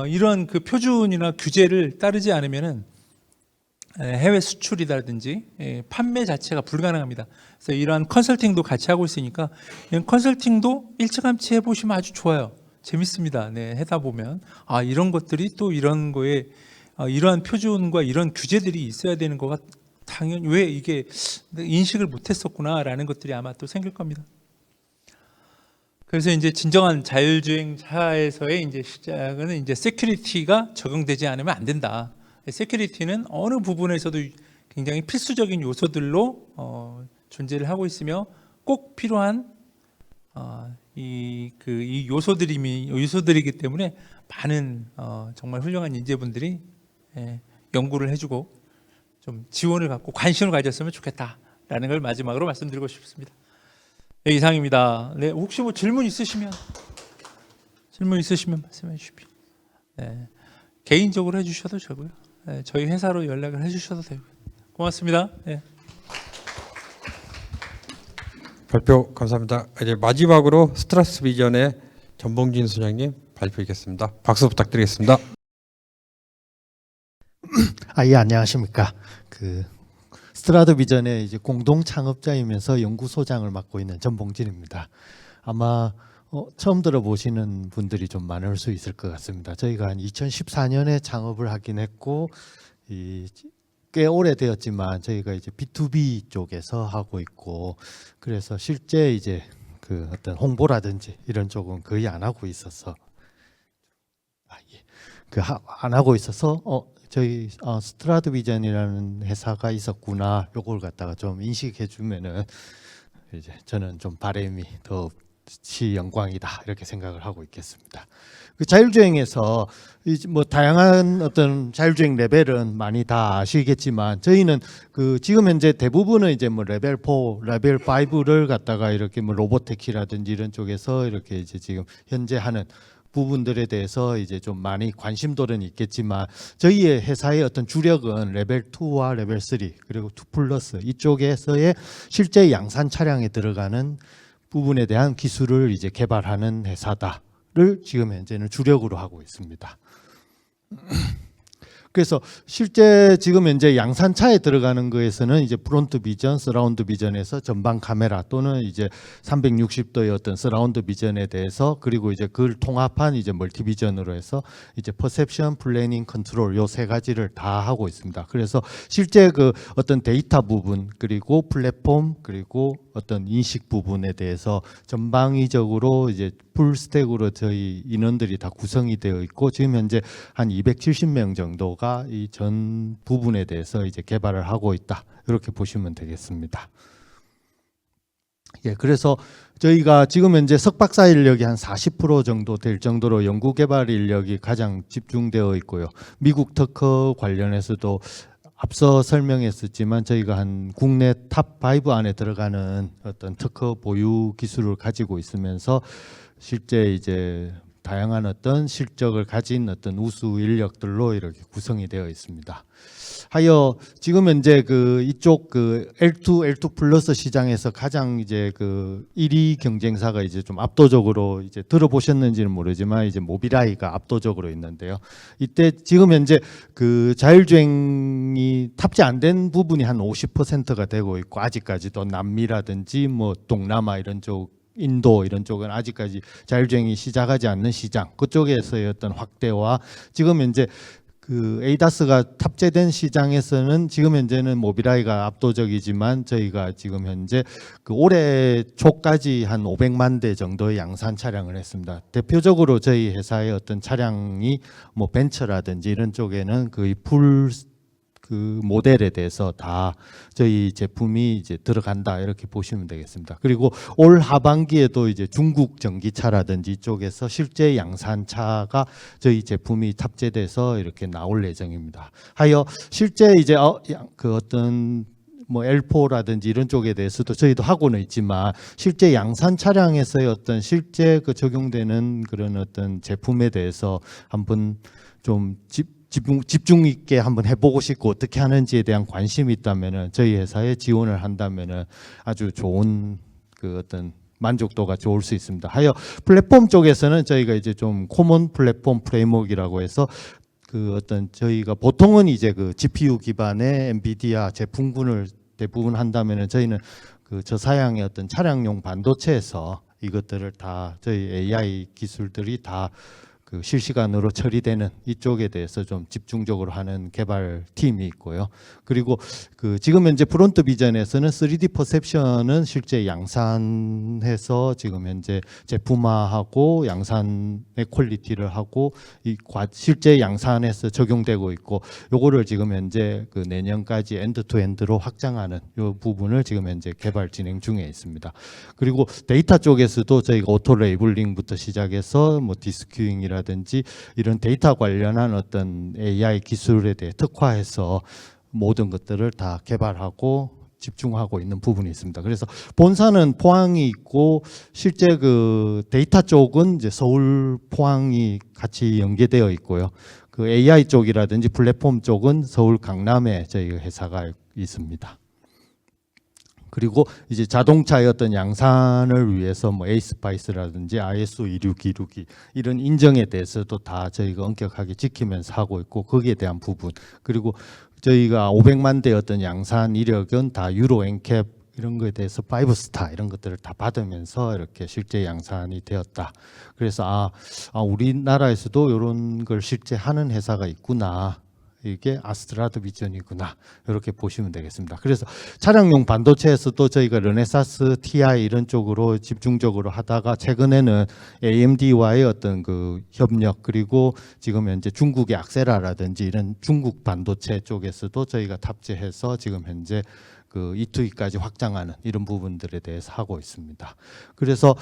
이런 그 표준이나 규제를 따르지 않으면은 해외 수출이라든지 판매 자체가 불가능합니다. 그래서 이러한 컨설팅도 같이 하고 있으니까 이런 컨설팅도 일찌감치 해보시면 아주 좋아요. 재밌습니다. 네, 하다 보면 이런 것들이 또 이런 거에 이러한 표준과 이런 규제들이 있어야 되는 거가 당연히 왜 이게 인식을 못했었구나라는 것들이 아마 또 생길 겁니다. 그래서 이제 진정한 자율주행차에서의 이제 시작은 이제 세큐리티가 적용되지 않으면 안 된다. 세큐리티는 어느 부분에서도 굉장히 필수적인 요소들로 존재를 하고 있으며 꼭 필요한 이 요소들이기 때문에 많은 정말 훌륭한 인재분들이 연구를 해주고 좀 지원을 갖고 관심을 가졌으면 좋겠다라는 걸 마지막으로 말씀드리고 싶습니다. 네, 이상입니다. 네, 혹시 뭐 질문 있으시면 말씀해 주십시오. 네, 개인적으로 해주셔도 되고요. 네, 저희 회사로 연락을 해주셔도 되고요. 고맙습니다. 네.
발표 감사합니다. 이제 마지막으로 스트라스 비전의 전봉진 소장님 발표하겠습니다. 박수 부탁드리겠습니다.
예, 안녕하십니까. 스트라드 비전의 이제 공동 창업자이면서 연구소장을 맡고 있는 전봉진입니다. 아마 처음 들어보시는 분들이 좀 많을 수 있을 것 같습니다. 저희가 한 2014년에 창업을 하긴 했고 꽤 오래되었지만 저희가 이제 B2B 쪽에서 하고 있고 그래서 실제 이제 그 어떤 홍보라든지 이런 쪽은 거의 안 하고 있어서 안 하고 있어서 저희 스트라드 비전이라는 회사가 있었구나. 요걸 갖다가 좀 인식해 주면은 이제 저는 좀 바람이 더 영광이다 이렇게 생각을 하고 있겠습니다. 그 자율주행에서 뭐 다양한 어떤 자율주행 레벨은 많이 다 아시겠지만 저희는 그 지금 현재 대부분은 이제 뭐 레벨 4, 레벨 5를 갖다가 이렇게 뭐 로보테키라든지 이런 쪽에서 이렇게 이제 지금 현재 하는 부분들에 대해서 이제 좀 많이 관심도는 있겠지만 저희의 회사의 어떤 주력은 레벨 2와 레벨 3 그리고 2 플러스 이쪽에서의 실제 양산 차량에 들어가는 부분에 대한 기술을 이제 개발하는 회사다를 지금 현재는 주력으로 하고 있습니다. 그래서 실제 지금 현재 양산차에 들어가는 거에서는 이제 프론트 비전, 서라운드 비전에서 전방 카메라 또는 이제 360도의 어떤 서라운드 비전에 대해서 그리고 이제 그걸 통합한 이제 멀티 비전으로 해서 이제 퍼셉션, 플래닝, 컨트롤 요 세 가지를 다 하고 있습니다. 그래서 실제 그 어떤 데이터 부분 그리고 플랫폼 그리고 어떤 인식 부분에 대해서 전방위적으로 이제 풀 스택으로 저희 인원들이 다 구성이 되어 있고 지금 현재 한 270명 정도가 이 전 부분에 대해서 이제 개발을 하고 있다. 이렇게 보시면 되겠습니다. 예, 그래서 저희가 지금 현재 석박사 인력이 한 40% 정도 될 정도로 연구 개발 인력이 가장 집중되어 있고요. 미국 특허 관련해서도 앞서 설명했었지만 저희가 한 국내 탑5 안에 들어가는 어떤 특허 보유 기술을 가지고 있으면서 실제 이제 다양한 어떤 실적을 가진 어떤 우수 인력들로 이렇게 구성이 되어 있습니다. 하여 지금 현재 그 이쪽 그 L2 플러스 시장에서 가장 이제 그 1위 경쟁사가 이제 좀 압도적으로 이제 들어보셨는지는 모르지만 이제 모비라이가 압도적으로 있는데요. 이때 지금 현재 그 자율주행이 탑재 안 된 부분이 한 50%가 되고 있고 아직까지도 남미라든지 뭐 동남아 이런 쪽 인도 이런 쪽은 아직까지 자율주행이 시작하지 않는 시장 그쪽에서의 어떤 확대와 지금 현재 그 에이다스가 탑재된 시장에서는 지금 현재는 모비라이가 압도적이지만 저희가 지금 현재 그 올해 초까지 한 500만 대 정도의 양산 차량을 했습니다. 대표적으로 저희 회사의 어떤 차량이 뭐 벤처라든지 이런 쪽에는 거의 풀 그 모델에 대해서 다 저희 제품이 이제 들어간다 이렇게 보시면 되겠습니다. 그리고 올 하반기에도 이제 중국 전기차라든지 이쪽에서 실제 양산차가 저희 제품이 탑재돼서 이렇게 나올 예정입니다. 하여 실제 이제 그 어떤 뭐 L4라든지 이런 쪽에 대해서도 저희도 하고는 있지만 실제 양산 차량에서의 어떤 실제 그 적용되는 그런 어떤 제품에 대해서 한번 좀 집중 있게 한번 해보고 싶고 어떻게 하는지에 대한 관심이 있다면은 저희 회사에 지원을 한다면은 아주 좋은 그 어떤 만족도가 좋을 수 있습니다. 하여 플랫폼 쪽에서는 저희가 이제 좀 코먼 플랫폼 프레임워크라고 해서 그 어떤 저희가 보통은 이제 그 GPU 기반의 엔비디아 제품군을 대부분 한다면은 저희는 그 저사양의 어떤 차량용 반도체에서 이것들을 다 저희 AI 기술들이 다 그 실시간으로 처리되는 이쪽에 대해서 좀 집중적으로 하는 개발 팀이 있고요. 그리고 그 지금 현재 프론트 비전에서는 3D 퍼셉션은 실제 양산해서 지금 현재 제품화하고 양산의 퀄리티를 하고 실제 양산해서 적용되고 있고 요거를 지금 현재 그 내년까지 엔드 투 엔드로 확장하는 요 부분을 지금 현재 개발 진행 중에 있습니다. 그리고 데이터 쪽에서도 저희가 오토 레이블링부터 시작해서 뭐 디스큐잉이라 든지 이런 데이터 관련한 어떤 AI 기술에 대해 특화해서 모든 것들을 다 개발하고 집중하고 있는 부분이 있습니다. 그래서 본사는 포항이 있고 실제 그 데이터 쪽은 이제 서울 포항이 같이 연계되어 있고요. 그 AI 쪽이라든지 플랫폼 쪽은 서울 강남에 저희 회사가 있습니다. 그리고 이제 자동차의 어떤 양산을 위해서 뭐 에이스파이스라든지 ISO 26262 이런 인정에 대해서도 다 저희가 엄격하게 지키면서 하고 있고 거기에 대한 부분 그리고 저희가 500만 대 어떤 양산 이력은 다 유로 엔캡 이런 거에 대해서 5스타 이런 것들을 다 받으면서 이렇게 실제 양산이 되었다. 그래서 우리나라에서도 이런 걸 실제 하는 회사가 있구나. 이게 아스트라드 비전이구나 이렇게 보시면 되겠습니다. 그래서 차량용 반도체에서도 저희가 르네사스, TI 이런 쪽으로 집중적으로 하다가 최근에는 AMD와의 어떤 그 협력 그리고 지금 현재 중국의 악세라라든지 이런 중국 반도체 쪽에서도 저희가 탑재해서 지금 현재 그 E2E까지 확장하는 이런 부분들에 대해서 하고 있습니다. 그래서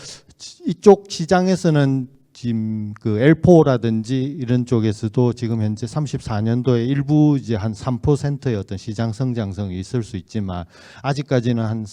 이쪽 시장에서는 지금 그 L4라든지 이런 쪽에서도 지금 현재 34년도에 일부 이제 한 3%의 어떤 시장 성장성이 있을 수 있지만 아직까지는 한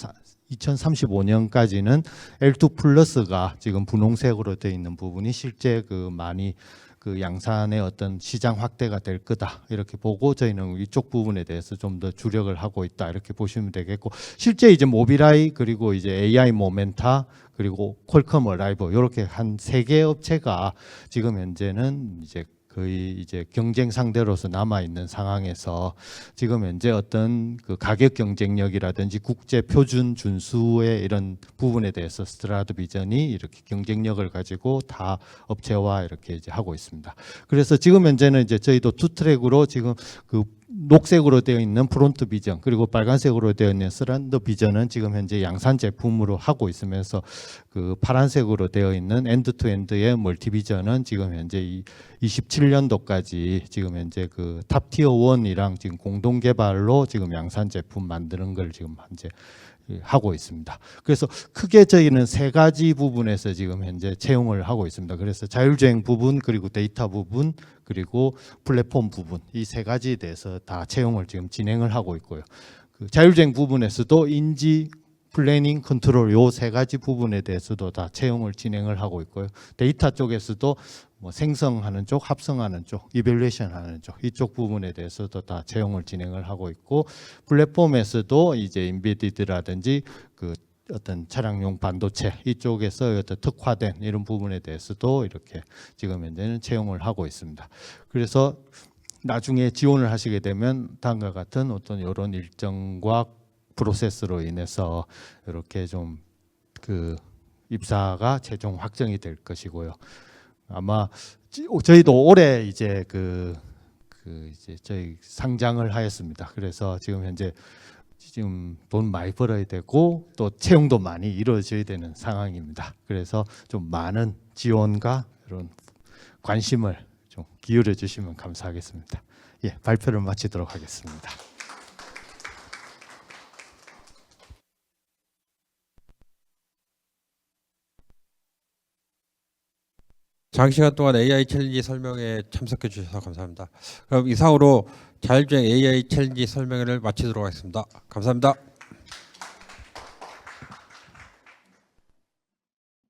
2035년까지는 L2 플러스가 지금 분홍색으로 되어 있는 부분이 실제 그 많이 그 양산의 어떤 시장 확대가 될 거다 이렇게 보고 저희는 이쪽 부분에 대해서 좀 더 주력을 하고 있다 이렇게 보시면 되겠고 실제 이제 모비라이 그리고 이제 AI 모멘타 그리고 퀄컴 어라이버 이렇게 한 3개 업체가 지금 현재는 이제 거의 이제 경쟁 상대로서 남아 있는 상황에서 지금 현재 어떤 그 가격 경쟁력이라든지 국제 표준 준수의 이런 부분에 대해서 스트라드 비전이 이렇게 경쟁력을 가지고 다 업체와 이렇게 이제 하고 있습니다. 그래서 지금 현재는 이제 저희도 투 트랙으로 지금 그 녹색으로 되어 있는 프론트 비전 그리고 빨간색으로 되어 있는 스탠드 비전은 지금 현재 양산 제품으로 하고 있으면서 그 파란색으로 되어 있는 엔드 투 엔드의 멀티 비전은 지금 현재 27년도까지 지금 현재 그 탑티어 1이랑 지금 공동 개발로 지금 양산 제품 만드는 걸 지금 현재 하고 있습니다. 그래서 크게 저희는 세 가지 부분에서 지금 현재 채용을 하고 있습니다. 그래서 자율주행 부분 그리고 데이터 부분 그리고 플랫폼 부분 이 세 가지에 대해서 다 채용을 지금 진행을 하고 있고요. 그 자율주행 부분에서도 인지 플래닝 컨트롤 요 세 가지 부분에 대해서도 다 채용을 진행을 하고 있고요. 데이터 쪽에서도 뭐 생성하는 쪽, 합성하는 쪽, 이밸리에이션 하는 쪽 이쪽 부분에 대해서도 다 채용을 진행을 하고 있고 플랫폼에서도 이제 인베디드라든지 그 어떤 차량용 반도체 이쪽에서 어떤 특화된 이런 부분에 대해서도 이렇게 지금 현재는 채용을 하고 있습니다. 그래서 나중에 지원을 하시게 되면 다음과 같은 어떤 이런 일정과 프로세스로 인해서 이렇게 좀 그 입사가 최종 확정이 될 것이고요. 아마 저희도 올해 이제 이제 저희 상장을 하였습니다. 그래서 지금 현재 지금 돈 많이 벌어야 되고 또 채용도 많이 이루어져야 되는 상황입니다. 그래서 좀 많은 지원과 이런 관심을 좀 기울여 주시면 감사하겠습니다. 예, 발표를 마치도록 하겠습니다.
장시간 동안 AI 챌린지 설명에 참석해 주셔서 감사합니다. 그럼 이상으로 자율주행 AI 챌린지 설명회를 마치도록 하겠습니다. 감사합니다.